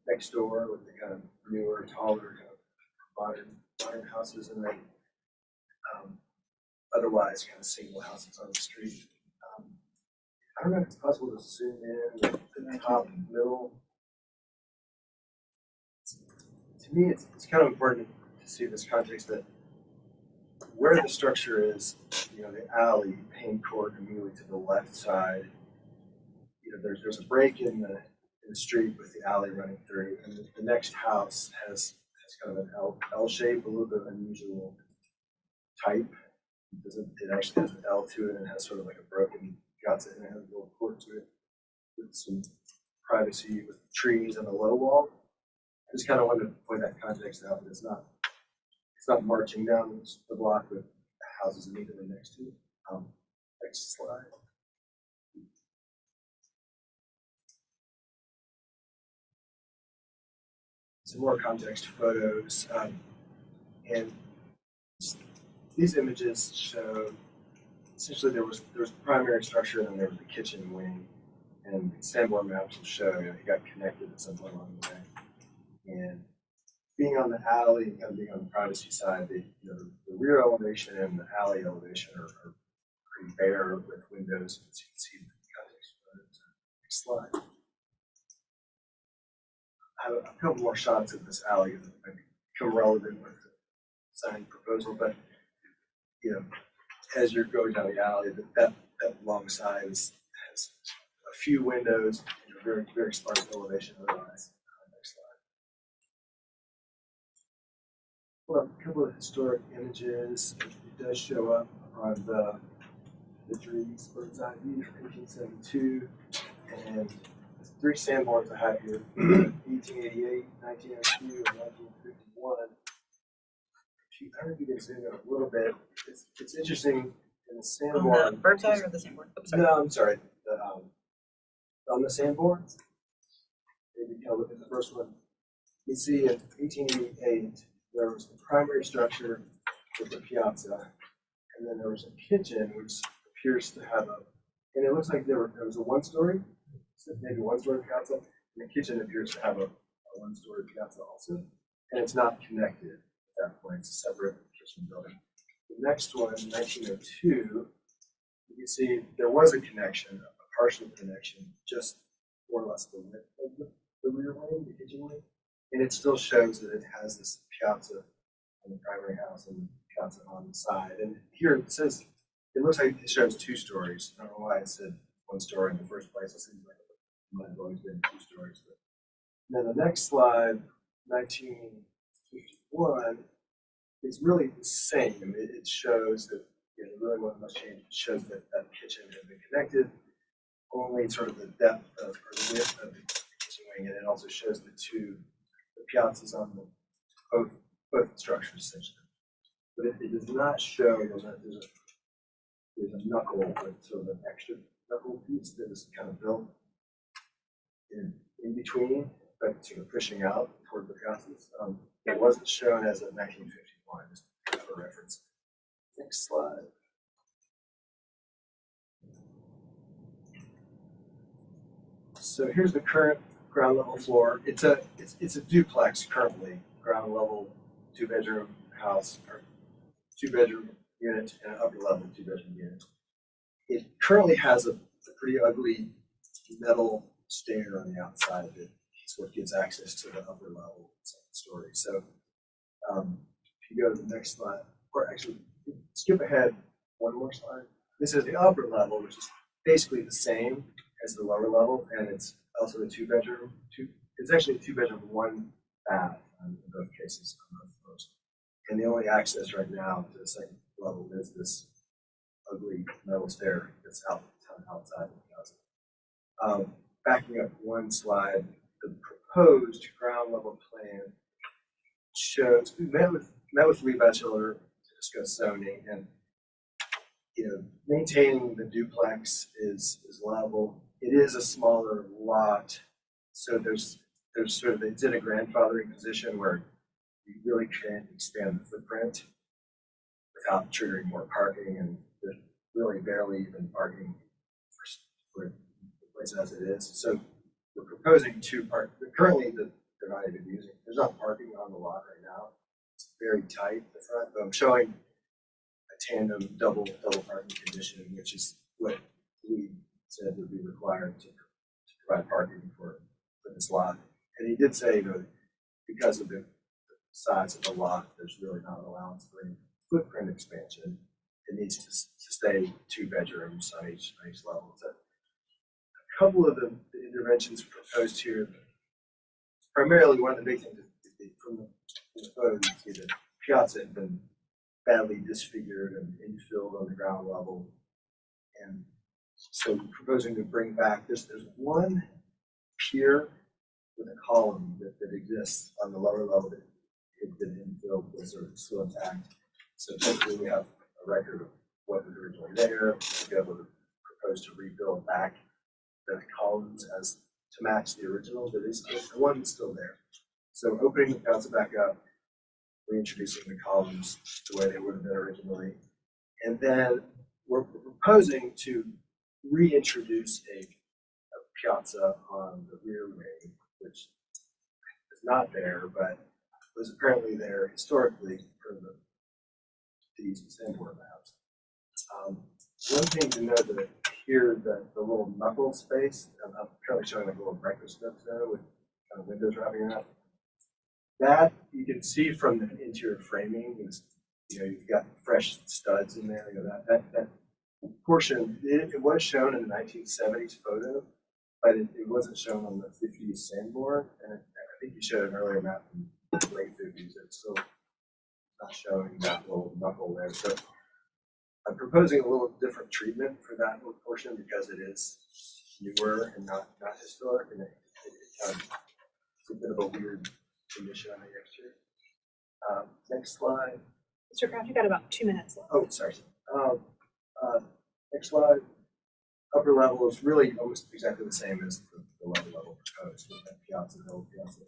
next door with the kind of newer, taller, kind of modern houses, and then otherwise kind of single houses on the street. I don't know if it's possible to zoom in the top middle. To me, it's kind of important to see this context that where the structure is, you know, the alley, Payne Court, immediately to the left side, you know, there's a break in the street with the alley running through, and the next house has kind of an L shape, a little bit of unusual type. It actually has an L to it and has sort of like a broken piazza, and it has a little court to it with some privacy with trees and a low wall. I just kind of wanted to point that context out, that it's not marching down the block with the houses immediately next to it. Next slide. Some more context photos, and these images show essentially there was primary structure and then there was the kitchen wing, and Sanborn maps will show, you know, it got connected at some point along the way. And being on the alley and kind of being on the privacy side, the rear elevation and the alley elevation are pretty bare with windows, as you can see in the context photos. Next slide. I have a couple more shots of this alley that might become relevant with the sign proposal, but you know, as you're going down the alley, that long side has a few windows, you know, very, very sparse elevation otherwise. Next slide. Well, a couple of historic images. It does show up on the Dries bird's eye view from 1872, and 3 Sanborns I have here, 1888, 1902, and 1951. I don't know if you can zoom in a little bit. It's interesting in the Sanborn. On the bird's eye or the Sanborn? Oh, sorry. No, I'm sorry. On the Sanborns, maybe you know, look at the first one. You see in 1888 there was the primary structure with the piazza, and then there was a kitchen which appears to have and it looks like there was a one-story, maybe one-story piazza, and the kitchen appears to have a one-story piazza also, and it's not connected. At that point, it's a separate kitchen building. The next one, 1902, you can see there was a connection, a partial connection, just more or less the width of the rear wing, the kitchen wing, and it still shows that it has this piazza on the primary house and the piazza on the side. And here it says, it looks like it shows 2 stories. I don't know why it said 1 story in the first place. It seems like it might have always been 2 stories. But then the next slide, 1951, is really the same. It shows that, you know, really wasn't much change. It shows that that kitchen had been connected, only sort of the depth of, or the width of the kitchen wing, and it also shows the piazzas on both structures essentially. But it does not show, there's a knuckle with sort of an extra knuckle piece that is kind of built in between, but sort of pushing out toward the piazzas. It wasn't shown as a 1951, just for reference. Next slide. So here's the current ground level floor. It's a duplex currently, ground level 2-bedroom house, or 2-bedroom unit and an upper level 2-bedroom unit. It currently has a pretty ugly metal stair on the outside of it. It's what gives access to the upper level second story. So if you go to the next slide, or actually skip ahead one more slide. This is the upper level, which is basically the same as the lower level, and it's also a 2-bedroom. It's actually a 2-bedroom, 1 bath in both cases on both floors. And the only access right now to the second level is this ugly metal stair that's outside of the house. Backing up one slide, the proposed ground level plan shows, we met with Lee Batchelor to discuss zoning, and you know, maintaining the duplex is level. It is a smaller lot, so there's sort of, it's in a grandfathering position where you really can't expand the footprint without triggering more parking, and there's really barely even parking for the place as it is. So we're proposing to park, currently they're not even using, there's not parking on the lot right now. It's very tight in the front, but I'm showing a tandem double parking condition, which is what we said would be required to provide parking for this lot. And he did say, because of the size of the lot, there's really not an allowance for any footprint expansion. It needs to stay 2 bedrooms on each level. So a couple of the interventions proposed here, primarily one of the big things from the photo, you see the piazza had been badly disfigured and infilled on the ground level. And so we're proposing to bring back there's one pier with a column that exists on the lower level that had been infilled, was sort of still intact. So hopefully we have a record of what was originally there, to be able to propose to rebuild back the columns as to match the original that is still, the one that's still there. So opening the piazza back up, reintroducing the columns the way they would have been originally. And then we're proposing to reintroduce a piazza on the rear wing, which is not there, but was apparently there historically for the Sanborn maps. One thing to note that here, the little knuckle space, I'm currently showing like a little microscope there with kind of windows wrapping around. That you can see from the interior framing is, you've got fresh studs in there. That portion, it was shown in the 1970s photo, but it wasn't shown on the 50s Sanborn. And I think you showed an earlier map from the late 50s. It's still not showing that little knuckle there. So I'm proposing a little different treatment for that little portion because it is newer and not historic, and it kind of, it's a bit of a weird condition on the exterior. Next slide. Mr. Kraft, you got about 2 minutes left. Oh, sorry. Next slide. Upper level is really almost exactly the same as the lower level proposed with that piazza, double piazza.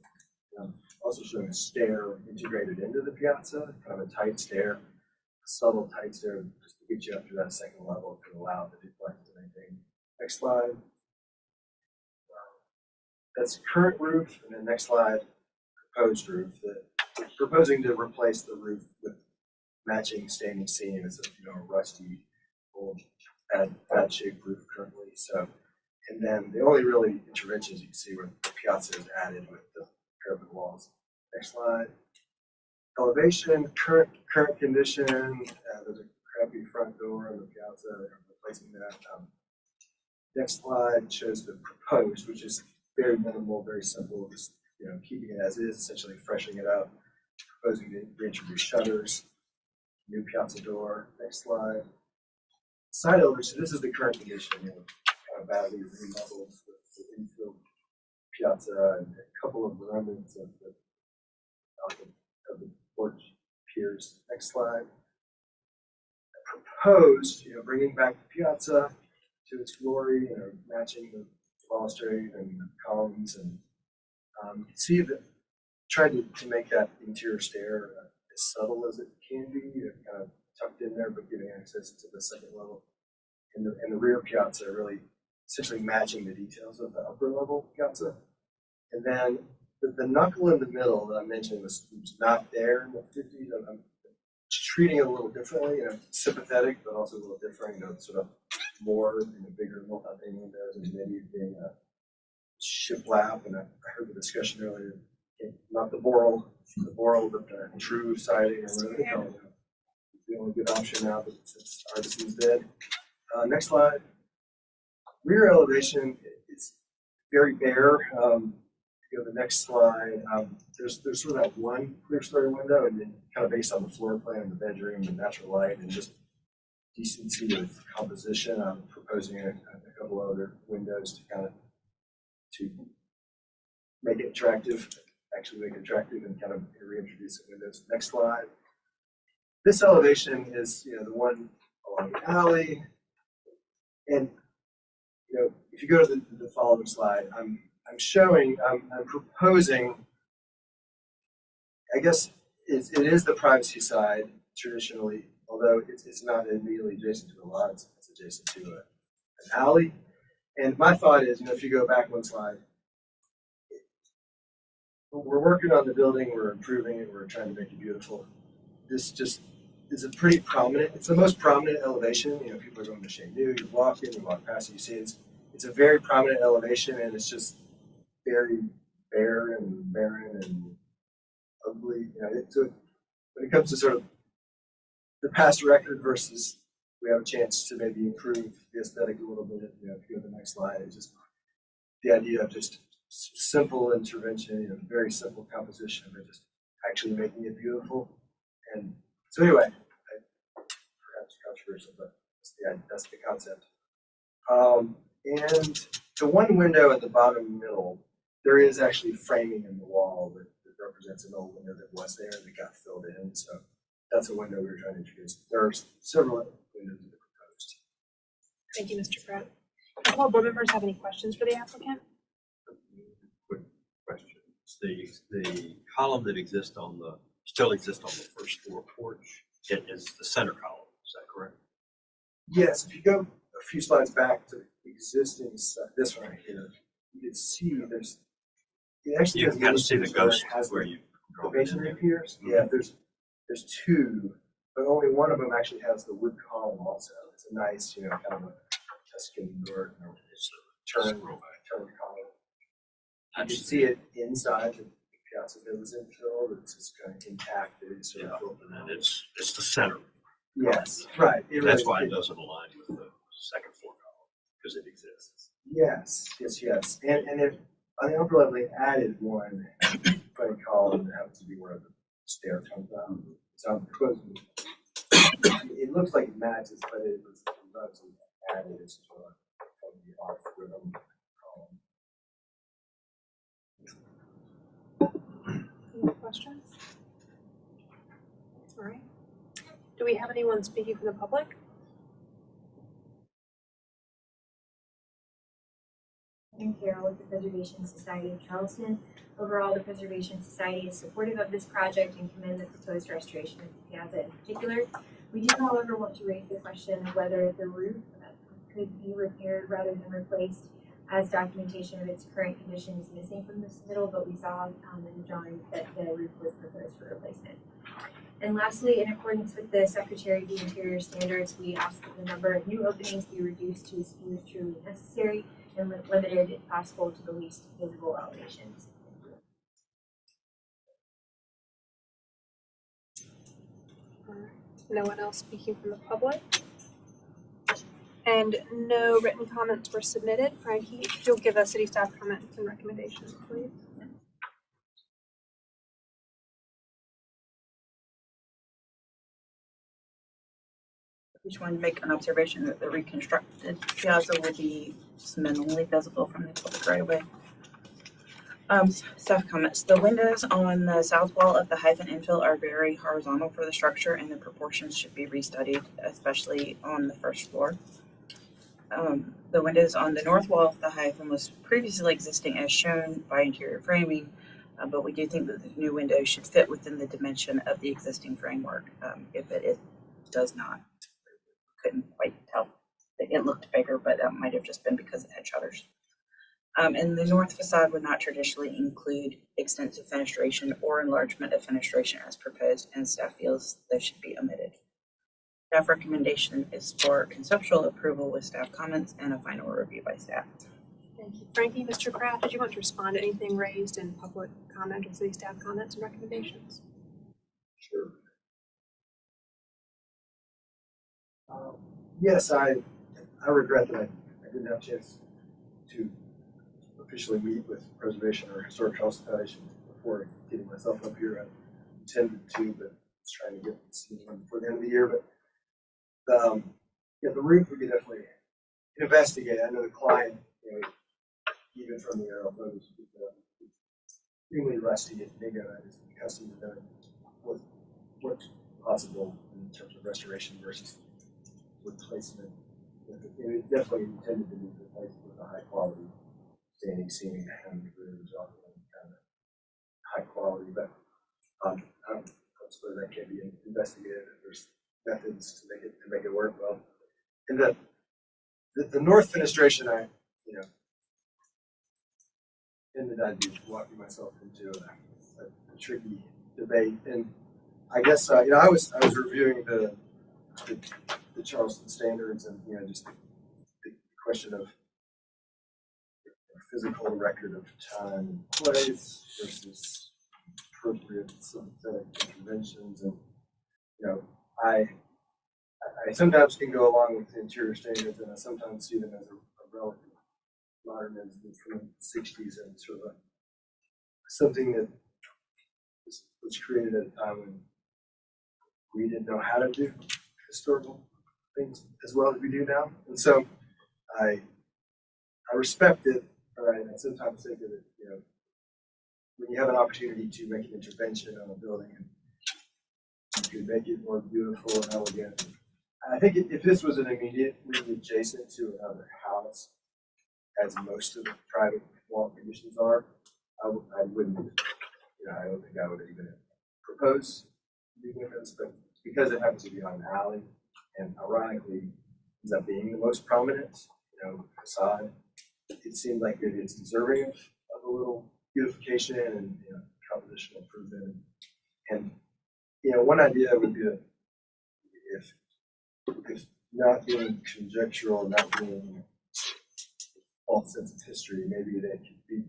Also showing a stair integrated into the piazza, kind of a tight stair, a subtle tight stair just to get you up to that second level to allow the duplex to maintain. Next slide. That's current roof, and then next slide, proposed roof. We're proposing to replace the roof with matching standing seam. It's a rusty, old, bad shaped roof currently. So, and then the only really interventions you can see where the piazza is added with the parapet walls. Next slide. Elevation, current condition. There's a crappy front door in the piazza. They're replacing that. Next slide shows the proposed, which is very minimal, very simple. Just keeping it as is, essentially freshening it up. Proposing to reintroduce shutters. New piazza door. Next slide. Side elevation. This is the current condition. Kind of badly remodeled with the infill piazza and a couple of remnants of the porch piers. Next slide. Proposed, bringing back the piazza to its glory, matching the balustrade and the columns, and you can see that tried to make that interior stair as subtle as it can be, kind of tucked in there, but giving access to the second level. And the rear piazza really essentially matching the details of the upper level piazza. And then the knuckle in the middle that I mentioned was not there in the 50s. I'm treating it a little differently, sympathetic, but also a little different, sort of more in the bigger multi-pane windows, and maybe being a shiplap. And I heard the discussion earlier, not the Boral, but the true siding or whatever they call it. It's the only good option now, but since Artisan's dead. Next slide. Rear elevation, it's very bare. The next slide, there's sort of that one clear story window, and then kind of based on the floor plan of the bedroom and natural light and just decency of composition, I'm proposing a couple other windows to kind of make it attractive, and kind of reintroduce the windows. Next slide. This elevation is the one along the alley, and if you go to the following slide, I'm proposing, I guess it is the privacy side traditionally, although it's not immediately adjacent to a lot, it's adjacent to an alley. And my thought is, if you go back one slide, we're working on the building, we're improving it, we're trying to make it beautiful. This just is a pretty prominent, it's the most prominent elevation. People are going to Chez New, you walk past it, you see it's a very prominent elevation, and it's just very bare and barren and ugly. So when it comes to sort of the past record versus we have a chance to maybe improve the aesthetic a little bit. If you go to the next slide, it's just the idea of just simple intervention, very simple composition, but just actually making it beautiful. And so anyway, perhaps controversial, but that's the concept. And the one window at the bottom middle, there is actually framing in the wall that represents an old window that was there that got filled in. So that's a window we were trying to introduce. There are several windows that are proposed. Thank you, Mr. Pratt. Do all board members have any questions for the applicant? Questions. The column that still exists on the first floor porch, it is the center column, is that correct? Yes, if you go a few slides back to the existing stuff, this one right here, you can see it actually You can kind of see the ghost where you the masonry piers. Yeah, there's two, but only one of them actually has the wood column also. It's a nice, kind of a Tuscan door, turn column. You see it inside the Piazza Villas infill. It's just kind of intact. It's sort of open. And it's the center. Yes, right. That's why it doesn't align with the second floor column, because it exists. Yes. And if on the upper level they added one funny column that happens to be where the stair comes out. So it looks like it matches, but it was not added as the off rhythm column. Any questions? All right. Do we have anyone speaking from the public? I'm Carol with the Preservation Society of Charleston. Overall, the Preservation Society is supportive of this project and commend the proposed restoration of the piazza in particular. We do, however, want to raise the question of whether the roof could be repaired rather than replaced, as documentation of its current condition is missing from this middle, but we saw in the drawing that the roof was proposed for replacement. And lastly, in accordance with the Secretary of the Interior standards, we ask that the number of new openings be reduced to as few as truly necessary and limited, if possible, to the least visible elevations. All right. No one else speaking from the public? And no written comments were submitted. Frankie, if you'll give us city staff comments and recommendations, please. I just wanted to make an observation that the reconstructed piazza will be minimally visible from the public right away. Staff comments. The windows on the south wall of the hyphen infill are very horizontal for the structure, and the proportions should be restudied, especially on the first floor. The windows on the north wall of the hyphen was previously existing as shown by interior framing, but we do think that the new window should fit within the dimension of the existing framework. If it does not, couldn't quite tell. It looked bigger, but that might have just been because it had shutters. And the north facade would not traditionally include extensive fenestration or enlargement of fenestration as proposed, and staff feels those should be omitted. Staff recommendation is for conceptual approval with staff comments and a final review by staff. Thank you. Frankie, Mr. Kraft, did you want to respond to anything raised in public comment or city staff comments and recommendations? Sure. Yes, I regret that I didn't have a chance to officially meet with Preservation or Historic Charleston Foundation before getting myself up here. I intended to, but I was trying to get this done before the end of the year. But the roof we could definitely investigate. I know the client, even from the aerial photos, extremely rusty and big on it, is accustomed to knowing what's possible in terms of restoration versus replacement. It definitely intended to be replaced with a high quality standing seam and rooms, kind of high quality. But suppose that can be investigated if there's methods to make it work well. And the North Fenestration, ended up walking myself into a tricky debate. And I guess I was reviewing the Charleston standards and just the question of physical record of time and place versus appropriate synthetic interventions. And I sometimes can go along with the interior standards, and I sometimes see them as a relative modernism from the 60s and sort of something that was created at a time when we didn't know how to do historical things as well as we do now. And so I respect it, but I sometimes think of it, when you have an opportunity to make an intervention on a building, you could make it more beautiful and elegant. And I think if this was an immediately adjacent to another house, as most of the private wall conditions are, I wouldn't, I don't think I would even propose new windows, but because it happens to be on an alley, and ironically ends up being the most prominent, facade, it seemed like it's deserving of a little beautification and compositional improvement. And one idea would be if not being conjectural, not being false sense of history, maybe they could be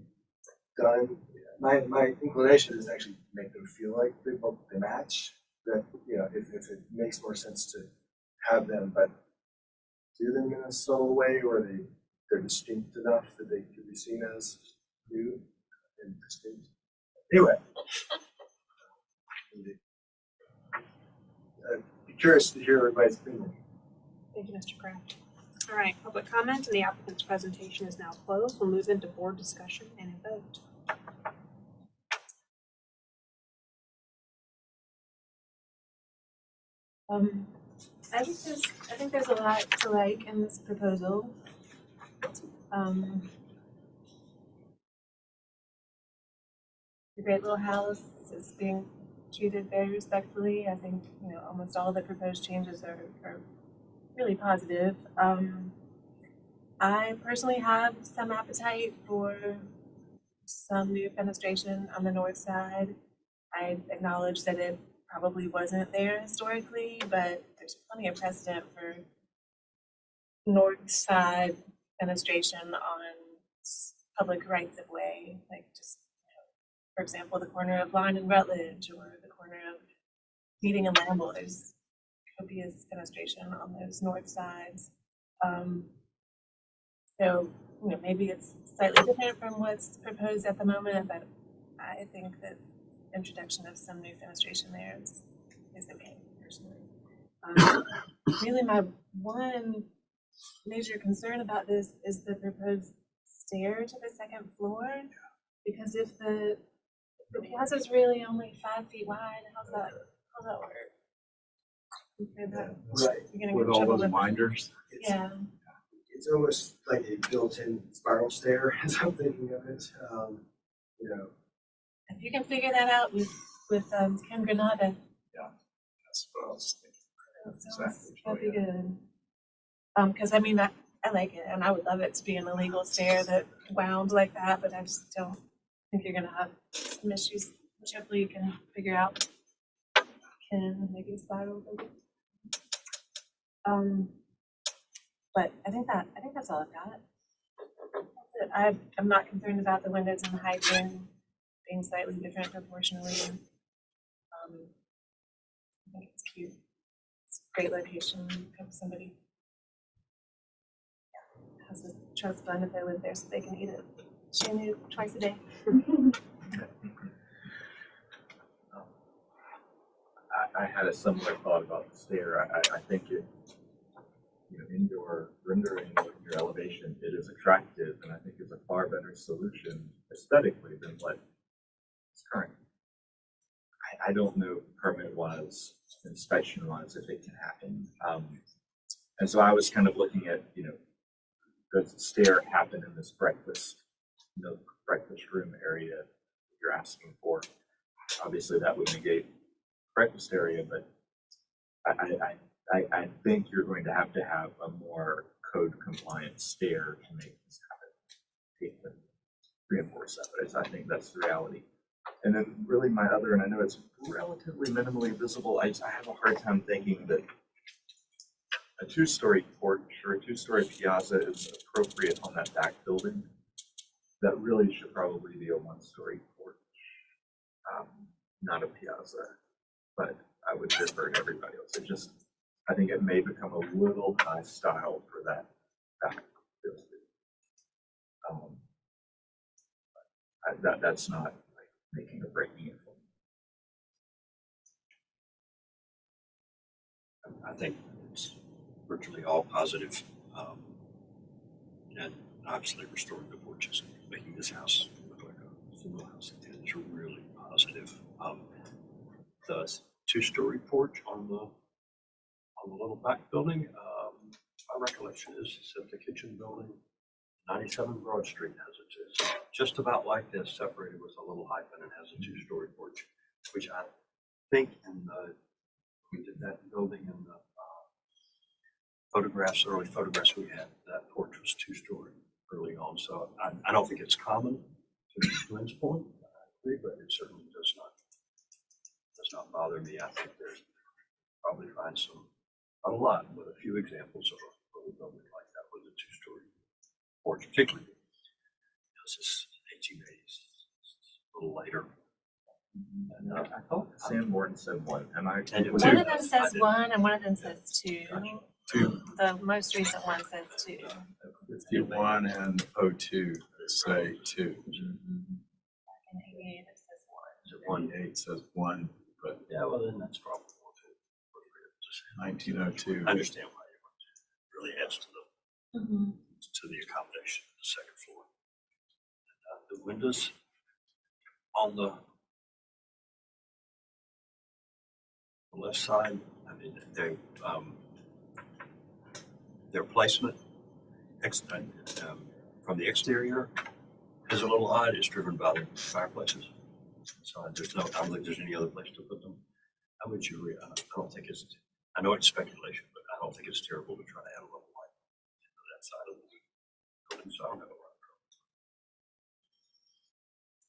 done. My inclination is actually make them feel like they match. That if it makes more sense to have them, but do them in a subtle way where they're distinct enough that they can be seen as new and distinct. Anyway, I'd be curious to hear everybody's opinion. Thank you, Mr. Kraft. All right, public comment and the applicant's presentation is now closed. We'll move into board discussion and a vote. I think there's a lot to like in this proposal. The Great Little House is being treated very respectfully. I think almost all of the proposed changes are really positive. I personally have some appetite for some new fenestration on the north side. I acknowledge that it probably wasn't there historically, but there's plenty of precedent for north side fenestration on public rights of way, like just, for example, the corner of Line and Rutledge or the corner of Meeting and Lamble. There's copious fenestration on those north sides. So, maybe it's slightly different from what's proposed at the moment, but I think that introduction of some new fenestration there is okay, personally. Really, my one major concern about this is the proposed stair to the second floor, because if the piazza is really only 5 feet wide, how's that work? Right. You're gonna With get all trouble those with winders. Yeah. It's almost like a built-in spiral stair as I'm thinking of it. If you can figure that out with Ken Granada, That's what I was thinking. that'd be good. Because I like it, and I would love it to be an illegal stair that wound like that, but I just don't think you're gonna have some issues, which hopefully you can figure out. Can maybe spiral. But I think that's all I've got. I'm not concerned about the windows and the height being slightly different proportionally. I think it's cute. It's a great location. Have somebody has a trust fund if they live there, so they can eat it shanu twice a day. I had a similar thought about the stair. I think it, indoor rendering with your elevation, it is attractive, and I think it's a far better solution aesthetically than what is current. I don't know permit-wise, inspection-wise, if it can happen. And so I was kind of looking at, does the stair happen in this breakfast room area that you're asking for? Obviously, that would negate breakfast area, but I think you're going to have a more code compliant stair to make this happen. Reinforce that, but I think that's the reality. And then really my other, and I know it's relatively minimally visible, I have a hard time thinking that a two-story porch or a two-story piazza is appropriate on that back building. That really should probably be a one-story porch, not a piazza. But I would defer to everybody else. It just, I think it may become a little high style for that back building. That's not like making or breaking it. I think it's virtually all positive, and obviously restoring the porches and making this house look like a full house again is really positive. The two-story porch on the little back building, my recollection is that the kitchen building, 97 Broad Street, has it just about like this, separated with a little hyphen, and has a two-story porch, which I think we did that building in the early photographs we had, that porch was two-story early on. So I don't think it's common, to Lynn's point, I agree, but it certainly does not bother me. I think there's probably find some, not a lot, but a few examples of a building like that with a two-story porch, particularly. This is 1880s, a little later. And I thought Sanborn said one, and I One of them says one, and one of them says two. Two. The most recent one says two. 51 and 02 say two. In 88 it says one. 28 says one, but yeah, well then that's probably more too. 1902. I understand why you want to. Really adds to the accommodation of the second floor. And, the windows on the left side, I mean, their placement from the exterior is a little odd. It's driven by the fireplaces. So I don't think there's any other place to put them. How would you, I don't think it's, I know it's speculation, but I don't think it's terrible to try to add a little light to that side of the building, so I don't have a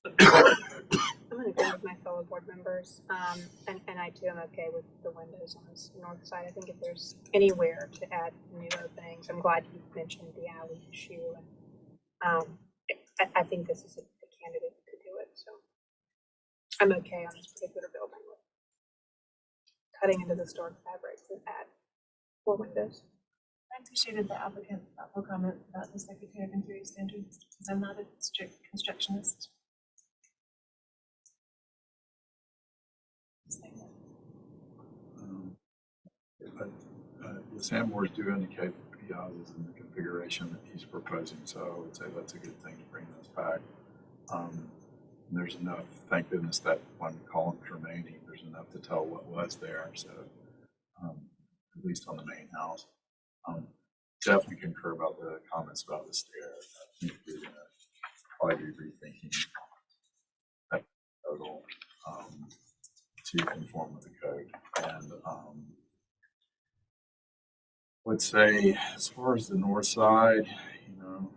I'm gonna go with my fellow board members, and I too am okay with the windows on this north side. I think if there's anywhere to add new openings, I'm glad you mentioned the alley issue. And I think this is a candidate to do it, so I'm okay on this particular building with cutting into the stored fabrics and add more windows. I appreciated the applicant's thoughtful comment about the Secretary of Interior standards, because I'm not a strict constructionist. The Sanborns do indicate the piazzas in the configuration that he's proposing, so I would say that's a good thing to bring those back. There's enough, thank goodness that one column is remaining. There's enough to tell what was there, so at least on the main house. Definitely concur about the comments about the stairs. I think we're gonna probably be rethinking that total to conform with the code. And would say, as far as the north side, you know,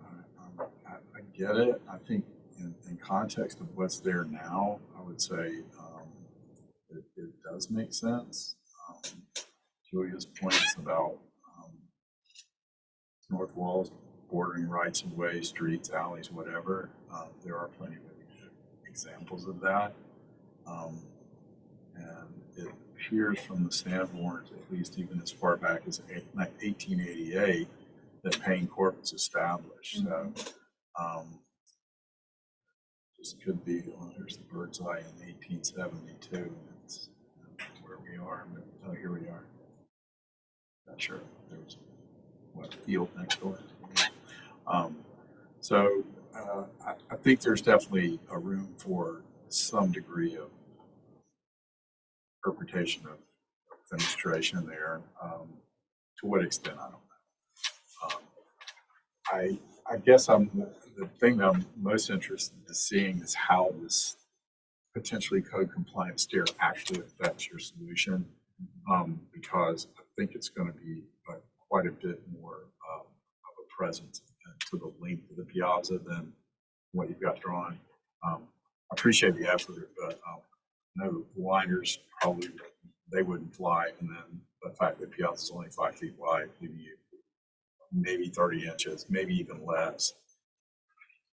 I get it. I think in context of what's there now, I would say it does make sense. Julia's points about north walls bordering rights of way, streets, alleys, whatever. There are plenty of examples of that. And it appears from the Sanborns, at least even as far back as 1888, that Payne Court was established. So this could be, well, here's the bird's eye in 1872. That's where we are. Oh, here we are. Not sure. There was what field next door. So I think there's definitely a room for some degree of interpretation of fenestration there. To what extent, I don't know. I guess the thing that I'm most interested in seeing is how this potentially code compliant stair actually affects your solution. Because I think it's going to be quite a bit more of a presence to the length of the piazza than what you've got drawn. I appreciate the effort, but no, liners probably, they wouldn't fly. And then the fact that piazza is only 5 feet wide, maybe 30 inches, maybe even less.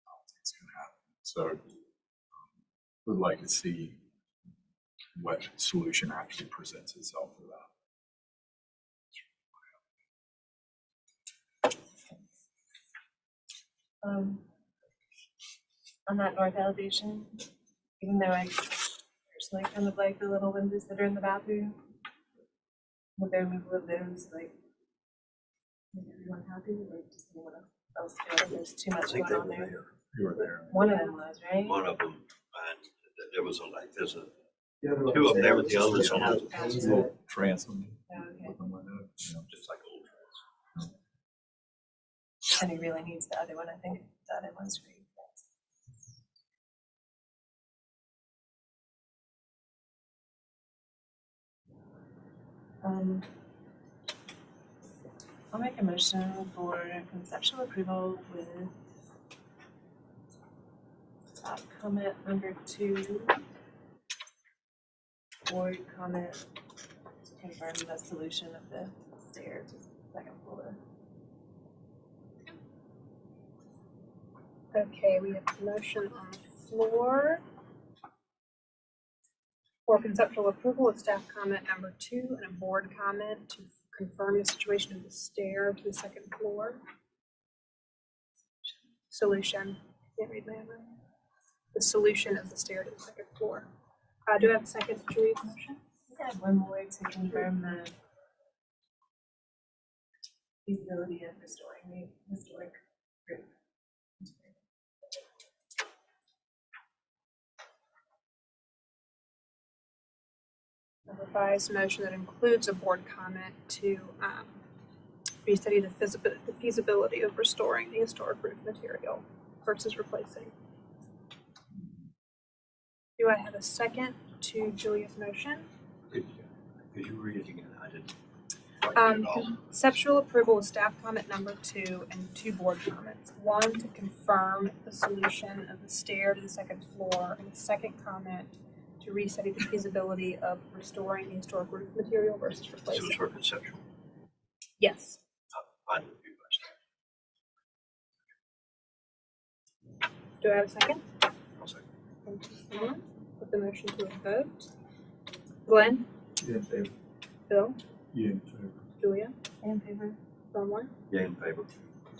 I don't think it's going to happen. So would like to see what solution actually presents itself for that. On that north elevation, even though I personally kind of like the little windows that are in the bathroom, with their removal of those, like, make everyone happy, like, just anyone else feel like there's too much going on there. You were there. One of them was, right? One of them, and there was two of them there with the others on it. Transom. Okay. Just like old trans. And he really needs the other one, I think the other one's free. I'll make a motion for conceptual approval with comment number 2, board comment to confirm the solution of the stair to the second floor. Okay, we have a motion on the floor for conceptual approval of staff comment number 2 and a board comment to confirm the situation of the stair to the second floor. Solution, can't read my own writing. The solution of the stair to the second floor. Do I have a second to Julie's motion? I have one more to confirm the feasibility of restoring the historic roof. A revised motion that includes a board comment to restudy the feasibility of restoring the historic roof material versus replacing. Do I have a second to Julia's motion? Could you read it again? I didn't. write it all. Conceptual approval of staff comment number 2 and 2 board comments. 1 to confirm the solution of the stair to the second floor, and a second comment to restudy the feasibility of restoring the historic roof material versus This replacing. was for conceptual. Yes. Fine with you guys. Do I have a second? I'll second. Thank you, Sam. Put the motion to a vote. Glenn? Yeah, in favor. Bill? Yeah, in favor. Julia? In favor. Fillmore? Yeah, in favor.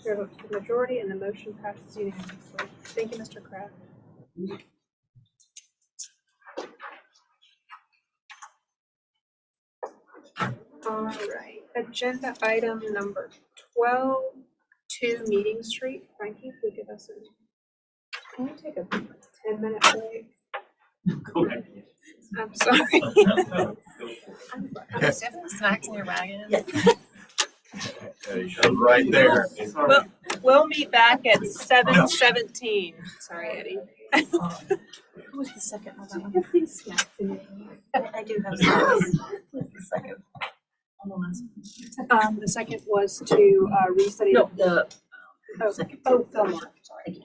Chair votes for the majority, and the motion passes unanimously. Thank you, Mr. Kraft. All right, agenda item number 12, 2 Meeting Street. Frankie, could you give us a, can we take a 10-minute break? Go ahead. I'm sorry. I'm stuffing snacks in your wagon. Right there. We'll meet back at 7:17. Sorry, Eddie. Who was the second one? Have these snacks in your I do have snacks. Who was the second? On the last one. The second was to restudy. No, the second. Oh, Fillmore. Sorry.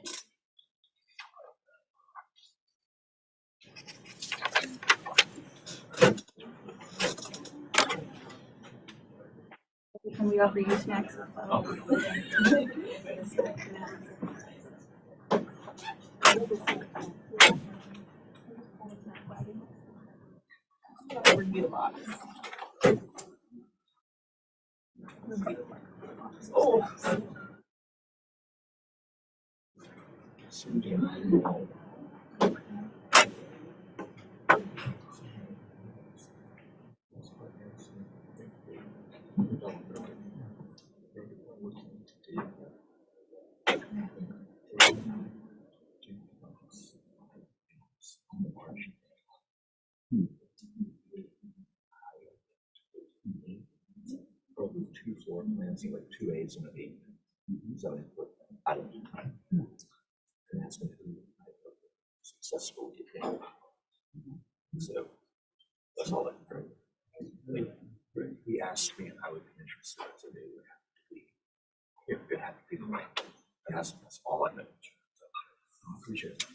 Can we offer you snacks? Review box. Oh. Probably 2 floor plans, like 2 A's and an 8. So I don't know. And that's going to be successful. So that's all that. He asked me if I would be interested, so they would have to be, it would have to be the right. That's all I know. So, I appreciate it.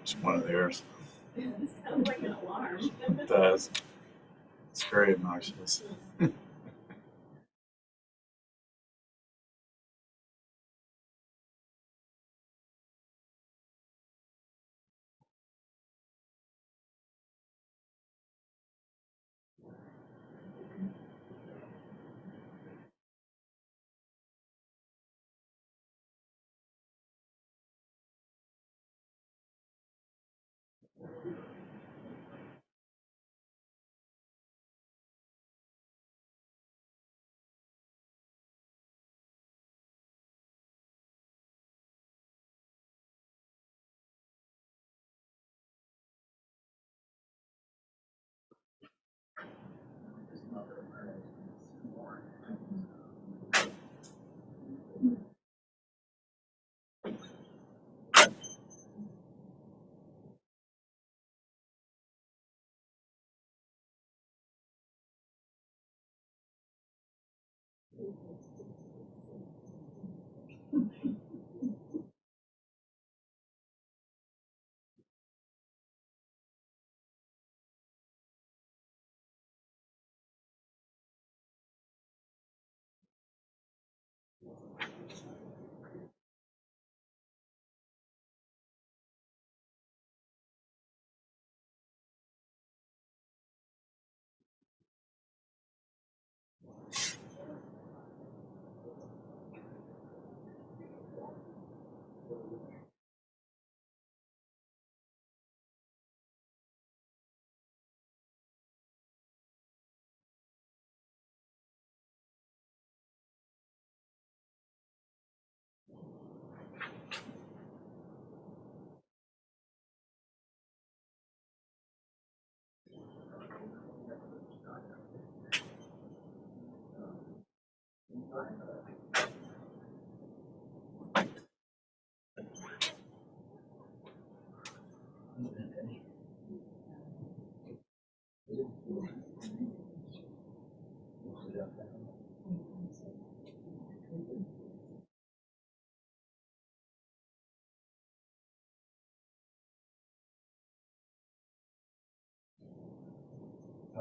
It's one of theirs. Sounds like an alarm. It does. It's very obnoxious.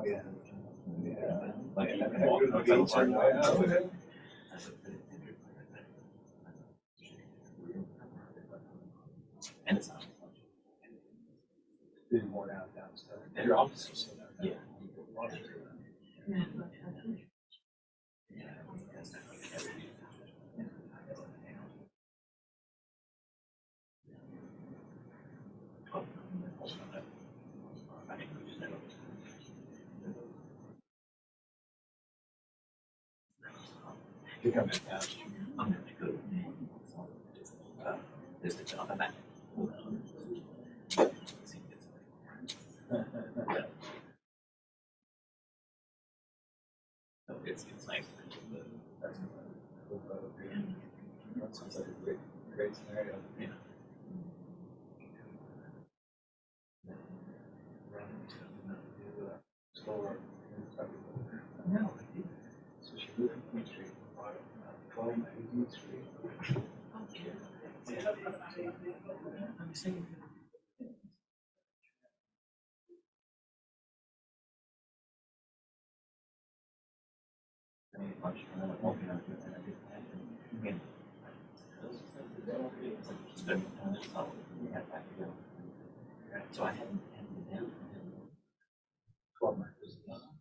Oh, yeah. Yeah. Like, good beach and way out. And it's not. Did more downstairs. And your office is still there. Yeah. You're coming past. I'm gonna go. There's the job I'm at. It's nice. That sounds like a great scenario. Yeah. Store. No. So she moved from Queen Street, 12 18th Street. I'm saying. So I hadn't been down. 12 markers.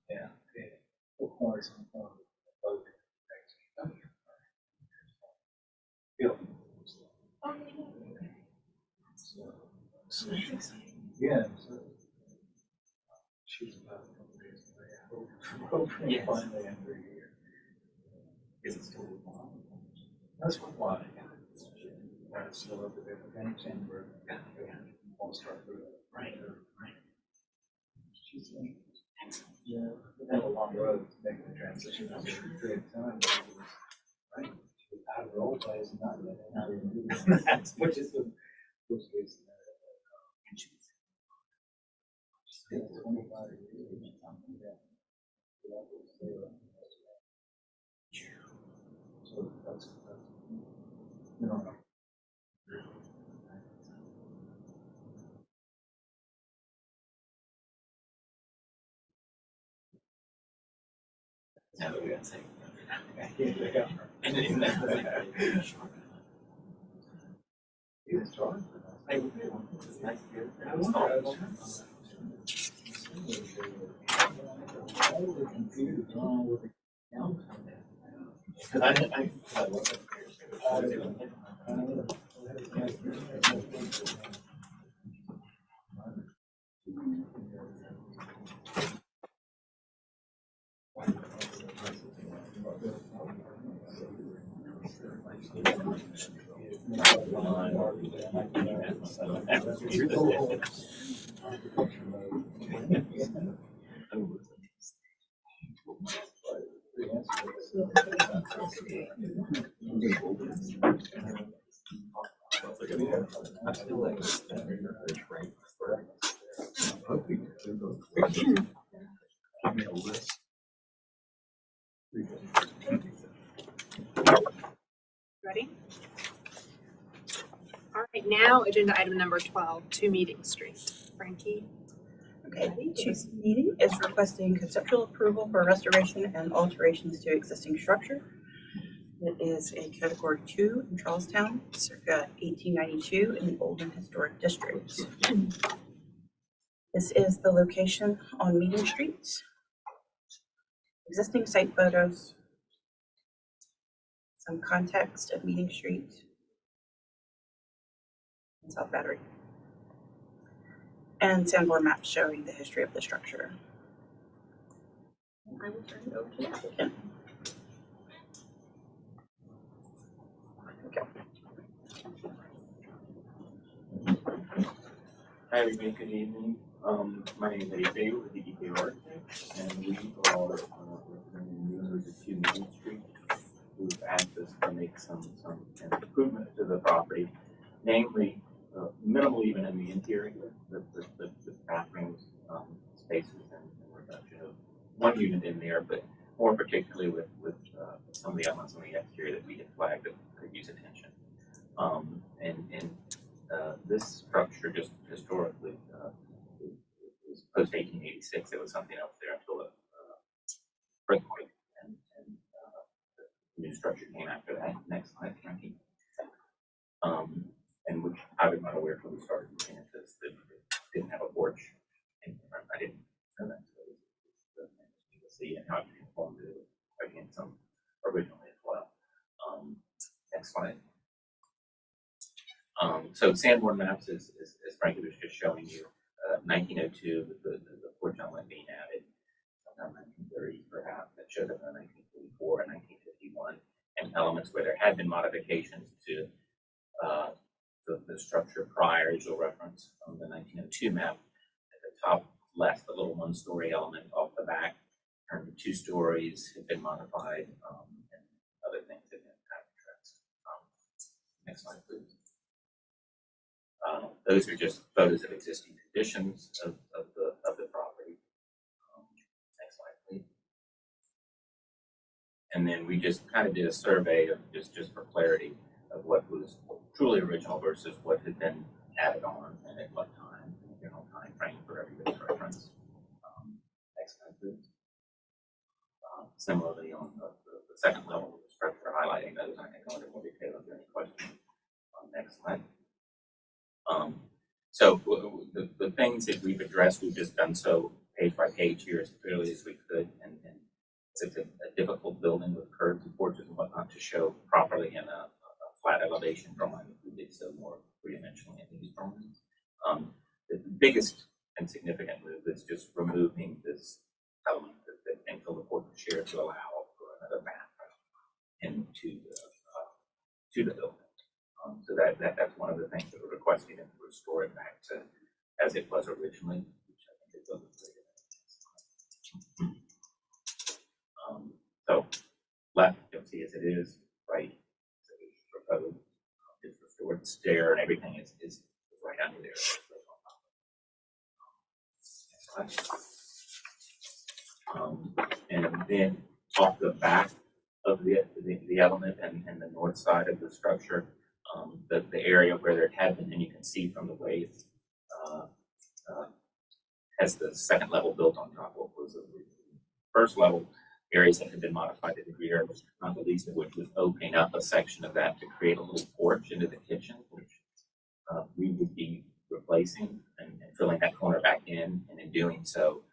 Yeah. Four corners on the corner. Yeah. So she's about a couple days away. Hopefully finally after a year. Is it still? That's why. It's still over there. We're all start through. Right. She's yeah, we've had a long road to make the transition over a period of time. Right. She was out of role plays and not even do that, which is the worst case scenario. 25 years. So that's you know. Now we're gonna say. And then he was charged. I would be one. It's nice to hear. I was confused on with the count. Because I Ready? All right, now agenda item number 12, 2 Meeting Street. Frankie? Okay, Chief's meeting is requesting conceptual approval for restoration and alterations to existing structure. It is a category 2 in Charlestown, circa 1892 in the Olden Historic District. This is the location on Meeting Street. Existing site photos. Some context of Meeting Street. And South Battery. And Sanborn maps showing the history of the structure. I will turn it over to the applicant. Okay. Hi everybody, good evening. My name is Eddie Faye with the EK Architects, and we are representing the owners of 2 Meeting Street, who've asked us to make some improvements to the property, namely minimal even in the interior, the bathrooms, spaces, and reduction of one unit in there, but more particularly with some of the elements on the exterior that we had flagged that could use attention. This structure just historically is put post 1886, there was something else there until the earthquake, and the new structure came after that. Next slide, Frankie. And which I was not aware when we started looking at this, that it didn't have a porch. And I didn't know that. So you can see and how it conformed to against some originally as well. Next slide. So Sanborn maps is Frankie was just showing you, 1902, the porch element being added, sometime 1930 perhaps, that showed up in 1944 and 1951, and elements where there had been modifications to the structure prior, as you'll reference on the 1902 map. At the top left, the little one-story element off the back turned to 2 stories, had been modified, and other things had been addressed. Next slide, please. Those are just photos of existing conditions of the property. Next slide, please. And then we just kind of did a survey of just for clarity of what was truly original versus what had been added on and at what time, general time frame for everybody's reference. Next slide, please. Similarly, on the second level of the structure, highlighting those, I can go into more detail if there are any questions. Next slide. So the things that we've addressed, we've just done so page by page here as clearly as we could, and it's a difficult building with curves and porches and whatnot to show properly in a flat elevation drawing. We did so more three-dimensionally in these drawings. The biggest and significant move is just removing this element that until the porch chair to allow for another bathroom into the building. So that's one of the things that we're requesting, and to restore it back to as it was originally, which I think is so left you can see as it is, right, so it's proposed, it's restored stair, and everything is right under there. And then off the back of the element and the north side of the structure, the area where there had been, and you can see from the way it's has the second level built on top of what was the first level areas that had been modified to the rear, not the least of which was opening up a section of that to create a little porch into the kitchen, which we would be replacing and filling that corner back in, and in doing so,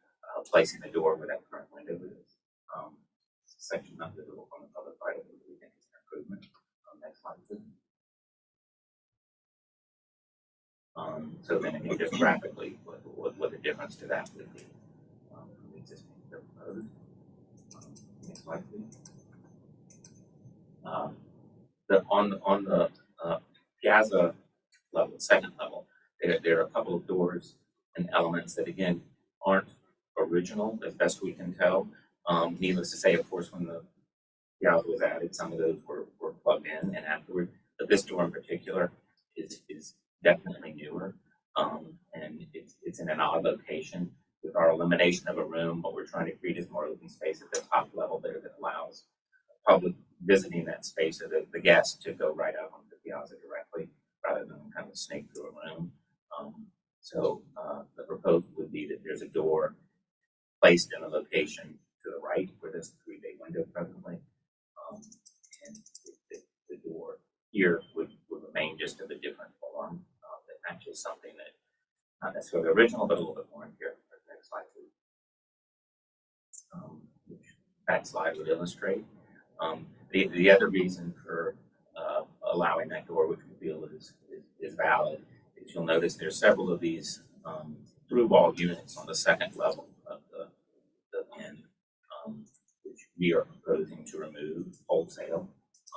placing the door where that current window is. Section not visible from the public right of it, we think is an improvement. Next slide, please. So then again, just graphically, what the difference to that would be from the existing proposed. Next slide, please. On the piazza level, second level, there are a couple of doors and elements that again aren't original as best we can tell. Needless to say, of course, when the piazza was added, some of those were plugged in and afterward. But this door in particular is definitely newer, and it's in an odd location. With our elimination of a room, what we're trying to create is more open space at the top level there that allows public visiting that space, so that the guests to go right out on the piazza directly rather than kind of snake through a room. So the proposal would be that there's a door placed in a location to the right where this 3-bay window presently, and the door here would remain just of a different form that matches something that not necessarily original, but a little bit more in here. Next slide, please. Which that slide would illustrate. The other reason for allowing that door, which we feel is valid, is you'll notice there's several of these through wall units on the second level of the inn, which we are proposing to remove wholesale.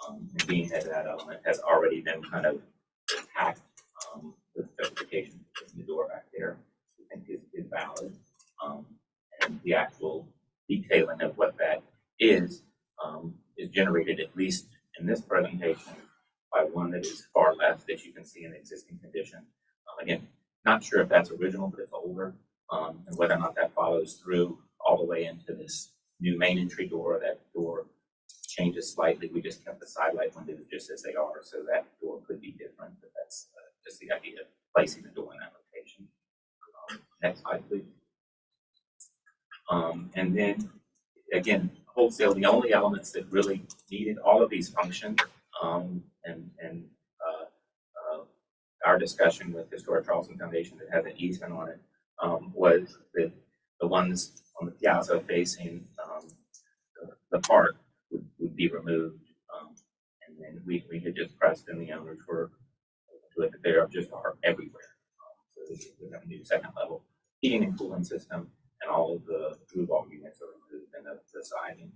And being that that element has already been kind of packed with justification in the door back there, we think is valid. And the actual detailing of what that is generated, at least in this presentation, by one that is far left that you can see in the existing condition. Again, not sure if that's original, but it's older, and whether or not that follows through all the way into this new main entry door. That door changes slightly. We just kept the sidelight windows just as they are, so that door could be different, but that's just the idea of placing the door in that location. Next slide, please. And then, again, wholesale, the only elements that really needed all of these functions, and our discussion with Historic Charleston Foundation that has an easement on it, was that the ones on the piazza facing the park would be removed. And then we had just pressed and the owners were to look at there just are everywhere. So we have a new second level heating and cooling system, and all of the blue wall units are removed, and the siding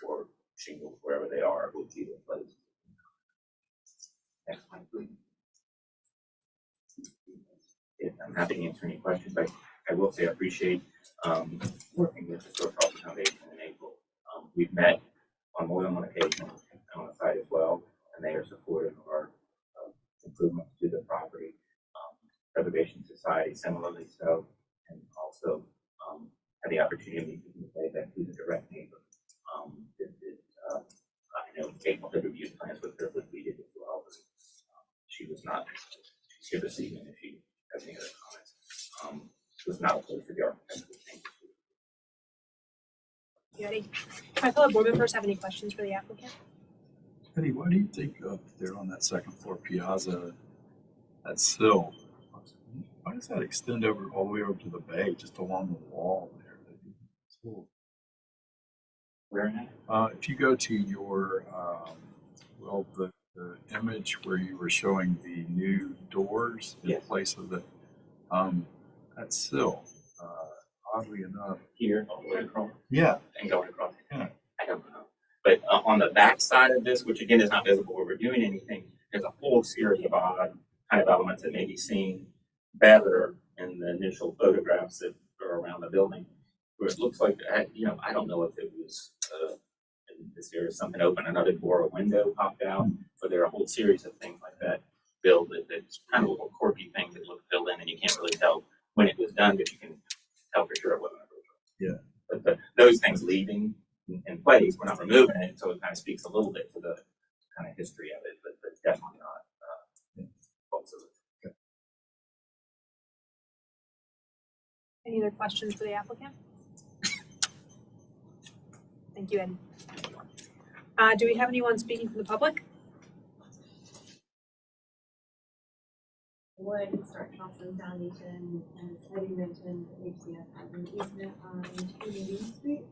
or shingles, wherever they are, will be replaced. Next slide, please. I'm happy to answer any questions. I will say I appreciate working with the Historic Charleston Foundation in April. We've met on more than one occasion on the site as well, and they are supportive of our improvements to the property. Preservation Society similarly so, and also had the opportunity to say that who's a direct neighbor. I know April had reviewed plans with her, but we did as well. But, she was not, she's here this evening if she has any other comments. Was not opposed to the architectural changes. Ready? My fellow board members have any questions for the applicant? Eddie, why do you think up there on that second floor piazza, that sill, why does that extend over all the way over to the bay, just along the wall there? Where? If you go to your, the image where you were showing the new doors in place of the, that sill, oddly enough. Here, all the way across? Yeah. And going across? Yeah. I don't know. But on the back side of this, which again is not visible where we're doing anything, there's a whole series of odd kind of elements that may be seen better in the initial photographs that are around the building, where it looks like, I don't know if it was in this area something open, another door or window popped out, but there are a whole series of things like that built that's kind of little quirky things that look filled in, and you can't really tell when it was done, but you can tell for sure it wasn't. Yeah. But those things leaving in place, we're not removing it, so it kind of speaks a little bit to the kind of history of it, but definitely not faults of it. Okay. Any other questions for the applicant? Thank you, Eddie. Do we have anyone speaking from the public? Wood Historic Charleston Foundation, as Eddie mentioned, HCF has an easement on 2 Union Street.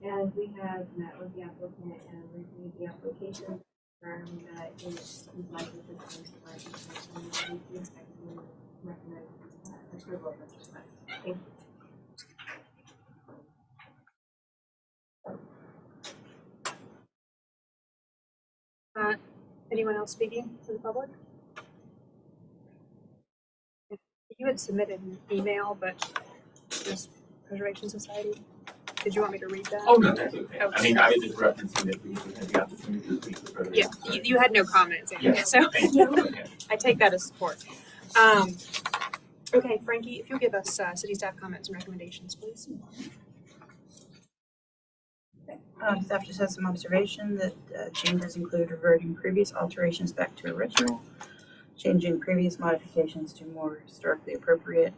And we have met with the applicant and reviewed the application, confirmed that it complies with the terms of our extension, and we respectfully recommend approval of this request. Thank you. Anyone else speaking to the public? You had submitted an email, but just Preservation Society. Did you want me to read that? Oh, no, that's okay. I mean, I was just referencing that we had the opportunity to speak with President. Yeah, you had no comments, Andy, Yeah, so thank you. Okay. I take that as support. Okay, Frankie, if you'll give us city staff comments and recommendations, please. Staff just has some observation that changes include reverting previous alterations back to original, changing previous modifications to more historically appropriate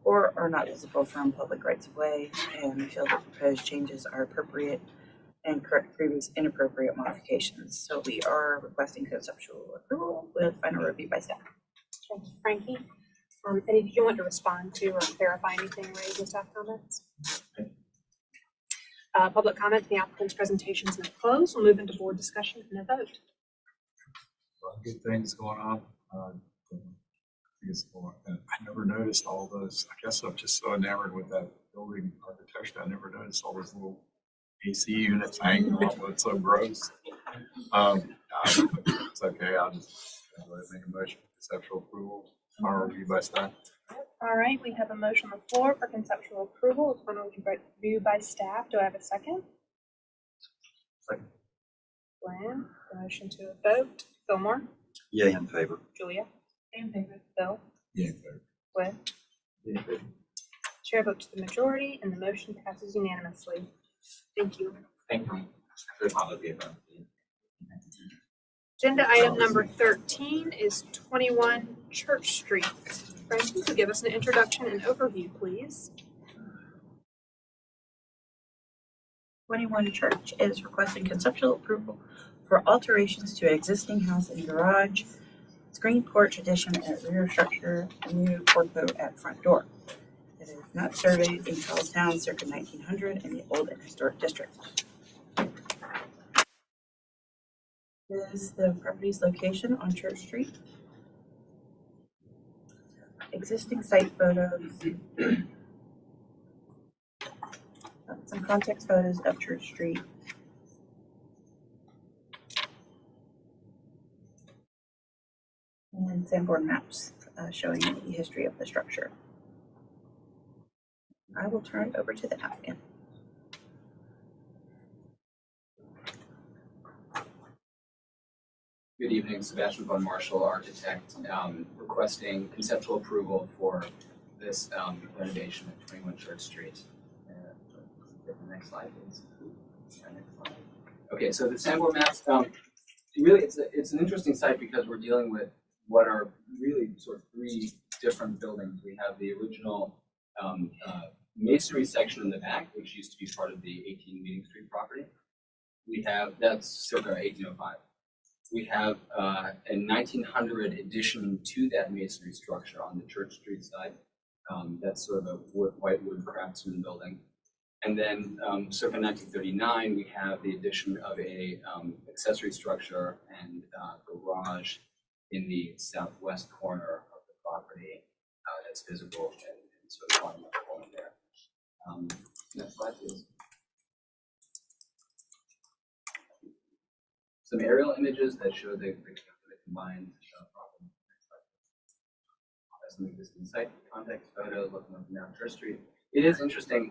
or are not visible from public rights of way, and we feel the proposed changes are appropriate and correct previous inappropriate modifications. So we are requesting conceptual approval with final review by staff. Thank you, Frankie. Eddie, did you want to respond to or clarify anything raised in staff comments? Public comment, the applicant's presentation is now closed. We'll move into board discussion and a vote. Good things going on. I never noticed all those. I guess I'm just so enamored with that building architecture. I never noticed all those little AC units hanging off. It's so gross. It's okay. I'll just make a motion for conceptual approval. Final review by staff. All right, we have a motion on the floor for conceptual approval. It's final review by staff. Do I have a second? Second. Glenn, motion to a vote. Fillmore? Yay in favor. Julia? In favor. Bill? Yeah, in favor. Glenn? Yeah, in favor. Chair votes to the majority and the motion passes unanimously. Thank you. Thank you. I apologize. Agenda item number 13 is 21 Church Street. Frankie, could you give us an introduction and overview, please? 21 Church is requesting conceptual approval for alterations to existing house and garage, screen porch addition at rear structure, new portico at front door. It is not surveyed in Charlestown circa 1900 in the Old and Historic District. This is the property's location on Church Street. Existing site photos. Some context photos of Church Street. And Sanborn maps showing the history of the structure. I will turn it over to the applicant. Good evening, Sebastian von Marshall, architect, requesting conceptual approval for this renovation at 21 Church Street. The next slide, please. Next slide. Okay, so the Sanborn maps, really it's an interesting site because we're dealing with what are really sort of three different buildings. We have the original masonry section in the back, which used to be part of the 18 Meeting Street property. We have, that's circa 1805. We have a 1900 addition to that masonry structure on the Church Street side. That's sort of a white wood craftsman building. And then circa 1939, we have the addition of a accessory structure and garage in the southwest corner of the property that's visible in sort of bottom left corner there. Next slide, please. Some aerial images that show the combined property. Some existing site context photos looking up and down Church Street. It is interesting.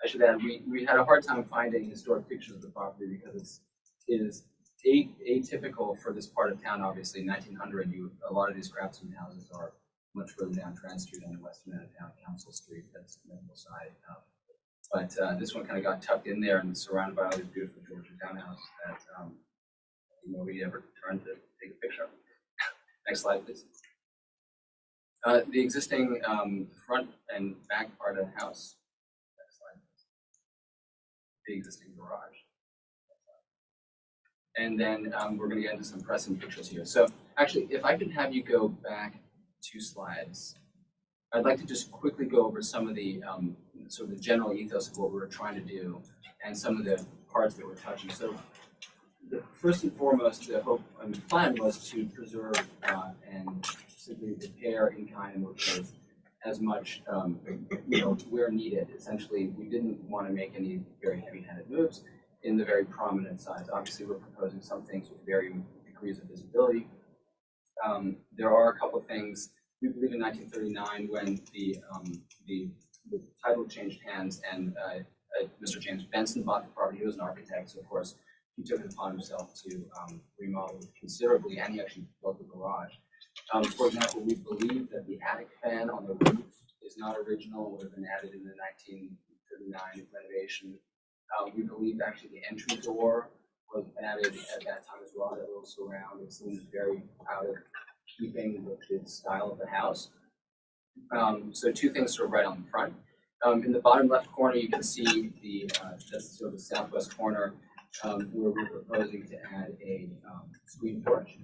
I should add, we had a hard time finding historic pictures of the property because it is atypical for this part of town. Obviously, 1900, a lot of these craftsman houses are much further down Trent Street on the western end of town, Council Street, that's the middle side. But this one kind of got tucked in there and surrounded by all these beautiful Georgia townhouses that nobody ever turned to take a picture of. Next slide, please. The existing front and back part of the house. Next slide, please. The existing garage. And then we're going to get into some pressing pictures here. So actually, if I could have you go back 2 slides, I'd like to just quickly go over some of the sort of the general ethos of what we were trying to do and some of the parts that we're touching. So the first and foremost, the hope and the plan was to preserve and simply repair in kind and replace as much, where needed. Essentially, we didn't want to make any very heavy-handed moves in the very prominent sides. Obviously, we're proposing some things with varying degrees of visibility. There are a couple of things. We believe in 1939 when the title changed hands and Mr. James Benson bought the property. He was an architect, so of course he took it upon himself to remodel it considerably, and he actually built the garage. For example, we believe that the attic fan on the roof is not original, would have been added in the 1939 renovation. We believe actually the entry door was added at that time as well, that little surround. It seems very out of keeping with the style of the house. So 2 things sort of right on the front. In the bottom left corner, you can see that's sort of the southwest corner where we're proposing to add a screen porch.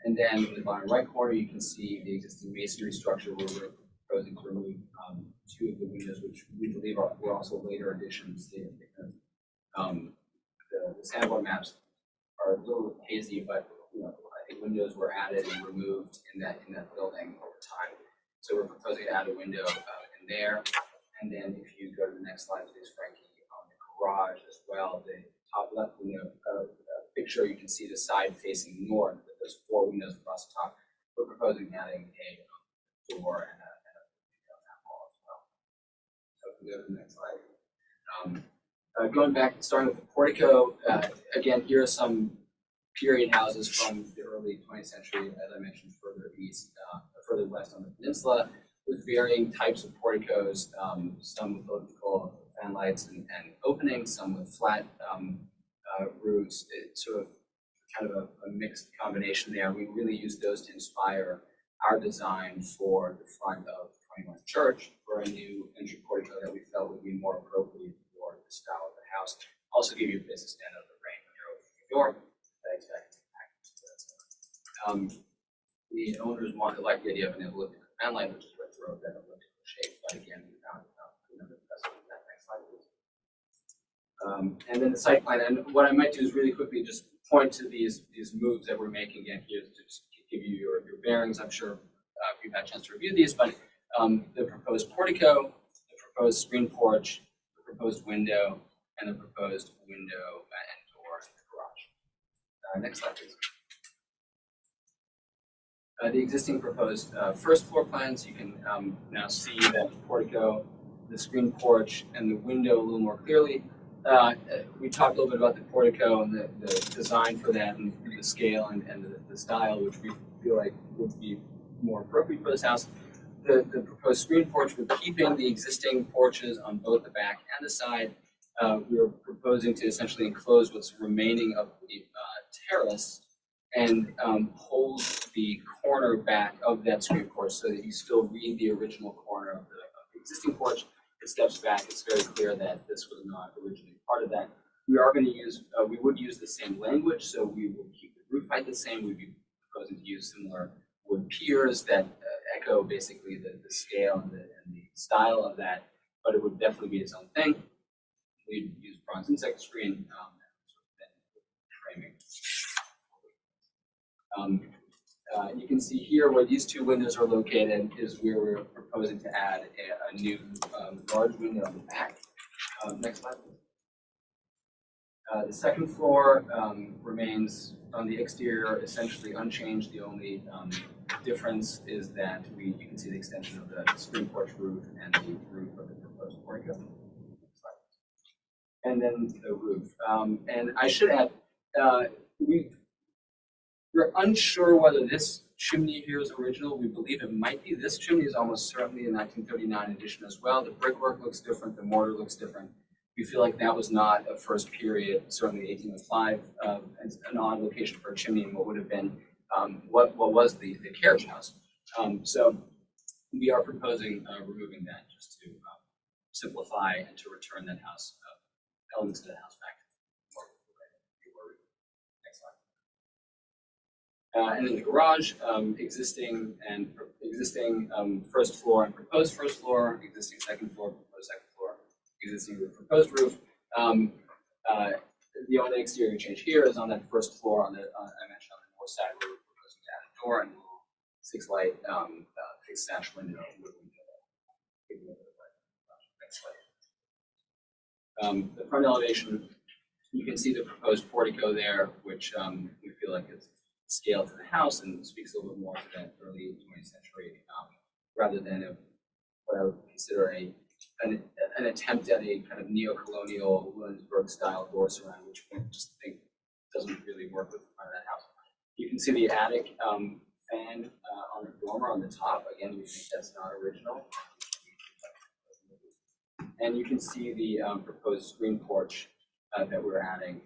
And then in the bottom right corner, you can see the existing masonry structure where we're proposing to remove 2 of the windows, which we believe were also later additions there, because the Sanborn maps are a little hazy, but I think windows were added and removed in that building over time. So we're proposing to add a window in there. And then if you go to the next slide, please, Frankie, on the garage as well, the top left window picture, you can see the side facing north, with those 4 windows across the top. We're proposing adding a door and a window on that wall as well. So if we go to the next slide. Going back, starting with the portico, again, here are some period houses from the early 20th century, as I mentioned, further east, further west on the peninsula, with varying types of porticos, some with what we call fan lights and openings, some with flat roofs. It's sort of kind of a mixed combination there. We really used those to inspire our design for the front of 21 Church for a new entry portico that we felt would be more appropriate for the style of the house. Also give you a place to stand out of the rain when you're opening your door. The owners like the idea of an elliptical fan light, which is what drove that elliptical shape, but again, we found another precedent that next slide, please. And then the site plan, and what I might do is really quickly just point to these moves that we're making again here to just give you your bearings. I'm sure you've had a chance to review these, but the proposed portico, the proposed screen porch, the proposed window, and the proposed window and door in the garage. Next slide, please. The existing proposed first floor plans, you can now see that the portico, the screen porch, and the window a little more clearly. We talked a little bit about the portico and the design for that and the scale and the style, which we feel like would be more appropriate for this house. The proposed screen porch, we're keeping the existing porches on both the back and the side. We're proposing to essentially enclose what's remaining of the terrace and hold the corner back of that screen porch so that you still read the original corner of the existing porch. It steps back. It's very clear that this was not originally part of that. We are going to use, we would use the same language, so we will keep the roof height the same. We'd be proposing to use similar wood piers that echo basically the scale and the style of that, but it would definitely be its own thing. We'd use bronze insect screen and framing. You can see here where these two windows are located is where we're proposing to add a new large window on the back. Next slide, please. The second floor remains on the exterior essentially unchanged. The only difference is that you can see the extension of the screen porch roof and the roof of the proposed portico. And then the roof. And I should add, we're unsure whether this chimney here is original. We believe it might be. This chimney is almost certainly a 1939 addition as well. The brickwork looks different. The mortar looks different. We feel like that was not a first period, certainly 1805, an odd location for a chimney in what would have been what was the carriage house. So we are proposing removing that just to simplify and to return that house, elements of the house back. And then the garage, existing first floor and proposed first floor, existing second floor, proposed second floor, existing roof, proposed roof. The only exterior change here is on that first floor on the I mentioned on the north side, we're proposing to add a door and a little 6-light fixed sash window. Next slide. The front elevation, you can see the proposed portico there, which we feel like is scale to the house and speaks a little bit more to that early 20th century, rather than what I would consider an attempt at a kind of neo-colonial Williamsburg style door surround, which I just think doesn't really work with the front of that house. You can see the attic fan on the dormer on the top. Again, we think that's not original. And you can see the proposed screen porch that we're adding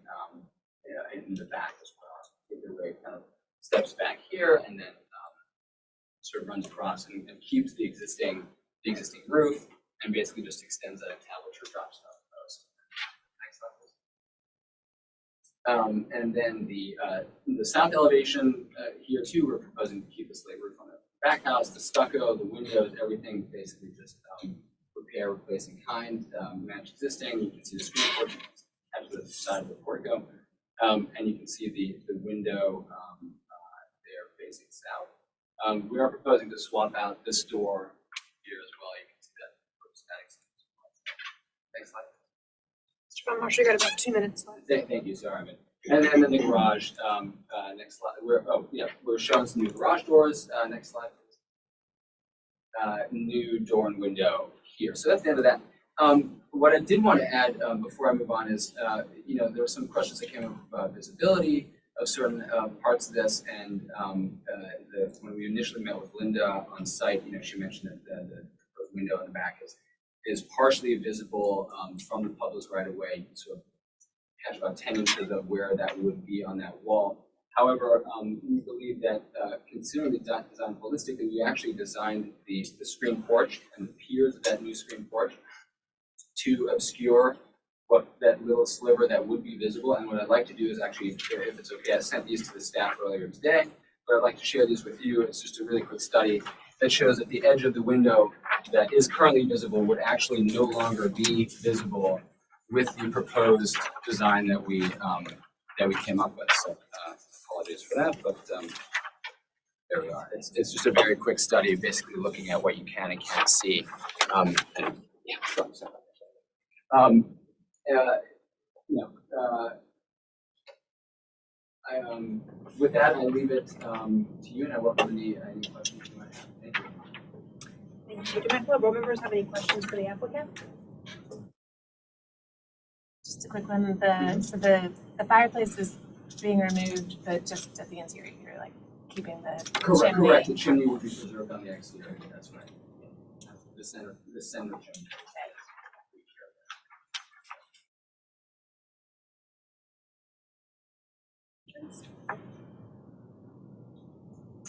in the back as well. The way it kind of steps back here and then sort of runs across and keeps the existing roof and basically just extends that entablature drops off those. Next slide, please. And then the south elevation here too, we're proposing to keep the slate roof on the back house, the stucco, the windows, everything basically just repair, replace in kind, match existing. You can see the screen porch attached to the side of the portico. And you can see the window there facing south. We are proposing to swap out this door here as well. You can see that static. Next slide. Mr. Van Marsh, you got about 2 minutes left. Thank you, sorry. And then the garage, next slide. We're showing some new garage doors. Next slide, please. New door and window here. So that's the end of that. What I did want to add before I move on is, there were some questions that came up about visibility of certain parts of this, and when we initially met with Linda on site, she mentioned that the window in the back is partially visible from the Publix right away. You can sort of catch about 10 inches of where that would be on that wall. However, we believe that considering the design holistically, we actually designed the screen porch and the piers of that new screen porch to obscure that little sliver that would be visible. And what I'd like to do is actually, if it's okay, I sent these to the staff earlier today, but I'd like to share these with you. It's just a really quick study that shows that the edge of the window that is currently visible would actually no longer be visible with the proposed design that we came up with. So apologies for that, but there we are. It's just a very quick study, basically looking at what you can and can't see. With that, I'll leave it to you, and I welcome any questions you might have. Thank you. Thank you. Do my fellow board members have any questions for the applicant? Just a quick one, the fireplace is being removed, but just at the interior, you're like keeping the chimney. Correct, the chimney will be preserved on the exterior, that's right. The center chimney.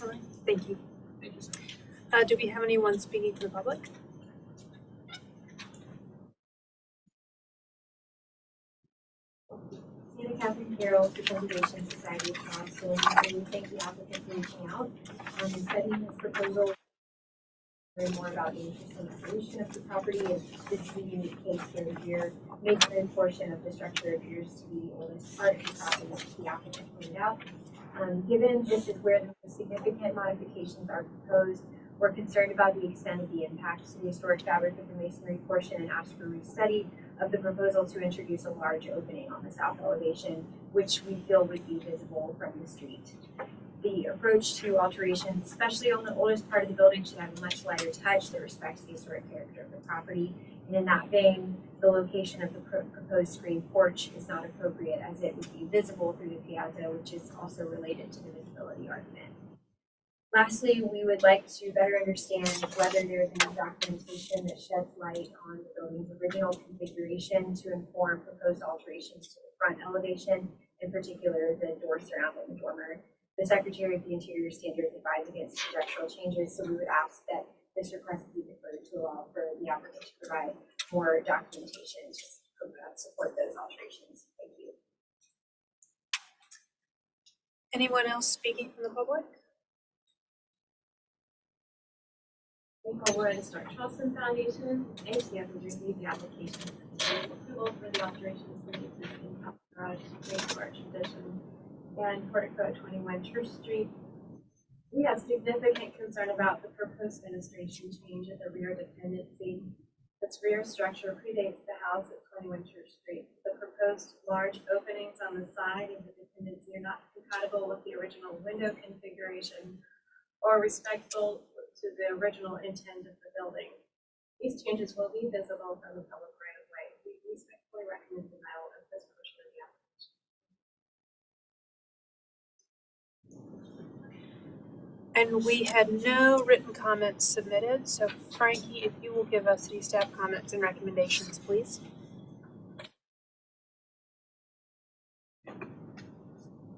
All right, thank you. Thank you, sir. Do we have anyone speaking to the public? Anna Catherine Carroll, the Preservation Society of Charleston, and thank the applicant for reaching out and studying this proposal. Learn more about the interesting evolution of the property, and this is a unique case here. Masonry portion of the structure appears to be the oldest part of the property, which the applicant pointed out. Given this is where the most significant modifications are proposed, we're concerned about the extent of the impact to the historic fabric of the masonry portion and ask for a study of the proposal to introduce a large opening on the south elevation, which we feel would be visible from the street. The approach to alterations, especially on the oldest part of the building, should have a much lighter touch that respects the historic character of the property. And in that vein, the location of the proposed screen porch is not appropriate, as it would be visible through the piazza, which is also related to the visibility argument. Lastly, we would like to better understand whether there is any documentation that sheds light on the building's original configuration to inform proposed alterations to the front elevation, in particular the door surrounding the dormer. The Secretary of the Interior Standards advised against conjectural changes, so we would ask that this request be deferred to allow for the applicant to provide more documentation to support those alterations. Thank you. Anyone else speaking from the public? Nicole Wood, Historic Charleston Foundation. HCF has reviewed the application for approval for the alterations to the existing top garage, Great Court Tradition, and portico at 21 Church Street. We have significant concern about the proposed fenestration change at the rear dependency. Its rear structure predates the house at 21 Church Street. The proposed large openings on the side of the dependency are not compatible with the original window configuration or respectful to the original intent of the building. These changes will be visible from the public right of way. We respectfully recommend denial of this portion of the application. And we had no written comments submitted, so Frankie, if you will give us city staff comments and recommendations, please.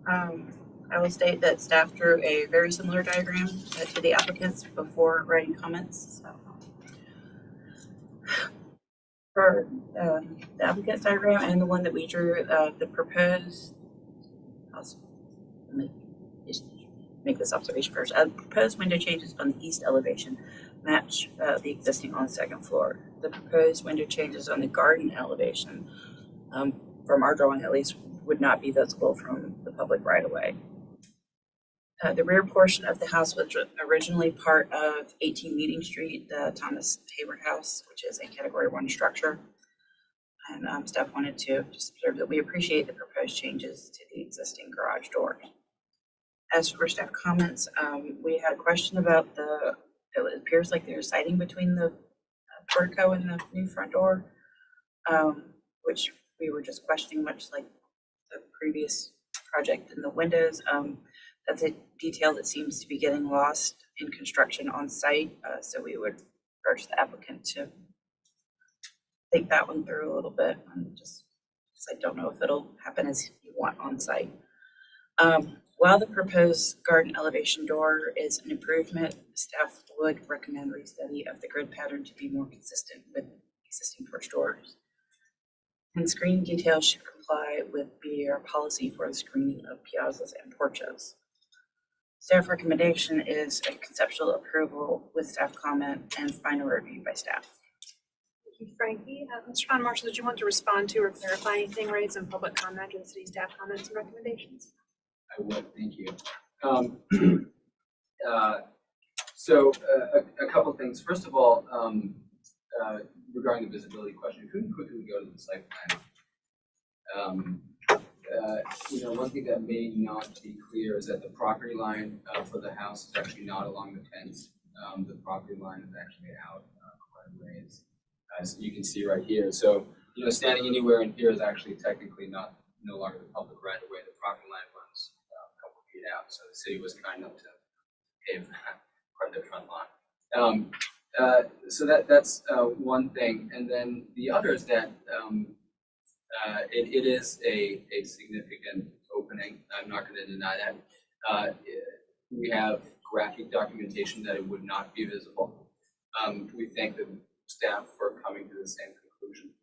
I will state that staff drew a very similar diagram to the applicants before writing comments. So, for the applicant's diagram and the one that we drew, the proposed, let me just make this observation first. Proposed window changes on the east elevation match the existing on the second floor. The proposed window changes on the garden elevation, from our drawing at least, would not be visible from the public right of way. The rear portion of the house was originally part of 18 Meeting Street, the Thomas Hayward House, which is a Category 1 structure. And staff wanted to just observe that we appreciate the proposed changes to the existing garage door. As for staff comments, we had a question about it appears like there's siding between the portico and the new front door, which we were just questioning, much like the previous project in the windows. That's a detail that seems to be getting lost in construction on site, so we would urge the applicant to think that one through a little bit, just because I don't know if it'll happen as you want on site. While the proposed garden elevation door is an improvement, staff would recommend restudy of the grid pattern to be more consistent with existing porch doors. And screening details should comply with BAR policy for the screening of piazzas and porches. Staff recommendation is a conceptual approval with staff comment and final review by staff. Thank you, Frankie. Mr. Von Marshall, did you want to respond to or clarify anything raised in public comment or the city staff comments and recommendations? I would, thank you. So a couple of things. First of all, regarding the visibility question, could we quickly go to the site plan? One thing that may not be clear is that the property line for the house is actually not along the fence. The property line is actually out quite a ways, as you can see right here. So, standing anywhere in here is actually technically no longer the public right of way. The property line runs a couple of feet out. So the city was kind enough to pave part of their front lawn. So that's one thing. And then the other is that it is a significant opening. I'm not going to deny that. We have graphic documentation that it would not be visible. We thank the staff for coming to the same conclusion.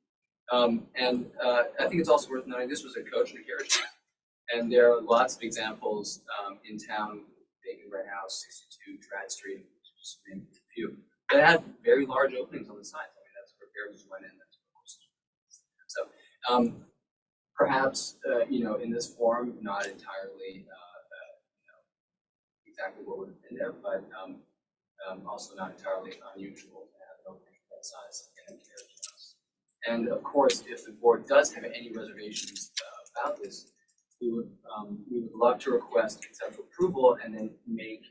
And I think it's also worth noting this was a coach and a carriage stand. And there are lots of examples in town, Bacon Red House, 62 Trad Street, just to name a few, that had very large openings on the sides. I mean, that's where carriages went in. That's where most. So perhaps in this form, not entirely exactly what would have been there, but also not entirely unusual to have an opening that size in a carriage house. And of course, if the board does have any reservations about this, we would love to request conceptual approval and then make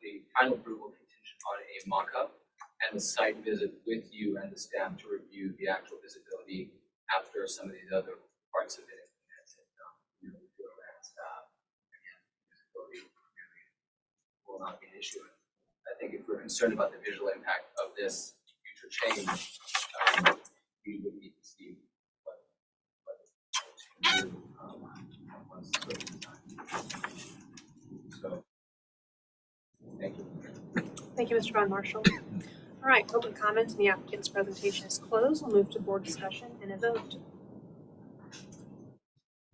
the final approval contingent on a mock-up and a site visit with you and the staff to review the actual visibility after some of these other parts of it. Again, visibility really will not be an issue. I think if we're concerned about the visual impact of this future change, we would need to see what it's going to do once it's put in time. So, thank you. Thank you, Mr. Von Marshall. All right, public comment and the applicant's presentation is closed. We'll move to board discussion and a vote.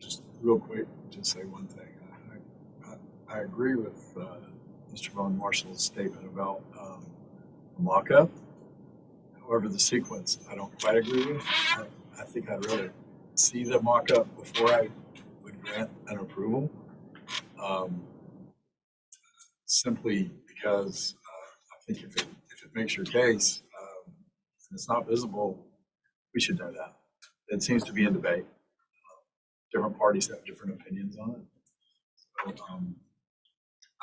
Just real quick, just say one thing. I agree with Mr. Von Marshall's statement about the mock-up. However, the sequence I don't quite agree with. I think I'd rather see the mock-up before I would grant an approval. Simply because I think if it makes your case and it's not visible, we should know that. It seems to be in debate. Different parties have different opinions on it. So,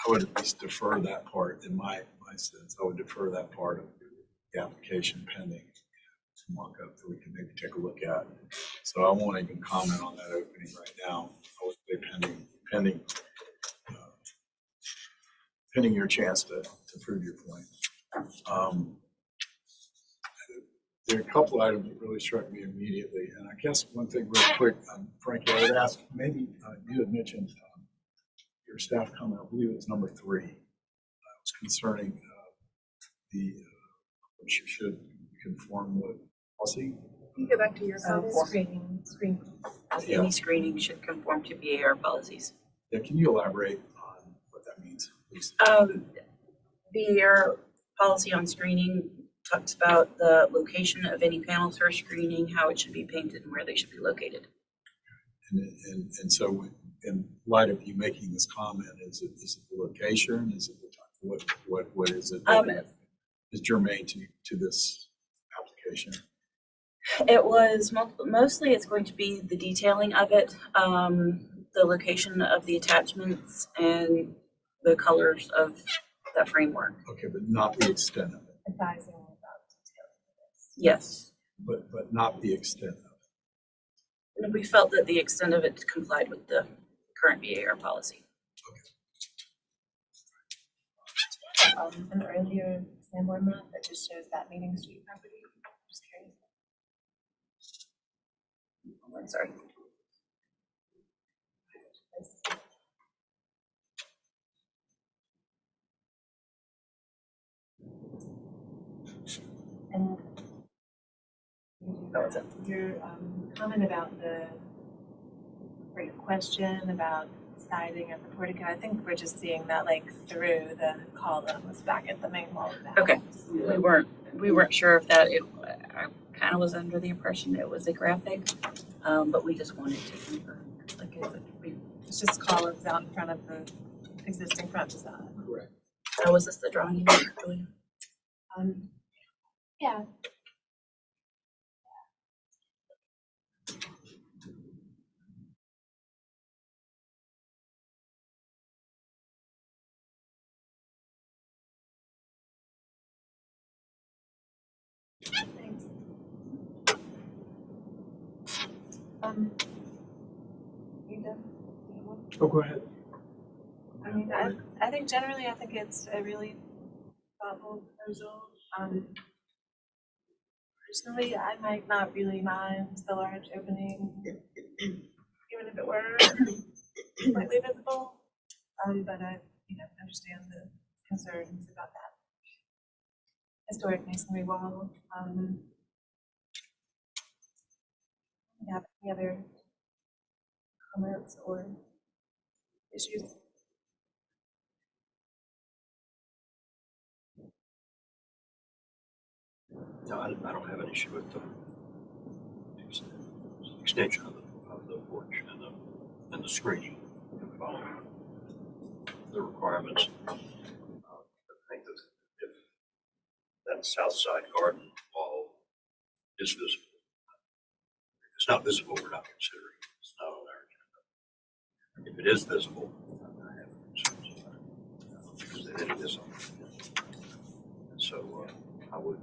I would at least defer that part in my sense. I would defer that part of the application pending mock-up that we can maybe take a look at. So I won't even comment on that opening right now. I would say pending your chance to prove your point. There are a couple items that really struck me immediately, and I guess one thing real quick, Frankie, I would ask, maybe you had mentioned your staff comment, I believe it was number 3. It was concerning which should conform with policy. Can you go back to your comment? Screening. Yeah. Any screening should conform to BAR policies. Yeah, can you elaborate on what that means, please? BAR policy on screening talks about the location of any panels for screening, how it should be painted, and where they should be located. And so, in light of you making this comment, is it the location? Is it the time? What is it that is germane to this application? It was mostly it's going to be the detailing of it, the location of the attachments, and the colors of that framework. Okay, but not the extent of it. Advising about detailing of this. Yes. But not the extent of it. And we felt that the extent of it complied with the current BAR policy. An earlier Sanborn map that just shows that Meeting Street property. Just curious. I'm sorry. And your comment about or your question about siding of the portico, I think we're just seeing that like through the columns back at the main wall of the house. Okay, we weren't sure if I kind of was under the impression it was a graphic, but we just wanted to confirm, like it would be. It's just columns out in front of the existing front facade. Correct. So was this the drawing you made, Julia? Yeah. Thanks. You done? Oh, go ahead. I mean, I think generally, I think it's a really thoughtful proposal. Personally, I might not really mind the large opening, even if it were slightly visible. But I, understand the concerns about that historic masonry wall. You have any other comments or issues? No, I don't have an issue with the extension of the porch and the screening, following the requirements. I think that if that south side garden wall is visible, if it's not visible, we're not considering it. It's not on our agenda. If it is visible, I have concerns about it because it is on. And so I would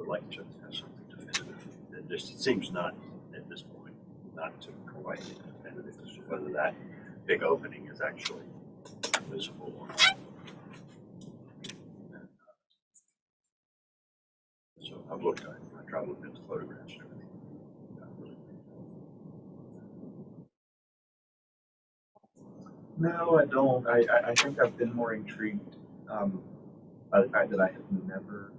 like to have something definitive. It just seems not, at this point, not to provide definitive as to whether that big opening is actually visible or not. So I've looked at it, I tried to look at the photographs and everything. No, I don't. I think I've been more intrigued by the fact that I have never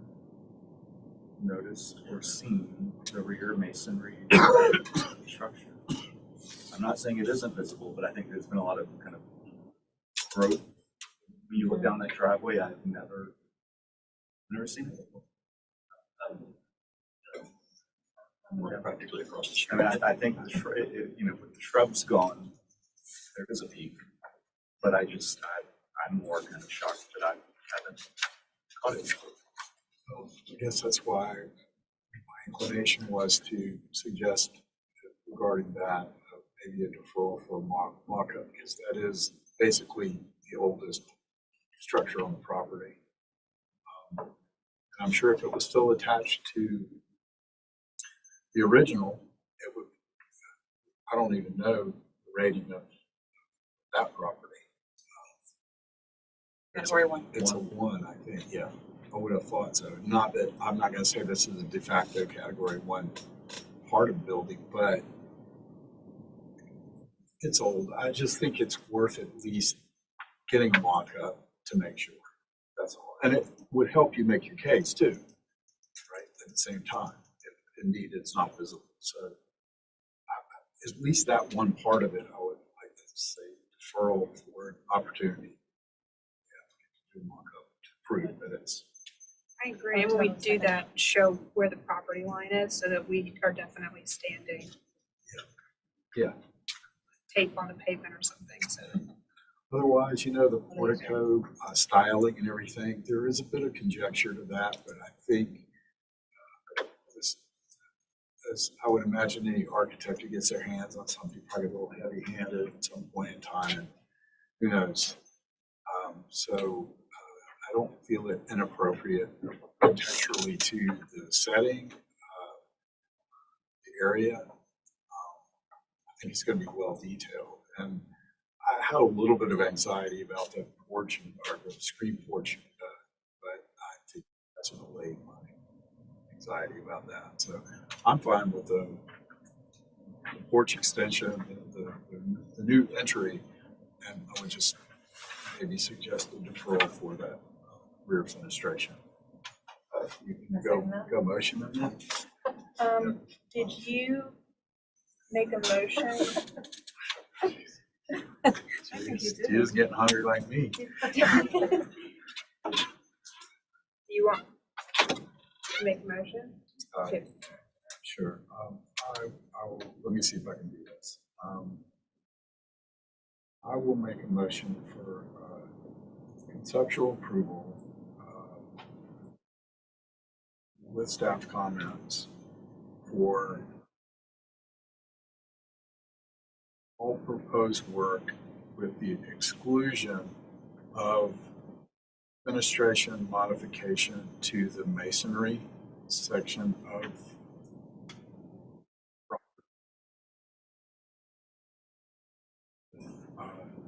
noticed or seen the rear masonry structure. I'm not saying it isn't visible, but I think there's been a lot of kind of growth. When you look down that driveway, I've never seen it before. Practically across the I street. mean, I think with the shrubs gone, there is a peak, but I'm more kind of shocked that I haven't caught it before. Well, I guess that's why my inclination was to suggest regarding that, maybe a deferral for a mock-up, because that is basically the oldest structure on the property. And I'm sure if it was still attached to the original, it would, I don't even know the rating of that property. Category 1. It's a 1, I think, yeah. I would have thought so. Not that, I'm not gonna say this is a de facto category 1 part of the building, but it's old. I just think it's worth at least getting a mock-up to make sure. That's all. And it would help you make your case too, right, at the same time, if indeed it's not visible. So at least that one part of it, I would like to say deferral for an opportunity. To do mock-up to prove that it's. I agree. And when we do that, show where the property line is so that we are definitely standing. Yeah. Tape on the pavement or something. So Otherwise, the portico styling and everything, there is a bit of conjecture to that, but I think as I would imagine any architect who gets their hands on something probably a little heavy-handed at some point in time, and who knows? So I don't feel it inappropriate potentially to the setting, the area. I think it's going to be well detailed. And I had a little bit of anxiety about the porch or the screen porch, but I think that's going to allay my anxiety about that. So I'm fine with the porch extension, the new entry, and I would just maybe suggest a deferral for that rear fenestration. You can go motion on that. Did you make a motion? He is getting hungry like me. Do you want to make a motion? Okay. Sure. I will, let me see if I can do this. I will make a motion for conceptual approval with staff comments for all proposed work with the exclusion of fenestration modification to the masonry section of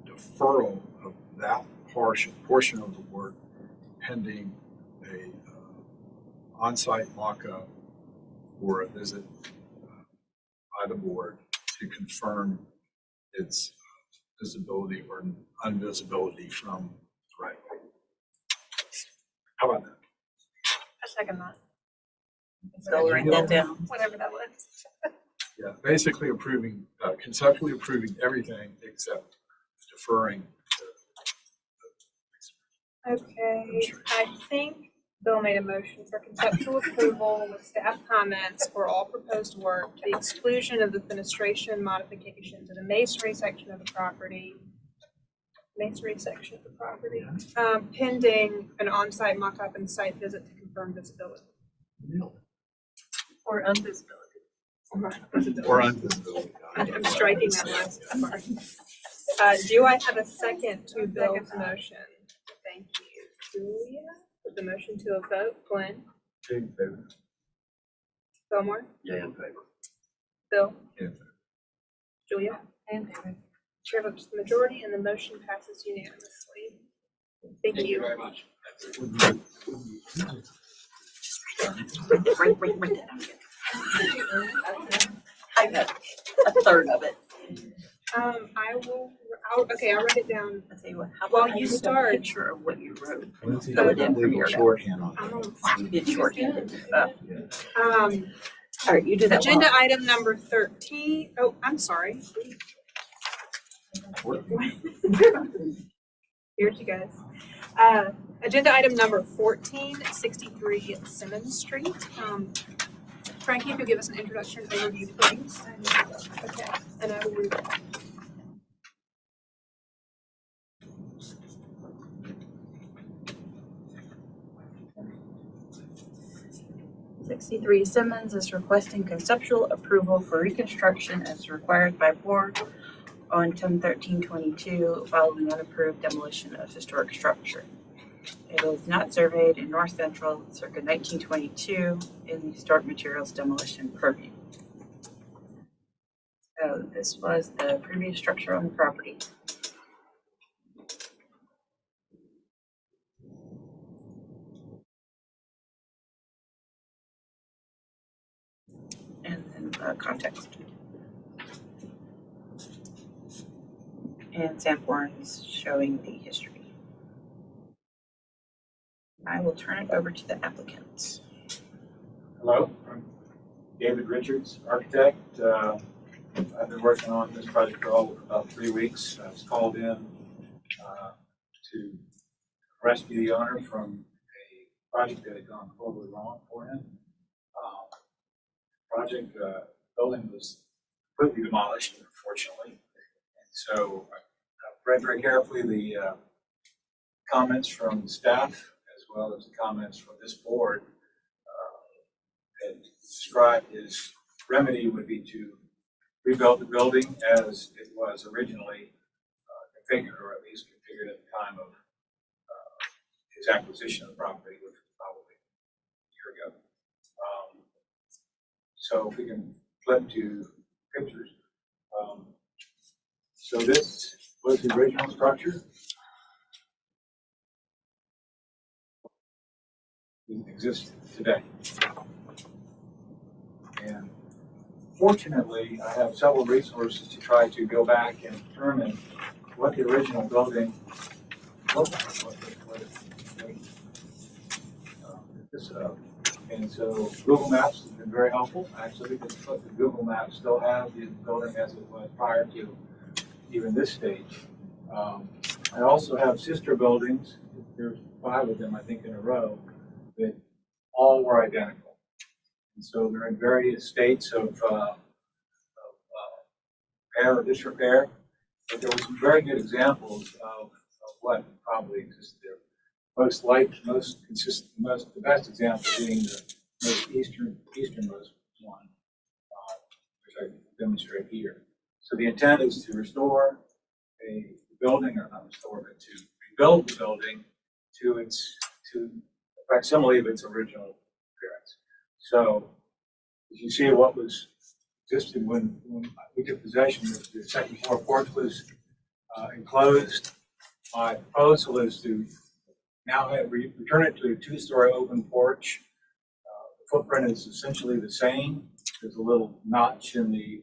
deferral of that portion of the work pending a on-site mock-up or a visit by the board to confirm its visibility or unvisibility from the right of way. How about that? I second that. So write that down. Whatever that was. Yeah, basically approving, conceptually approving everything except deferring. Okay, I think Bill made a motion for conceptual approval with staff comments for all proposed work to the exclusion of the fenestration modification to the masonry section of the property. Pending an on-site mock-up and site visit to confirm visibility. Or unvisibility. Or unvisibility. I'm striking that last part. Do I have a second to Bill's motion? Thank you, Julia. Put the motion to a vote. Glenn? In favor. Fillmore? Yeah, in favor. Bill? In favor. Julia? In favor. Chair votes the majority and the motion passes unanimously. Thank you. very much. Write that down. I got a third of it. Okay, I'll write it down. I'll tell you what, how While about I you take a start. picture of what you wrote? Lindsay, Throw it in from legal your shorthand on You did shorthand. Um, All right, you do that. agenda while- item number 13. Oh, I'm sorry. Here's you guys. Agenda item number 14, 63 Simmons Street. Frankie, if you'll give us an introduction overview, please. Okay, and I will read it. '63 Simmons is requesting conceptual approval for reconstruction as required by board on 10/13/22 following unapproved demolition of historic structure. It was not surveyed in North Central circa 1922 in the historic materials demolition purview. So this was the previous structure on the property. And then context. And Sanborn's showing the history. I will turn it over to the applicants. Hello, I'm David Richards, architect. I've been working on this project for about 3 weeks. I was called in to rescue the owner from a project that had gone horribly wrong for him. Building was completely demolished, unfortunately. And so I've read very carefully the comments from staff as well as the comments from this board. And described his remedy would be to rebuild the building as it was originally configured, or at least configured at the time of his acquisition of the property, which was probably a year ago. So if we can flip to pictures. So this was the original structure. It exists today. And fortunately, I have several resources to try to go back and determine what the original building looked like. This And so Google Maps has been very helpful, actually, because the Google Maps still have the building as it was prior to even this stage. I also have sister buildings, there's 5 of them, I think, in a row, that all were identical. And so they're in various states of repair or disrepair, but there were some very good examples of what probably existed there. The best example being the most easternmost one, which I demonstrate here. So the intent is to restore a building, or not restore, but to rebuild the building to facsimile of its original appearance. So as you see, what was existed when we took possession, the second floor porch was enclosed. My proposal is to now return it to a 2-story open porch. The footprint is essentially the same. There's a little notch in the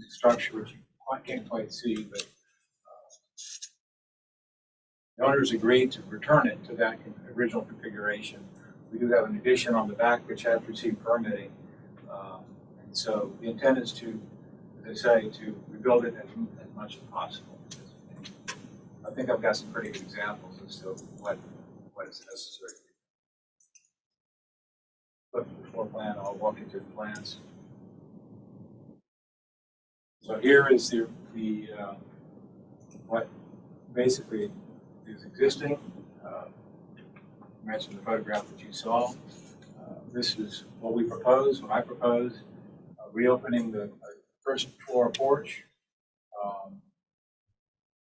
structure, which you can't quite see, but the owners agreed to return it to that original configuration. We do have an addition on the back, which has received permitting. And so the intent is to, as I say, to rebuild it as much as possible. I think I've got some pretty good examples as to what is necessary. Look at the floor plan, I'll walk you through the plans. So here is the what basically is existing. I mentioned the photograph that you saw. This is what we propose, what I propose, reopening the first floor porch.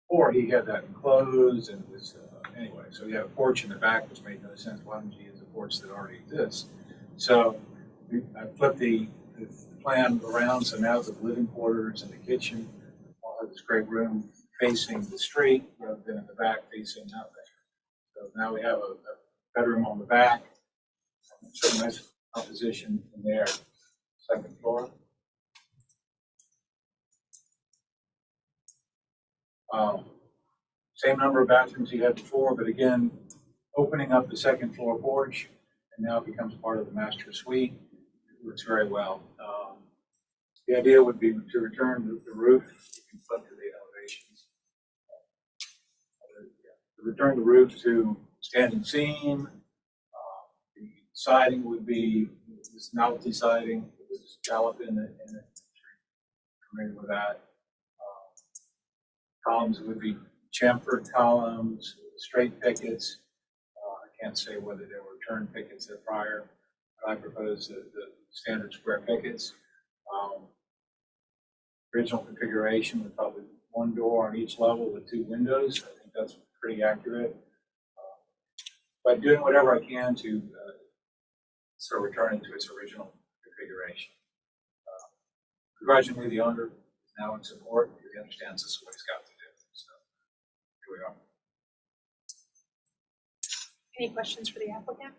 Or he had that enclosed and it was, anyway, so you have a porch in the back, which made no sense. Why don't you use a porch that already exists? So I flipped the plan around, so now the living quarters and the kitchen all have this great room facing the street rather than in the back facing nothing. So now we have a bedroom on the back, some nice composition from there, second floor. Same number of bathrooms you had before, but again, opening up the second floor porch, and now it becomes part of the master suite. It works very well. The idea would be to return the roof. You can flip to the elevations. To return the roof to standing seam. The siding would be this novelty siding with this scallop in it. Familiar with that. Columns would be chamfered columns, straight pickets. I can't say whether they were turn pickets or prior, but I propose the standard square pickets. Original configuration with probably 1 door on each level with 2 windows. I think that's pretty accurate. But doing whatever I can to sort of return it to its original configuration. Begrudgingly, the owner is now in support because he understands this is what he's got to do. So here we are. Any questions for the applicant?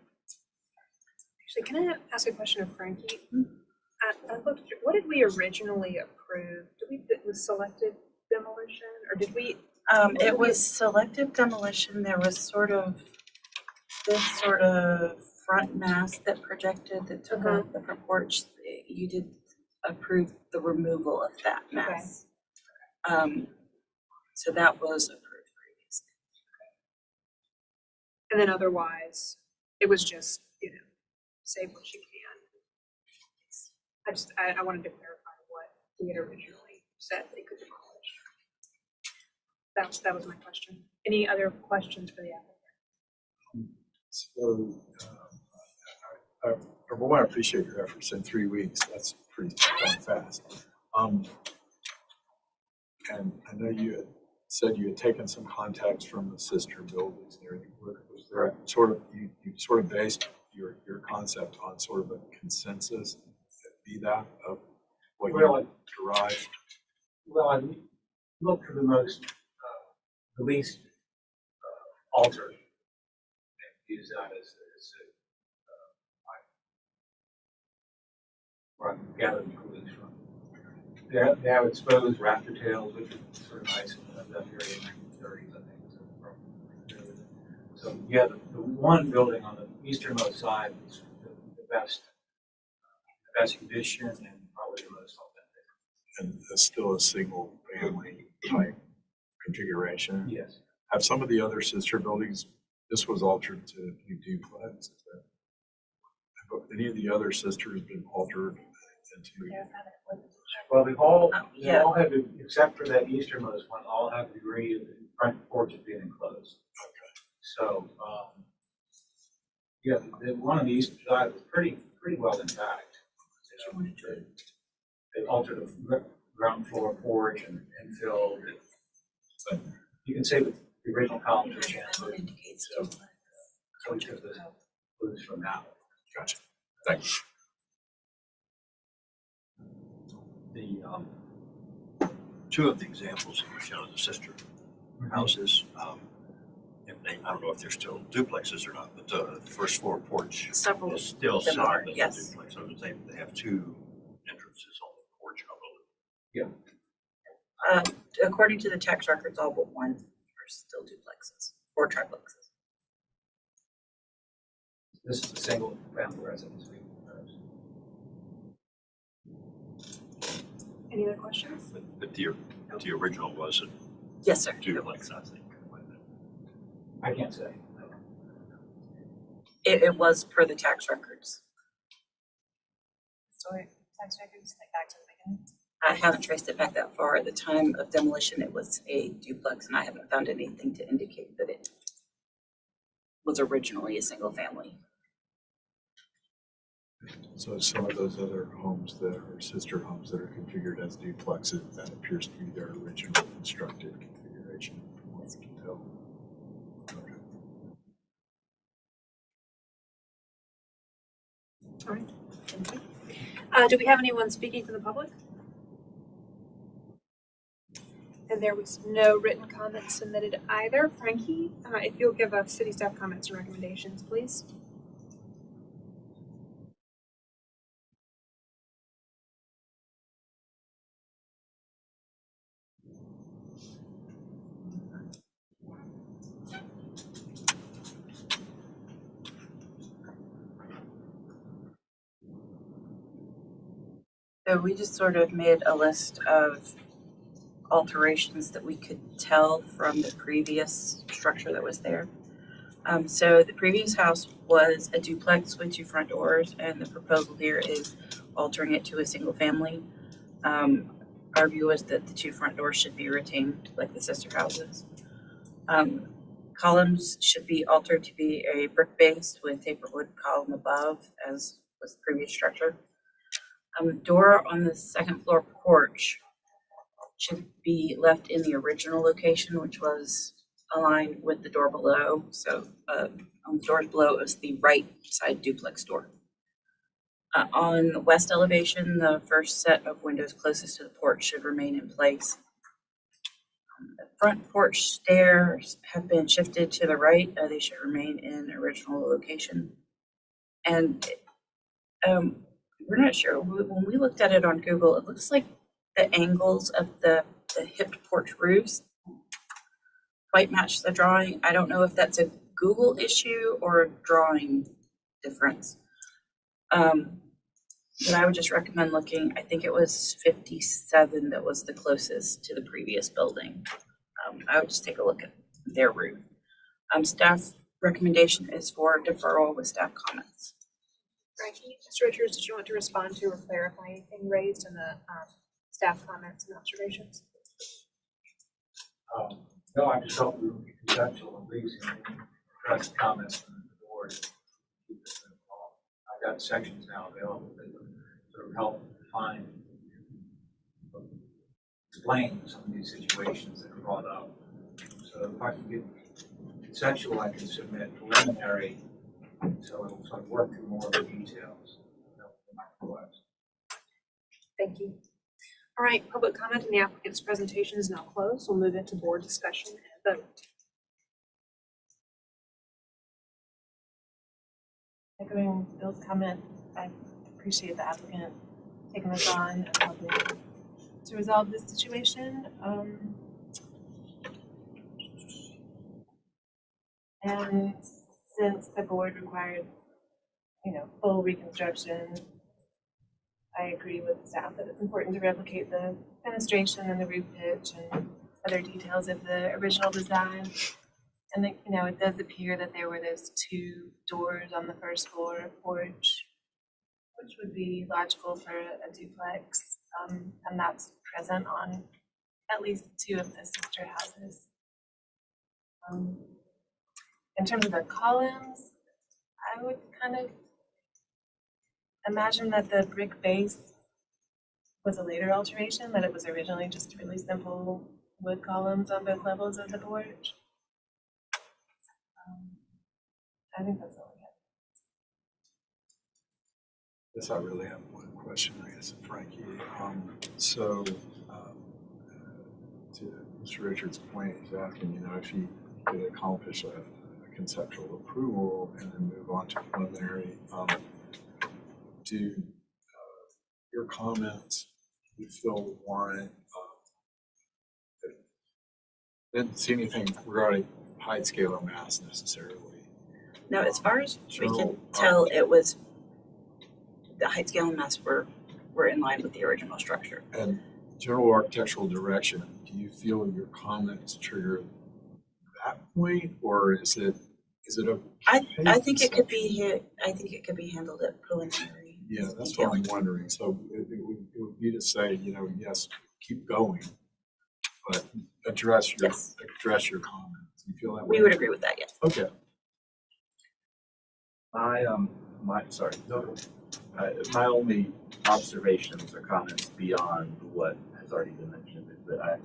Actually, can I ask a question of Frankie? I looked through, what did we originally approve? It was selective demolition, or did we? It was selective demolition. There was sort of this sort of front mass that projected that took off the front porch. You did approve the removal of that mass. So that was approved previously. And then otherwise, it was just, save what you can. I wanted to clarify what we had originally said they could demolish. That was my question. Any other questions for the applicant? So, number one, I appreciate your efforts in 3 weeks. That's pretty fast. And I know you had said you had taken some contacts from the sister buildings and everything. Was there sort of, you sort of based your concept on sort of a consensus, be that of what you derived? Well, I looked for the least altered and use that as where I gathered the clues from. They have exposed rafter tails, which is sort of nice in that area in the 1930s, I think. So yeah, the one building on the easternmost side is the best condition and probably the most authentic. And it's still a single family type configuration. Yes. Have some of the other sister buildings, this was altered to be duplex? Have any of the other sisters been altered into? Well, they've all yeah. had to, except for that easternmost one, all have the degree of the front porch is being enclosed. Okay. So, yeah, the one on the east side was pretty well intact. They altered the ground floor porch and filled it. But you can say that the original columns are changed. So we took the clues from that one. Gotcha. Thanks. The, two of the examples that were shown, the sister houses, and I don't know if they're still duplexes or not, but the first floor porch Several is still of them set are, up as yes. a duplex. So they have two entrances on the porch, I believe. Yeah. According to the tax records, all but one are still duplexes or triplexes. This is a single family residence. Any other questions? But the original was a Yes, sir. duplex, I think. I can't say. It was per the tax records. Story, tax records, like back to the beginning. I haven't traced it back that far. At the time of demolition, it was a duplex, and I haven't found anything to indicate that it was originally a single family. So some of those other homes that are sister homes that are configured as duplexes, that appears to be their original constructed configuration, from what you can tell. Okay. All right, thank you. Do we have anyone speaking from the public? And there was no written comments submitted either. Frankie, if you'll give us city staff comments and recommendations, please. So we just sort of made a list of alterations that we could tell from the previous structure that was there. So the previous house was a duplex with 2 front doors, and the proposal here is altering it to a single family. Our view is that the 2 front doors should be retained like the sister houses. Columns should be altered to be a brick base with tapered wood column above, as was the previous structure. Door on the 2nd floor porch should be left in the original location, which was aligned with the door below. So on the doors below is the right side duplex door. On the west elevation, the first set of windows closest to the porch should remain in place. The front porch stairs have been shifted to the right. They should remain in original location. And we're not sure. When we looked at it on Google, it looks like the angles of the hipped porch roofs quite match the drawing. I don't know if that's a Google issue or a drawing difference. But I would just recommend looking. I think it was 57 that was the closest to the previous building. I would just take a look at their roof. Staff recommendation is for deferral with staff comments. Frankie, Mr. Richards, did you want to respond to or clarify anything raised in the staff comments and observations? No, I just hope we will be conceptual and reason and address comments from the board. I've got sections now available that would sort of help define, explain some of these situations that are brought up. So if I can get conceptual, I can submit preliminary, so it'll sort of work through more of the details. Thank you. All right, public comment in the applicant's presentation is now closed. We'll move into board discussion and vote. Echoing Bill's comment, I appreciate the applicant taking this on and helping to resolve this situation. And since the board required, full reconstruction, I agree with staff that it's important to replicate the fenestration and the roof pitch and other details of the original design. And it does appear that there were those 2 doors on the first floor porch, which would be logical for a duplex, and that's present on at least 2 of the sister houses. In terms of the columns, I would kind of imagine that the brick base was a later alteration, that it was originally just really simple wood columns on both levels of the porch. I think that's all I have. Yes, I really have one question, I guess, Frankie. To Mr. Richards' point, he's asking, if you could accomplish a conceptual approval and then move on to preliminary, do your comments, you feel warrant, didn't see anything regarding height, scale, or mass necessarily. No, as far as we General can tell, it was, the height, scale, and mass were in line with the original structure. And general architectural direction, do you feel your comments trigger that point, or is it a? I think it could be handled at preliminary. Yeah, that's what I'm wondering. So it would be to say, yes, keep going, but address your comments. You feel that way? We would agree with that, yes. Okay. My only observations or comments beyond what has already been mentioned is that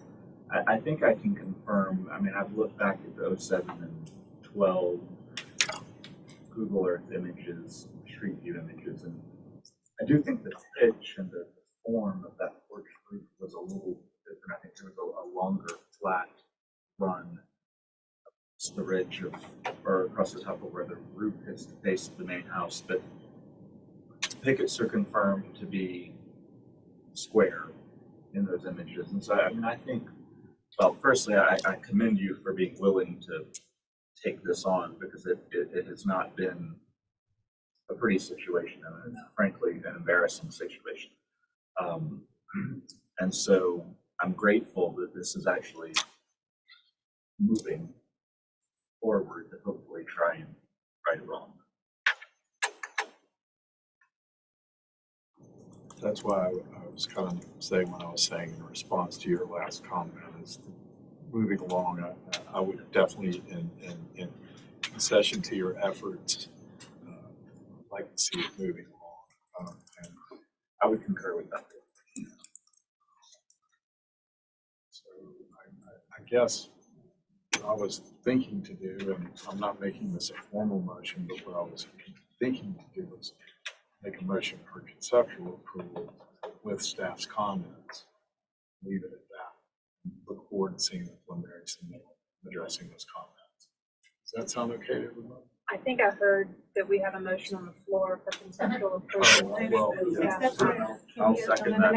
I think I can confirm, I've looked back at the 07 and 12 Google Earth images, Street View images, and I do think the pitch and the form of that porch roof was a little different. I think there was a longer, flat run across the ridge or across the top of where the roof hits the base of the main house, but pickets are confirmed to be square in those images. And so, I think, well, firstly, I commend you for being willing to take this on, because it has not been a pretty situation, and frankly, an embarrassing situation. And so I'm grateful that this is actually moving forward to hopefully try and right it wrong. That's why I was kind of saying what I was saying in response to your last comment is moving along. I would definitely, in concession to your efforts, like to see it moving along. And I would concur with that. So I guess what I was thinking to do, and I'm not making this a formal motion, but what I was thinking to do was make a motion for conceptual approval with staff's comments. Leave it at that. Look forward to seeing the preliminary submittal, addressing those comments. Does that sound okay to everyone? I think I heard that we have a motion on the floor for conceptual approval. Well, I'll second that.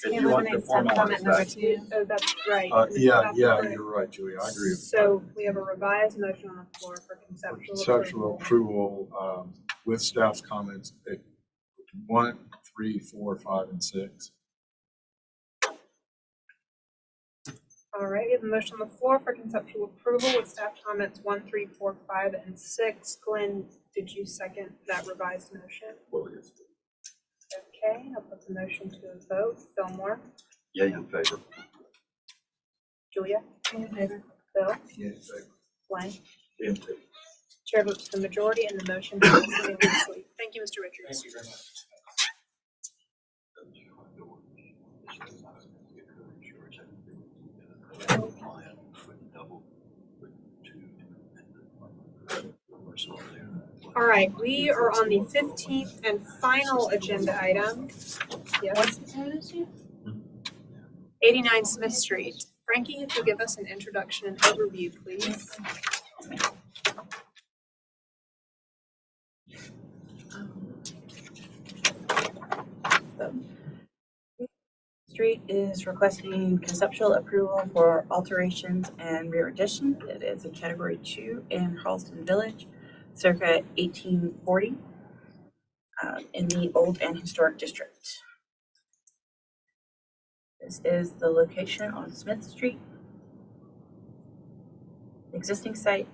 If you want to formalize that. Oh, that's right. Yeah, you're right, Julie. I agree with that. So we have a revised motion on the floor for Conceptual approval with staff's comments at 1, 3, 4, 5, and 6. All right, we have a motion on the floor for conceptual approval with staff comments 1, 3, 4, 5, and 6. Glenn, did you second that revised motion? Well, yes. Okay, I'll put the motion to a vote. Fillmore? Yeah, in favor. Julia? In favor. Bill? Yeah, in favor. Glenn? In favor. Chair votes the majority and the motion passes unanimously. Thank you, Mr. Richards. Thank you very much. All right, we are on the 15th and final agenda item. Yes. 89 Smith Street. Frankie, if you'll give us an introduction and overview, please. Street is requesting conceptual approval for alterations and rear addition. It is a category 2 in Charleston Village. circa 1840 in the Old and Historic District. This is the location on Smith Street, the existing site,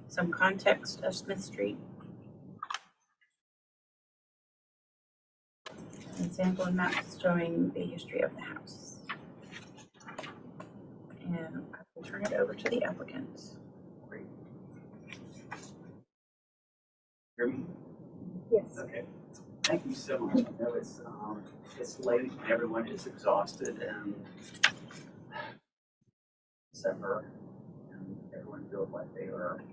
some context of Smith Street, and sample maps showing the history of the house. And I will turn it over to the applicant. Hear me? Yes. Okay. Thank you so much. I know it's late and everyone is exhausted and December, and everyone feels like they are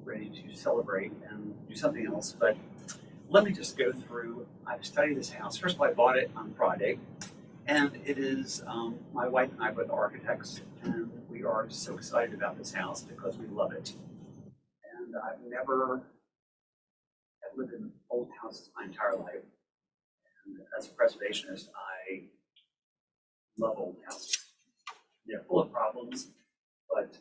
ready to celebrate and do something else. But let me just go through. I've studied this house. First of all, I bought it on Friday, and it is my wife and I both architects, and we are so excited about this house because we love it. And I've lived in old houses my entire life, and as a preservationist, I love old houses. They're full of problems, but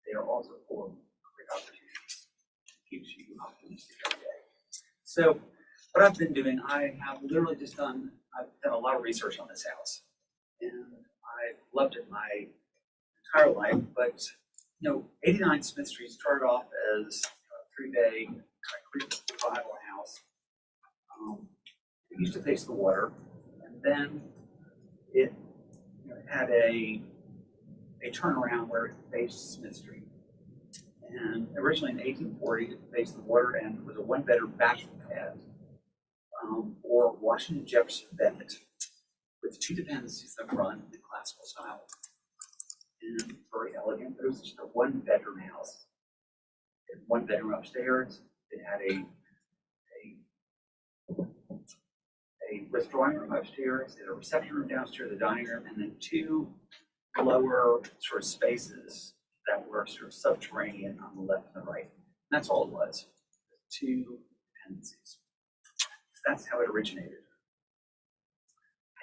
they are also full of great opportunities. It keeps you optimistic every day. So what I've been doing, I've done a lot of research on this house, and I've loved it my entire life. But 89 Smith Street started off as a 3-bay Creek revival house. It used to face the water, and then it had a turnaround where it faced Smith Street. And originally in 1840, it faced the water and was a one-bedroom bachelor pad for Washington Jefferson Bennett, with 2 dependencies that run in the classical style. And very elegant. It was just a one-bedroom house. It had 1 bedroom upstairs. It had a withdrawing room upstairs, it had a reception room downstairs, the dining room, and then 2 lower sort of spaces that were sort of subterranean on the left and the right. And that's all it was, 2 dependencies. That's how it originated.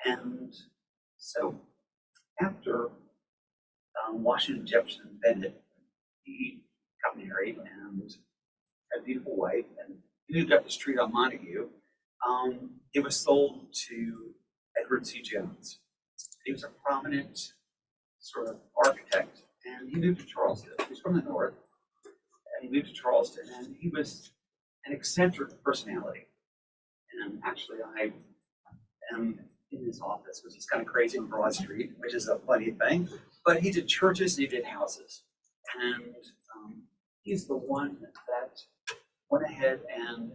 And so after Washington Jefferson Bennett, he got married and had a beautiful wife, and he moved up the street on Montague. It was sold to Edward C. Jones. He was a prominent sort of architect, and he moved to Charleston. He was from the north, and he moved to Charleston, and he was an eccentric personality. And actually, I am in his office, which is kind of crazy on Broad Street, which is a funny thing. But he did churches and he did houses, and he's the one that went ahead and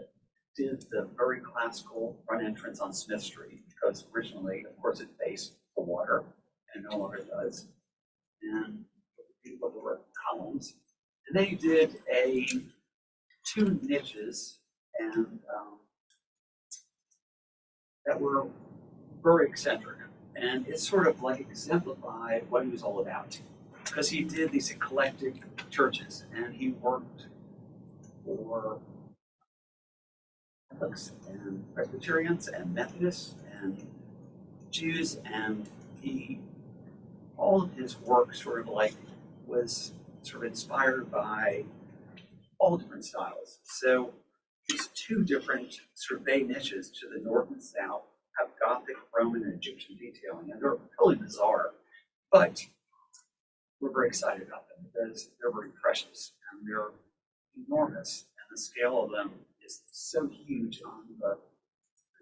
did the very classical front entrance on Smith Street, because originally, of course, it faced the water, and no longer does. And people were columns. And then he did 2 niches, and that were very eccentric. And it sort of like exemplified what he was all about, because he did these eclectic churches, and he worked for Catholics and Presbyterians and Methodists and Jews, and all of his work sort of like was sort of inspired by all different styles. So these 2 different sort of bay niches to the north and south have Gothic, Roman, and Egyptian detailing, and they're really bizarre, but we're very excited about them because they're very precious and they're enormous, and the scale of them is so huge on the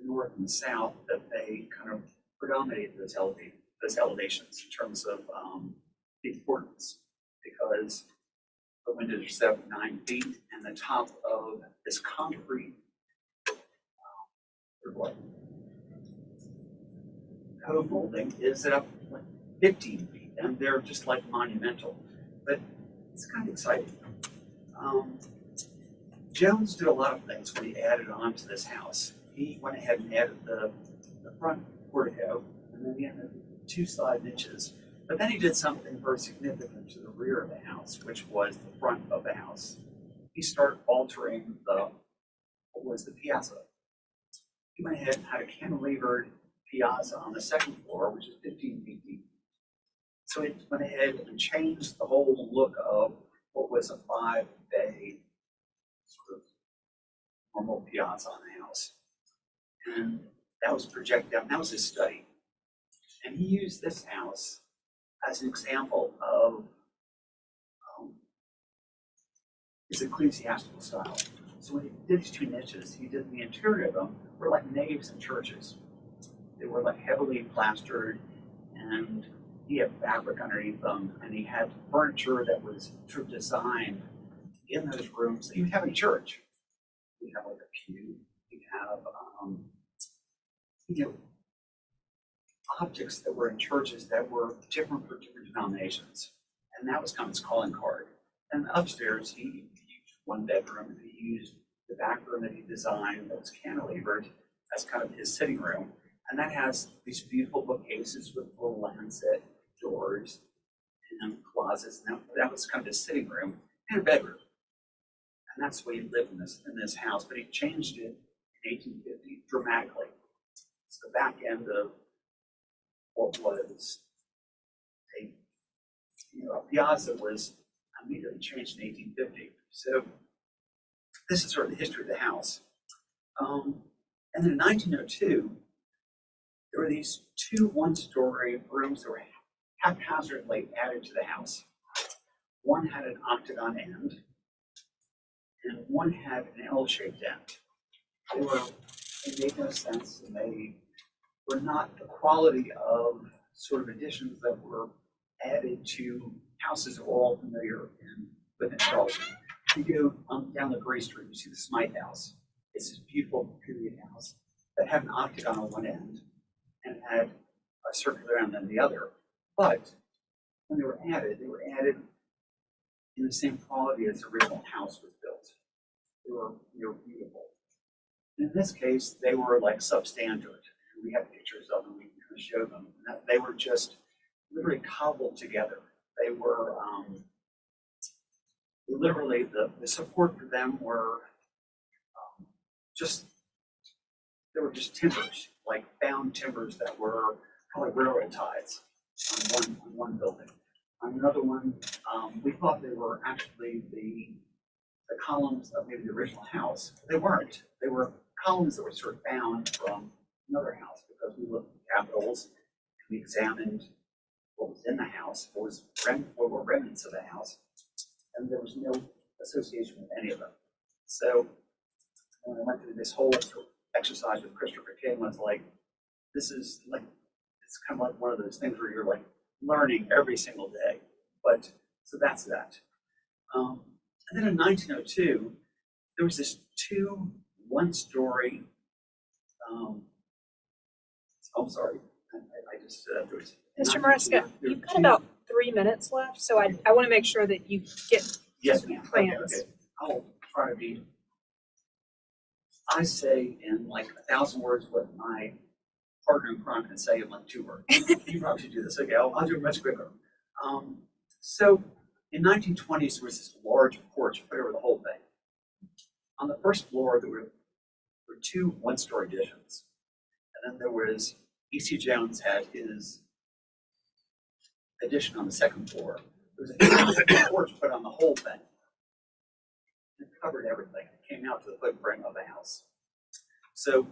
north and south that they kind of predominate those elevations in terms of the importance, because the windows are 7 to 9 feet, and the top of this concrete cove molding is up like 15 feet, and they're just like monumental. But it's kind of exciting. Jones did a lot of things when he added on to this house. He went ahead and added the front portico, and then he added 2 side niches. But then he did something very significant to the rear of the house, which was the front of the house. He started altering what was the piazza. He went ahead and had a cantilevered piazza on the 2nd floor, which is 15 feet deep. So he went ahead and changed the whole look of what was a 5-bay sort of normal piazza on the house. And that was projected out, and that was his study. And he used this house as an example of his ecclesiastical style. So when he did these two niches, he did the interior of them were like naves and churches. They were like heavily plastered, and he had fabric underneath them, and he had furniture that was sort of designed in those rooms that you'd have in church. You'd have like a pew, you'd have objects that were in churches that were different for different denominations. And that was kind of his calling card. And upstairs, he used one bedroom, and he used the back room that he designed that was cantilevered as kind of his sitting room. And that has these beautiful bookcases with full lancet doors and closets. And that was kind of his sitting room and a bedroom. And that's the way he lived in this house. But he changed it in 1850 dramatically. It's the back end of what was a piazza was immediately changed in 1850. So this is sort of the history of the house. And then in 1902, there were these two one-story rooms that were haphazardly added to the house. One had an octagon end, and one had an L-shaped end. They made no sense, and they were not the quality of sort of additions that were added to houses that we're all familiar with in Charleston. You go down the Gray Street, you see the Smythe House. It's this beautiful period house that had an octagon on one end and had a circular end on the other. But when they were added in the same quality as the original house was built. They were beautiful. In this case, they were like substandard. We have pictures of them, we can kind of show them. They were just literally cobbled together. They were literally, the support for them were they were just timbers, like bound timbers that were probably railroad ties on one building. On another one, we thought they were actually the columns of maybe the original house. They weren't. They were columns that were sort of bound from another house, because we looked at capitals and we examined what was in the house, what were remnants of the house, and there was no association with any of them. So when I went through this whole sort of exercise with Christopher King, was like, this is like, it's kind of like one of those things where you're like learning every single day. But so that's that. And then in 1902, there was this two one-story. I'm sorry, I just there was. Mr. Maresca, you've got about 3 minutes left, so I want to make sure that you get Yes, ma'am. plans. Okay. I'll try to be. I say in like 1,000 words what my partner in crime can say in like 2 words. You probably should do this. Okay, I'll do it much quicker. So in 1920s, there was this large porch put over the whole thing. On the first floor, there were 2 one-story additions. And then there was, E.C. Jones had his addition on the second floor. There was a porch put on the whole thing. It covered everything. It came out to the footprint of the house. So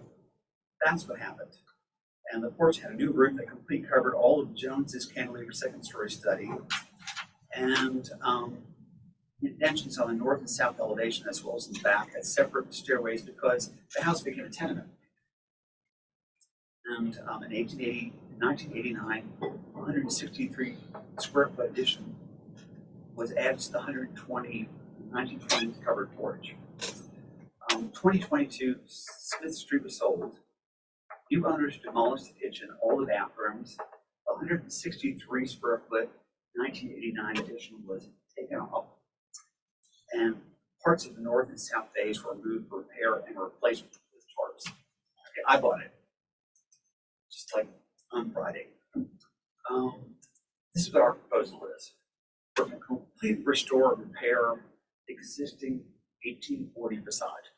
that's what happened. And the porch had a new roof that completely covered all of Jones's cantilever second-story study. And additions on the north and south elevation, as well as in the back, had separate stairways because the house became a tenement. And in 1989, 163 square foot addition was added to the 1920 covered porch. 2022, Smith Street was sold. New owners demolished the kitchen, all the bathrooms. 163 square foot 1989 addition was taken off, and parts of the north and south bays were moved for repair and replaced with tarps. Okay, I bought it, just like on Friday. This is what our proposal is. We're going to completely restore and repair existing 1840 facade.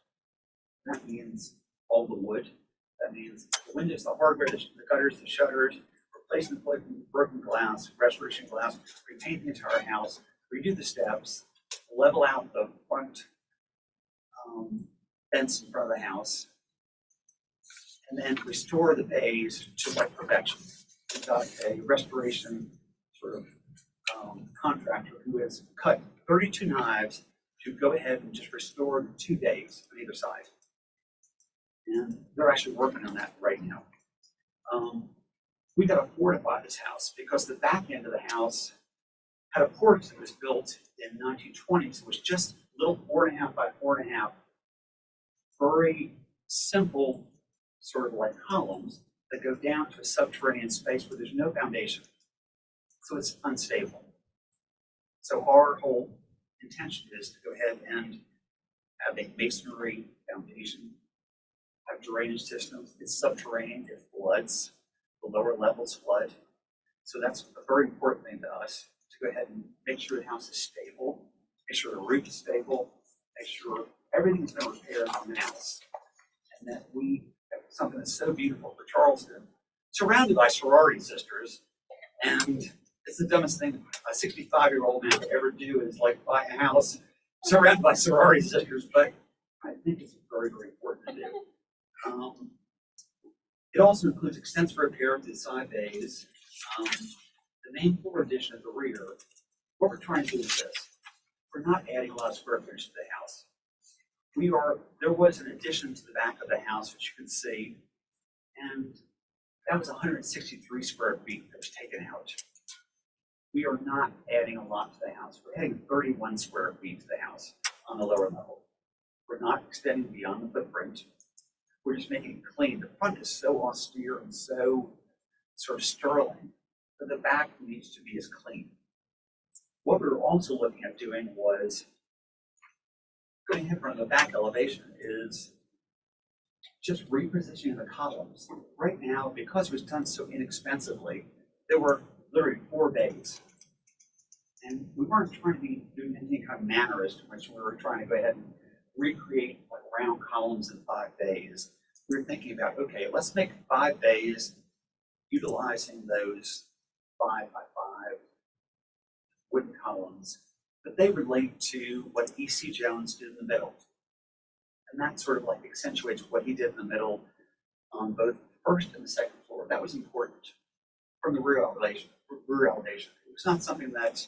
That means all the wood. That means the windows, the hardware, the gutters, the shutters, replacing the broken glass, restoration glass, repaint the entire house, redo the steps, level out the front fence in front of the house, and then restore the bays to like perfection. We've got a restoration sort of contractor who has cut 32 knives to go ahead and just restore the 2 bays on either side. And they're actually working on that right now. We got to fortify this house because the back end of the house had a porch that was built in 1920s. It was just little 4.5 by 4.5, very simple sort of like columns that go down to a subterranean space where there's no foundation. So it's unstable. So our whole intention is to go ahead and have a masonry foundation, have drainage systems. It's subterranean, it floods, the lower levels flood. So that's a very important thing to us, to go ahead and make sure the house is stable, make sure the roof is stable, make sure everything's been repaired on the house. And that we have something that's so beautiful for Charleston, surrounded by sorority sisters. And it's the dumbest thing a 65-year-old man could ever do is like buy a house surrounded by sorority sisters, but I think it's very, very important to do. It also includes extensive repair of the side bays. The main floor addition at the rear, what we're trying to do is this. We're not adding a lot of square footage to the house. There was an addition to the back of the house, which you can see, and that was 163 square feet that was taken out. We are not adding a lot to the house. We're adding 31 square feet to the house on the lower level. We're not extending beyond the footprint. We're just making it clean. The front is so austere and so sort of sterling that the back needs to be as clean. What we were also looking at doing was going ahead from the back elevation is just repositioning the columns. Right now, because it was done so inexpensively, there were literally 4 bays. And we weren't trying to be doing any kind of mannerist, which we were trying to go ahead and recreate like round columns in 5 bays. We were thinking about, okay, let's make 5 bays utilizing those 5 by 5 wooden columns, but they relate to what E.C. Jones did in the middle. And that sort of like accentuates what he did in the middle on both the first and the second floor. That was important from the rear elevation. It was not something that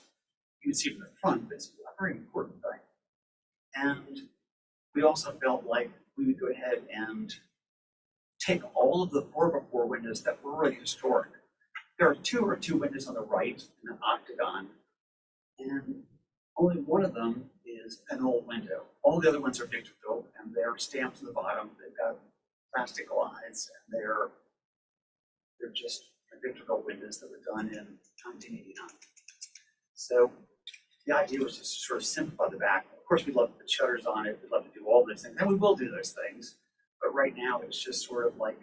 you would see from the front, but it's a very important thing. And we also felt like we would go ahead and take all of the 4x4 windows that were really historic. There are 2 windows on the right in the octagon, and only one of them is an old window. All the other ones are Victor built, and they're stamped to the bottom. They've got plastic glides, and they're just Victor built windows that were done in 1989. So the idea was just to sort of simplify the back. Of course, we'd love to put shutters on it. We'd love to do all those things, and we will do those things. But right now, it's just sort of like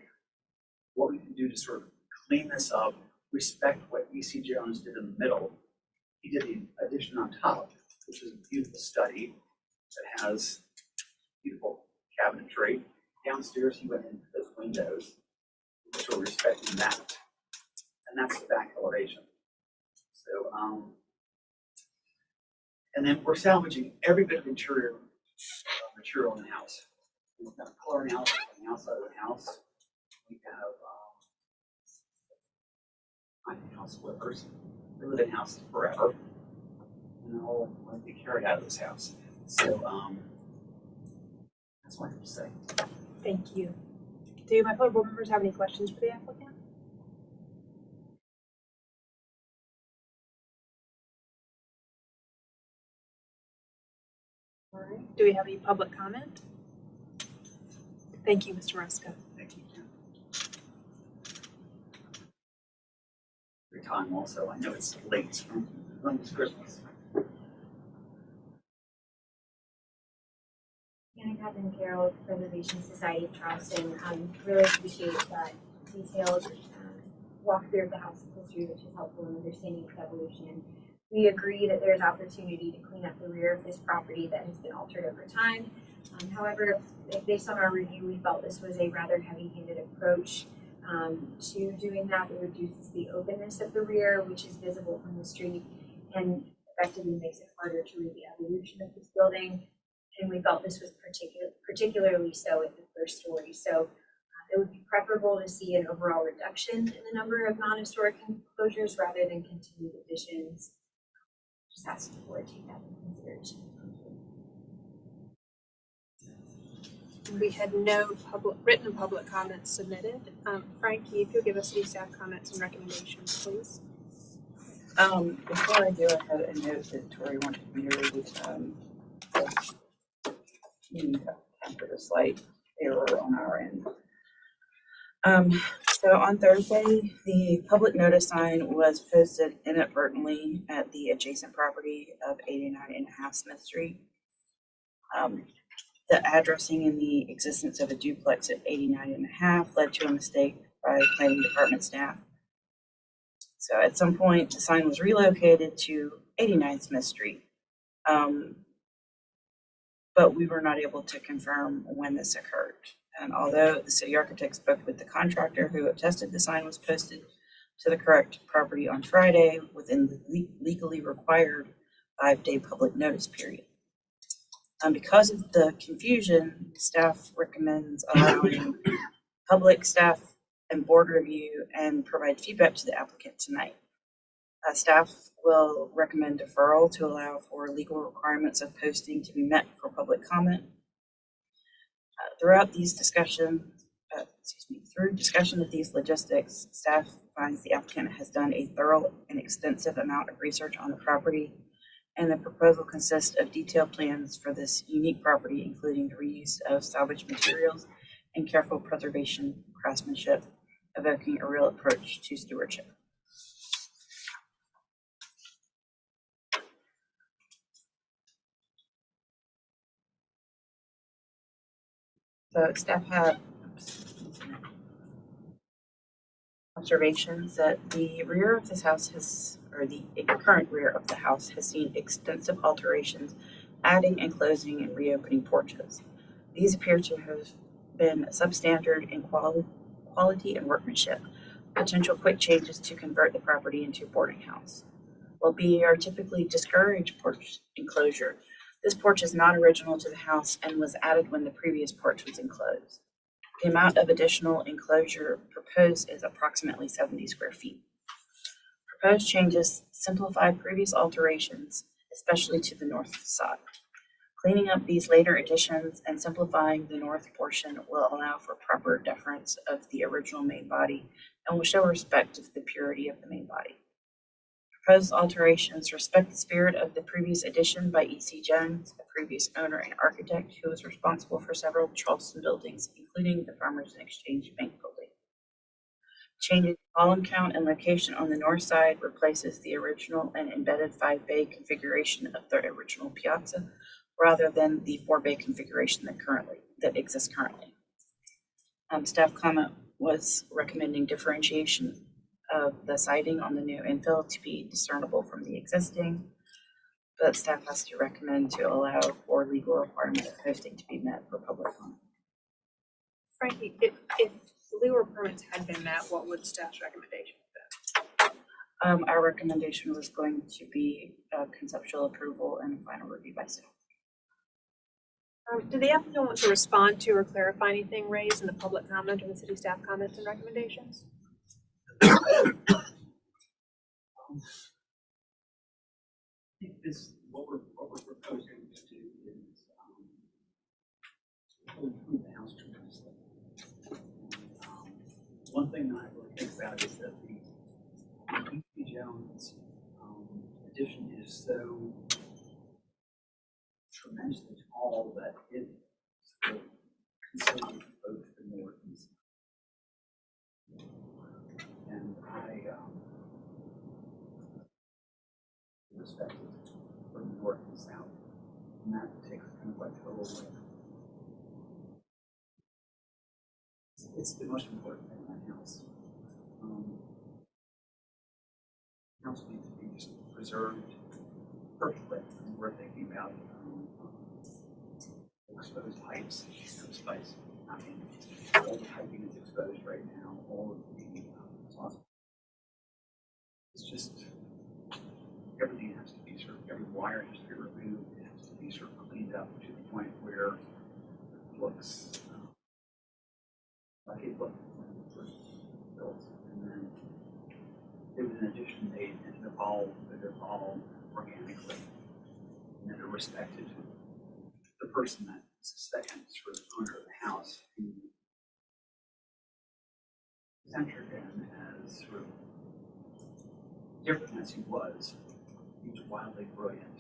what we can do to sort of clean this up, respect what E.C. Jones did in the middle. He did the addition on top, which is a beautiful study that has beautiful cabinetry. Downstairs, he went into those windows, sort of respecting that. And that's the back elevation. So, and then we're salvaging every bit of interior material in the house. We've got a color analysis on the outside of the house. We have tiny house flippers. They live in houses forever. And all want to be carried out of this house. So that's what I have to say. Thank you. Do my fellow board members have any questions for the applicant? All right. Do we have any public comment? Thank you, Mr. Ruska. Thank you. Your time also. I know it's late. It's Christmas. Anna Catherine Carroll with Preservation Society of Charleston. Really appreciate that detailed walkthrough of the house's history, which is helpful in understanding its evolution. We agree that there's opportunity to clean up the rear of this property that has been altered over time. However, based on our review, we felt this was a rather heavy-handed approach to doing that. It reduces the openness of the rear, which is visible from the street, and effectively makes it harder to read the evolution of this building. And we felt this was particularly so at the first story. So it would be preferable to see an overall reduction in the number of non-historic enclosures rather than continued additions. Just ask the board to take that into consideration. We had no written public comments submitted. Frankie, if you'll give us city staff comments and recommendations, please. Before I do, I had a note that Tori wanted me to read, for the slight error on our end. So on Thursday, the public notice sign was posted inadvertently at the adjacent property of 89.5 Smith Street. The addressing and the existence of a duplex at 89.5 led to a mistake by planning department staff. So at some point, the sign was relocated to 89 Smith Street. But we were not able to confirm when this occurred. And although the city architect spoke with the contractor who attested the sign was posted to the correct property on Friday within the legally required 5-day public notice period. Because of the confusion, staff recommends allowing public, staff, and board review and provide feedback to the applicant tonight. Staff will recommend deferral to allow for legal requirements of posting to be met for public comment. Throughout these discussions, through discussion of these logistics, staff finds the applicant has done a thorough and extensive amount of research on the property, and the proposal consists of detailed plans for this unique property, including the reuse of salvaged materials and careful preservation craftsmanship, evoking a real approach to stewardship. So staff had observations that the rear of this house has, or the current rear of the house has seen extensive alterations, adding and closing and reopening porches. These appear to have been substandard in quality and workmanship, potential quick changes to convert the property into a boarding house. While BAR typically discourage porch enclosure, this porch is not original to the house and was added when the previous porch was enclosed. The amount of additional enclosure proposed is approximately 70 square feet. Proposed changes simplify previous alterations, especially to the north side. Cleaning up these later additions and simplifying the north portion will allow for proper deference of the original main body and will show respect of the purity of the main body. Proposed alterations respect the spirit of the previous addition by E.C. Jones, a previous owner and architect who was responsible for several Charleston buildings, including the Farmers and Exchange Bank building. Changing column count and location on the north side replaces the original and embedded 5-bay configuration of the original piazza, rather than the 4-bay configuration that exists currently. Staff comment was recommending differentiation of the siding on the new infill to be discernible from the existing, but staff has to recommend to allow for legal requirement of posting to be met for public comment. Frankie, if legal permits had been met, what would staff's recommendation have been? Our recommendation was going to be conceptual approval and final review by staff. Did the applicant want to respond to or clarify anything raised in the public comment or the city staff comments and recommendations? I think what we're proposing to do is improve the house tremendously. One thing that I really think about is that the E.C. Jones addition is so tremendously tall that it considers both the north and south. And I respect it from the north and south, and that takes kind of like the whole way. It's the most important thing in my house. The house needs to be just preserved perfectly, and we're thinking about exposed heights, exposed space. I mean, all the piping is exposed right now, all of the it's just everything has to be sort of wire has to be removed, it has to be sort of cleaned up to the point where it looks like it looked when it was first built. And then it was an addition made and it evolved organically. And it respected the person that is the second sort of owner of the house, who centered in as sort of different as he was wildly brilliant.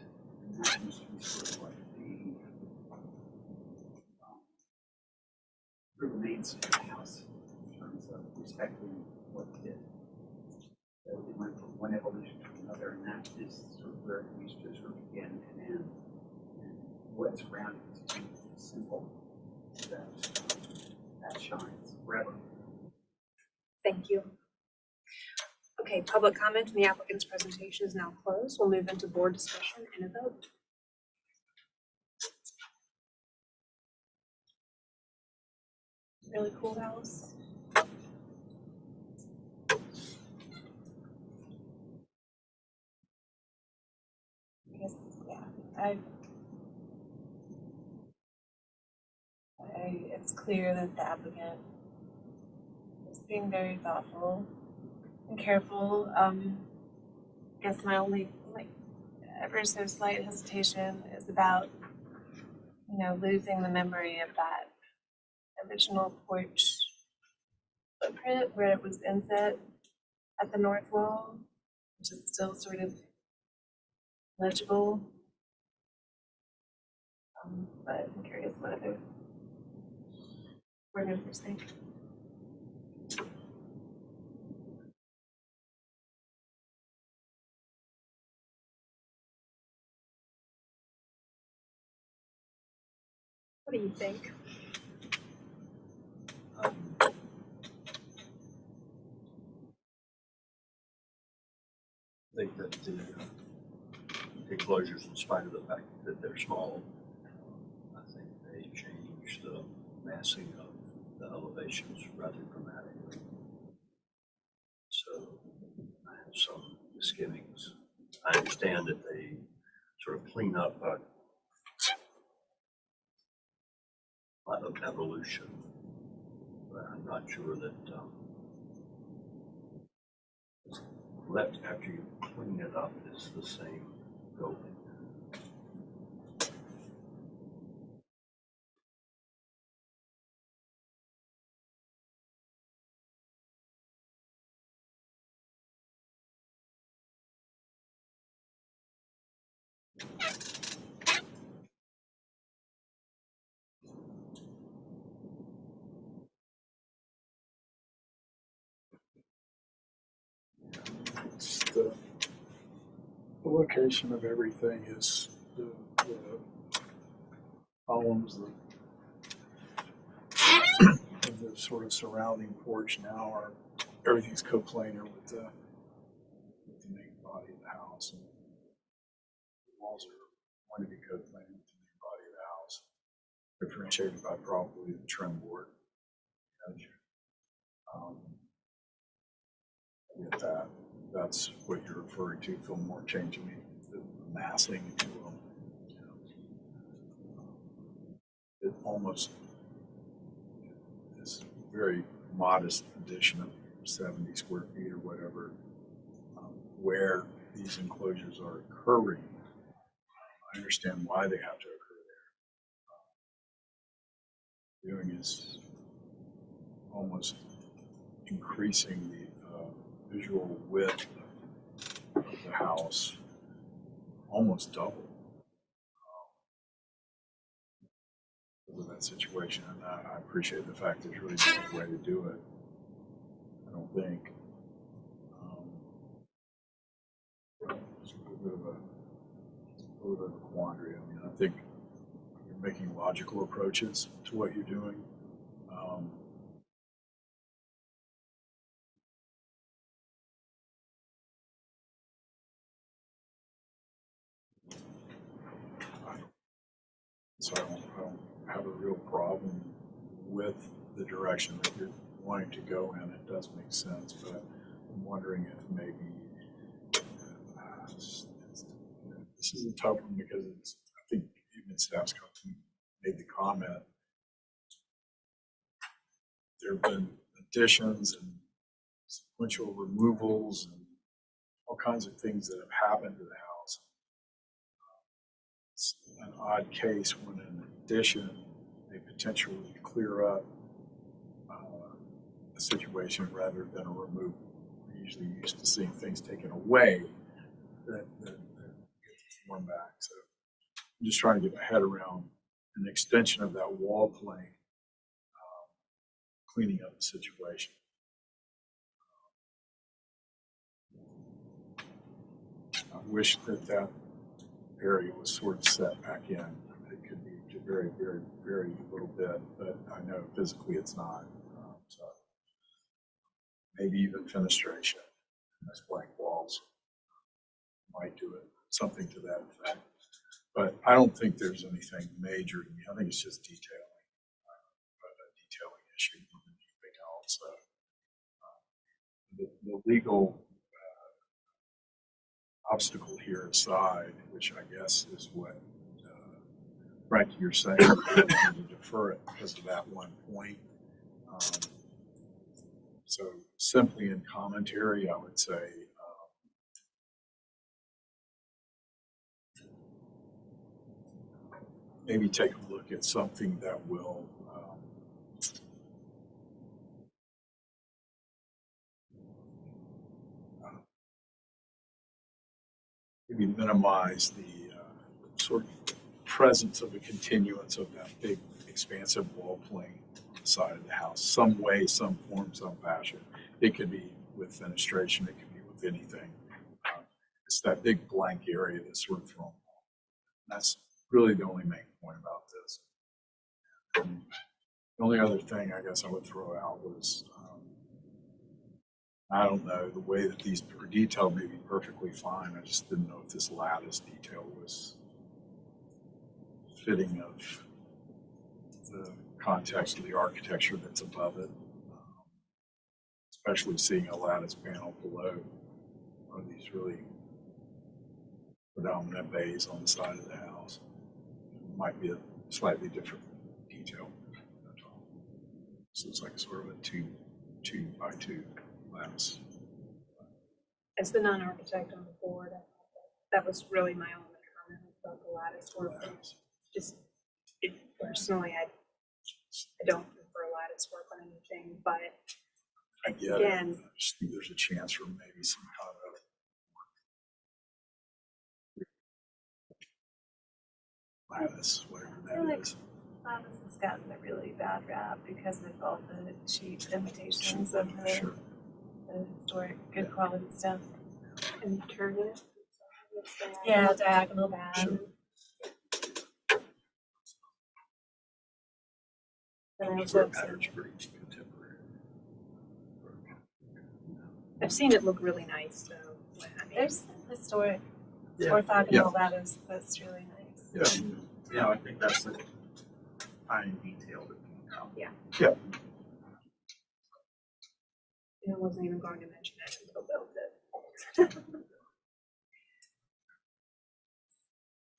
And that seems to be sort of like the mainstay of the house in terms of respecting what he did. So we went from one evolution to another, and that is sort of where it used to sort of begin and end. And what's around it is simple that shines forever. Thank you. Okay, public comment on the applicant's presentation is now closed. We'll move into board discussion and a vote. Really cool house. I guess, yeah, it's clear that the applicant is being very thoughtful and careful. I guess my only, ever so slight hesitation is about, losing the memory of that original porch footprint where it was inset at the north wall, which is still sort of legible. But I'm curious what other board members think. What do you think? I think that the enclosures, in spite of the fact that they're small, I think they change the massing of the elevations rather dramatically. So I have some misgivings. I understand that they sort of clean up a lot of evolution, but I'm not sure that left after you clean it up is the same building. The location of everything is the columns of the sort of surrounding porch now are, everything's coplanar with the main body of the house. And the walls are going to be coplanar with the main body of the house, differentiated by probably the trim board. Get that's what you're referring to, Fillmore, changing the massing, if you will. It almost is very modest addition of 70 square feet or whatever, where these enclosures are occurring. I understand why they have to occur there. Doing is almost increasing the visual width of the house almost double because of that situation. And I appreciate the fact there's really no way to do it. I don't think. It's a little bit of a quandary. I mean, I think you're making logical approaches to what you're doing. So I don't have a real problem with the direction that you're wanting to go in. It does make sense, but I'm wondering if maybe this is a tough one because it's, I think even staff's made the comment. There have been additions and sequential removals and all kinds of things that have happened to the house. It's an odd case when in addition, they potentially clear up a situation rather than a removal. We're usually used to seeing things taken away that get the form back. So I'm just trying to get my head around an extension of that wall plane, cleaning up the situation. I wish that area was sort of set back in. It could be very, very, very little bit, but I know physically it's not. So maybe even fenestration, those blank walls might do it, something to that effect. But I don't think there's anything major to me. I think it's just detailing, a detailing issue more than anything else. The legal obstacle here aside, which I guess is what Frankie, you're saying, to defer it because of that one point. So simply in commentary, I would say maybe take a look at something that will maybe minimize the sort of presence of a continuance of that big expansive wall plane on the side of the house, some way, some form, some fashion. It could be with fenestration, it could be with anything. It's that big blank area that's sort of thrown off. That's really the only main point about this. The only other thing I guess I would throw out was, I don't know, the way that these are detailed may be perfectly fine. I just didn't know if this lattice detail was fitting of the context of the architecture that's above it, especially seeing a lattice panel below one of these really predominant bays on the side of the house. It might be a slightly different detail. So it's like sort of a two by two lattice. As the non-architect on the board, that was really my only comment about the lattice work. Just personally, I don't prefer lattice work on anything, but I get again, it. I just think there's a chance for maybe some kind of lattice, whatever I feel that like is. lattice has gotten a really bad rap because of all the cheap imitations of the historic, good quality stuff. and turn it. Yeah, diagonal bad. Sure. And I Prefer also, patterns pretty contemporary. I've seen it look really nice, so I mean, there's historic Yeah. orthogonal that's really nice. Yeah. Yeah, I think that's the fine detail that came out. Yeah. Yeah. I wasn't even going to mention it until Bill did.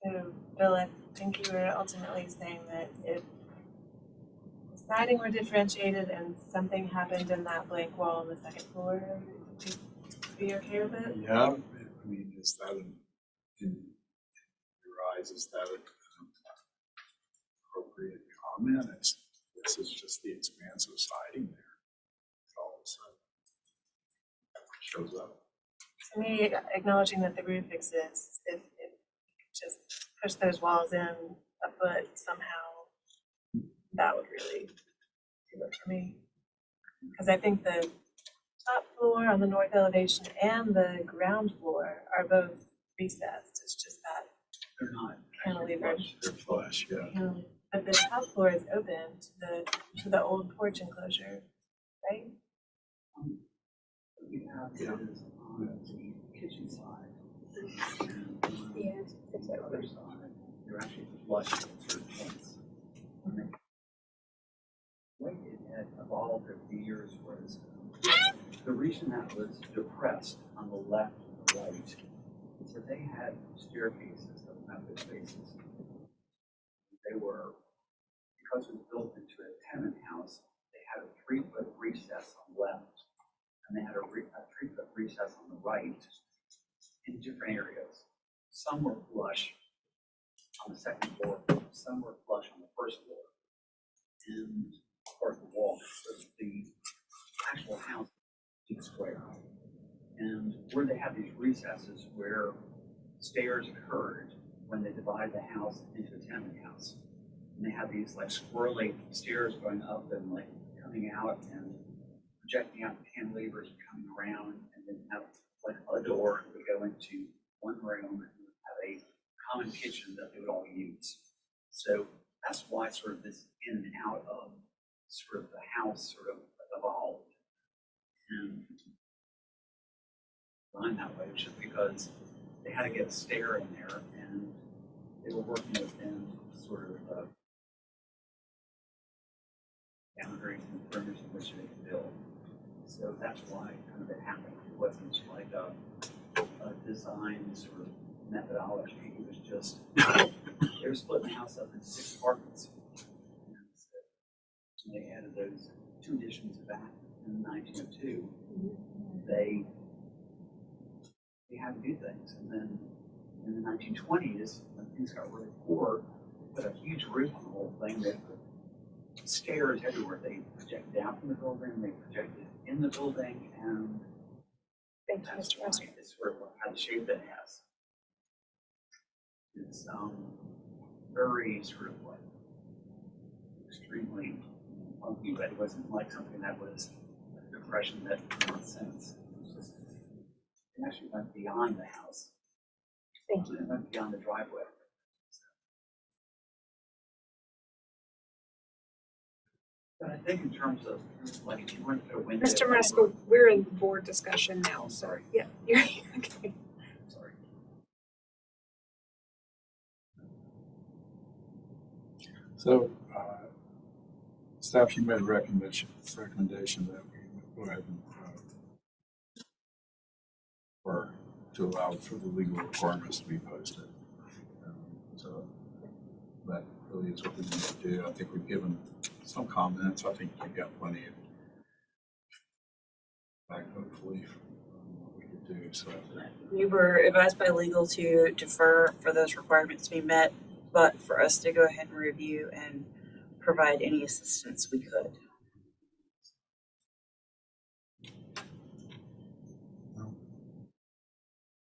So, Bill, I think you were ultimately saying that if the siding were differentiated and something happened in that blank wall on the second floor, would you be okay with it? Yeah, I mean, is that in your eyes, is that an appropriate comment? This is just the expanse of siding there. All of a sudden shows up. To me, acknowledging that the roof exists, if you could just push those walls in a foot somehow, that would really do it for me. Because I think the top floor on the north elevation and the ground floor are both recessed. It's just that They're not. cantilever. They're flush, yeah. But the top floor is open to the old porch enclosure, right? What we have is on the kitchen side. Yeah. And the other side, they're actually flush at certain points. The way it had evolved over the years was the reason that was depressed on the left and the right is So they had staircases that went up their spaces. They were, because it was built into a tenement house, they had a 3-foot recess on the left, and they had a 3-foot recess on the right in different areas. Some were flush on the second floor, some were flush on the first floor, and part of the wall. So the actual house is square. And where they have these recesses where stairs occurred when they divided the house into a tenement house. And they have these like squirrely stairs going up and like coming out and projecting out the cantilevers and coming around, and then have like a door that would go into one room and have a common kitchen that they would all use. So that's why sort of this in and out of sort of the house sort of evolved. And designed that way just because they had to get a stair in there, and they were working within sort of boundaries and perimeters in which they could build. So that's why kind of it happened. It wasn't like a design sort of methodology. It was just they were splitting the house up into 6 apartments. And they added those 2 additions back in 1902. They had to do things, and then in the 1920s, when things got really poor, they put a huge roof on the whole thing. They put stairs everywhere. They projected out from the building, they projected in the building, and that's why it's sort of had the shape that it has. It's very sort of like extremely funky, but it wasn't like something that was a depression that made sense. It actually went beyond the house. Thank you. It went beyond the driveway. But I think in terms of, like, if you want to put a window. Mr. Maniscal, we're in board discussion now, so yeah, you're okay. Sorry. So, staff, you made a recommendation that we go ahead and or to allow for the legal requirements to be posted. So that really is what we need to do. I think we've given some comments. I think you've got plenty of back, hopefully, from what we could do. So We were advised by legal to defer for those requirements to be met, but for us to go ahead and review and provide any assistance we could.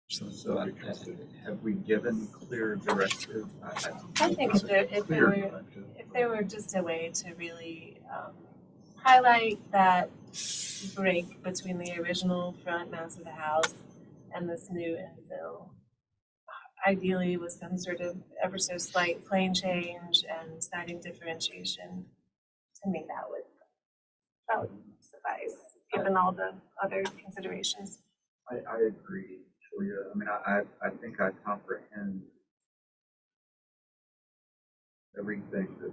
So have we given clear directive? I think if there were just a way to really highlight that break between the original front mass of the house and this new infill, ideally with some sort of ever so slight plane change and siding differentiation, to me that would suffice, given all the other considerations. I agree, Julia. I mean, I think I comprehend everything that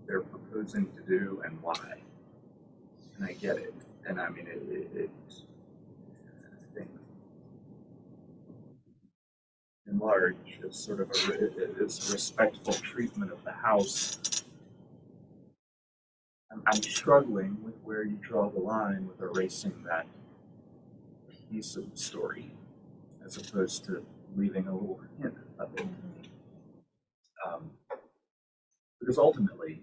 they're proposing to do and why. And I get it. And I mean, it's, I think, in large, it's sort of it's a respectful treatment of the house. I'm struggling with where you draw the line with erasing that piece of the story, as opposed to leaving a little hint of it. Because ultimately,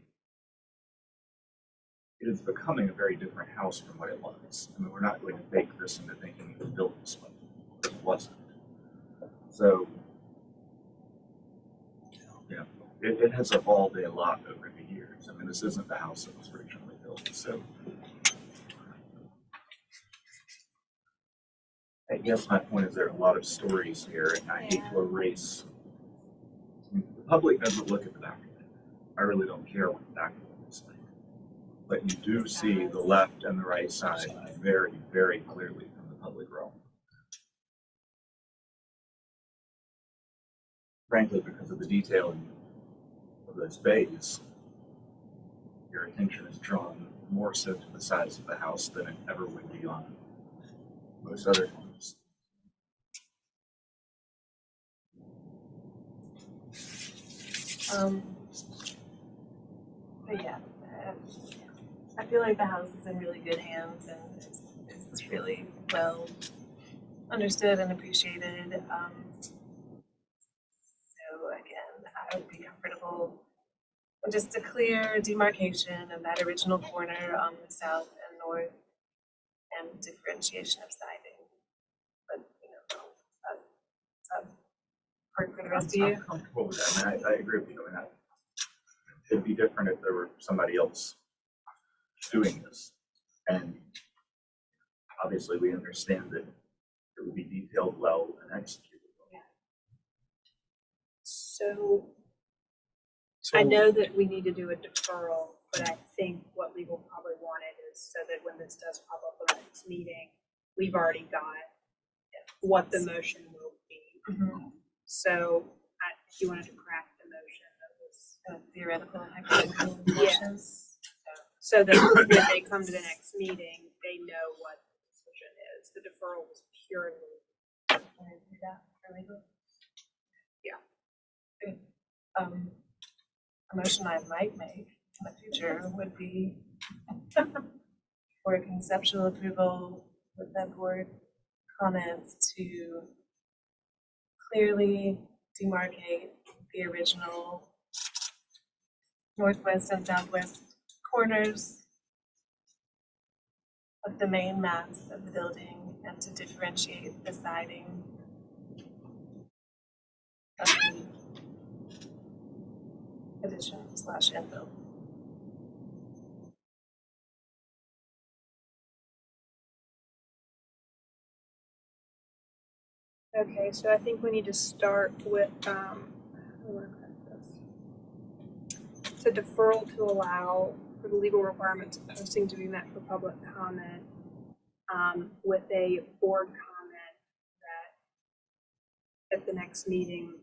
it is becoming a very different house from what it was. I mean, we're not going to bake this into thinking it was built this way. It wasn't. So, yeah, it has evolved a lot over the years. I mean, this isn't the house that was originally built. So, I guess my point is there are a lot of stories here, and I hate to erase. I mean, the public doesn't look at the back of it. I really don't care what the back of it looks like. But you do see the left and the right side very, very clearly from the public realm. Frankly, because of the detailing of those bays, your attention is drawn more so to the size of the house than it ever would be on most other homes. But yeah, I feel like the house is in really good hands and is really well understood and appreciated. So again, I would be comfortable with just a clear demarcation of that original corner on the south and north and differentiation of siding. But, you know, that's hard for the rest of you. I'm comfortable with that. I mean, I agree with you. I mean, it'd be different if there were somebody else doing this. And obviously we understand that it will be detailed well and executed well. So I know that we need to do a deferral, but I think what legal probably wanted is so that when this does pop up on the next meeting, we've already got what the motion will be. So if you wanted to craft the motion that was theoretical, hypothetical motions. so that when they come to the next meeting, they know what the decision is. The deferral was purely. Can I do that for legal? Yeah. A motion I might make in the future would be for conceptual approval with that board comments to clearly demarcate the original northwest and southwest corners of the main mass of the building and to differentiate the siding of the addition / infill. Okay, so I think we need to start with, it's a deferral to allow for the legal requirements of posting to be met for public comment, with a board comment that at the next meeting,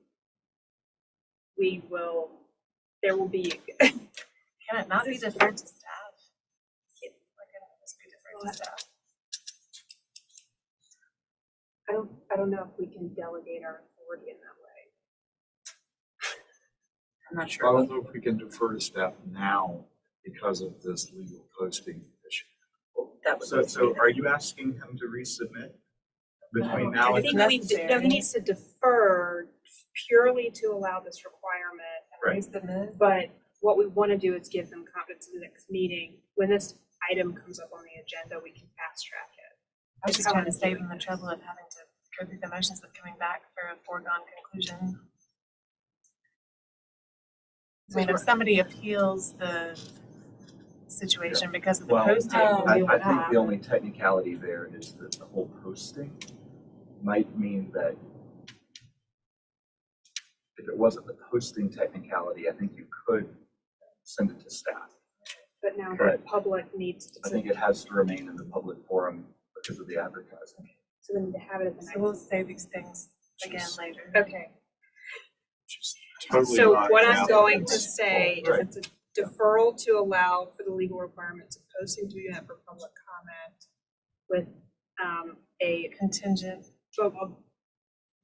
there will be. Can it not be deferred to staff? Why can't it just be deferred to staff? I don't know if we can delegate our authority in that way. I'm not sure. I don't know if we can defer to staff now because of this legal posting issue. So are you asking him to resubmit between now I and? think he needs to defer purely to allow this requirement. Right. But what we want to do is give them confidence in the next meeting. When this item comes up on the agenda, we can fast track it. I was just trying to save them the trouble of having to go through the motions of coming back for a foregone conclusion. I mean, if somebody appeals the situation because of the Well, posting, I think the only technicality there is that the whole posting might mean that if it wasn't the posting technicality, I think you could send it to staff. But now the But public needs to. I think it has to remain in the public forum because of the advertising. So we need to have it at the next. so we'll say these things again later. Okay. Totally So not what I'm valid. going to say is Right. it's a deferral to allow for the legal requirements of posting to be met for public comment with a Contingent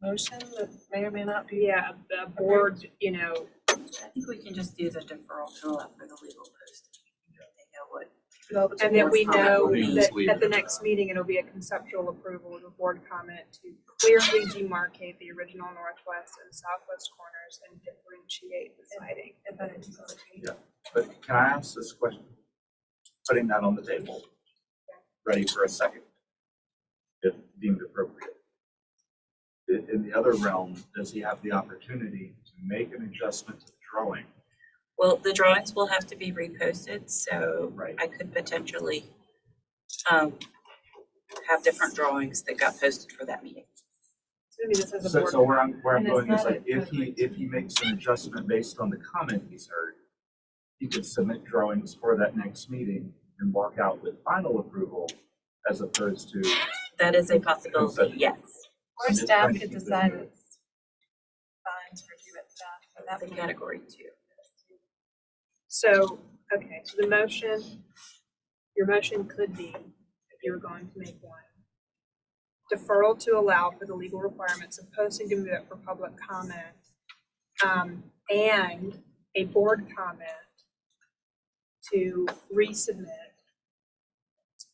motion that may or may not be. yeah, the board, you know, I think we can just do the deferral to allow for the legal posting. They know what. and then we know Please that leave at the it. next meeting, it'll be a conceptual approval with a board comment to clearly demarcate the original northwest and southwest corners and differentiate the siding. Yeah, but can I ask this question? Putting that on the table, ready for a second, if deemed appropriate. In the other realm, does he have the opportunity to make an adjustment to the drawing? Well, the drawings will have to be reposted, so Right. I could potentially have different drawings that got posted for that meeting. So maybe this is a So, board. so where I'm And it's going is not like, a if he makes an adjustment based on the comment he's heard, he could submit drawings for that next meeting and walk out with final approval as opposed to. That is a possibility, yes. Or I'm just staff trying to could keep it decide moving. it's fine to review it staff. But That's a category 2. So, okay, so the motion, your motion could be, if you were going to make one, deferral to allow for the legal requirements of posting to be up for public comment, and a board comment to resubmit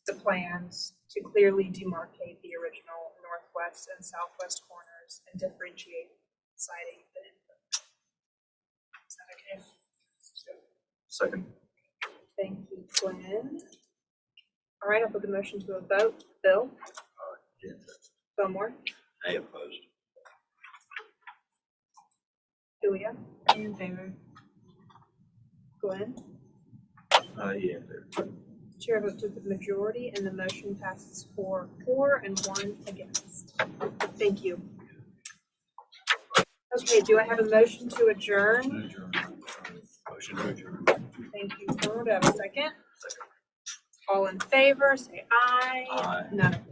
the plans to clearly demarcate the original northwest and southwest corners and differentiate siding the input. Is that okay? Second. Thank you, Glenn. All right, I'll put the motion to a vote. Bill? Fillmore? I opposed. Julia? In favor. Glenn? Yeah, there. Chair votes with the majority and the motion passes 4-4 and 1 against. Thank you. Okay, do I have a motion to adjourn? Motion to adjourn. Thank you, Fillmore. Do I have a second? All in favor, say aye. Aye. None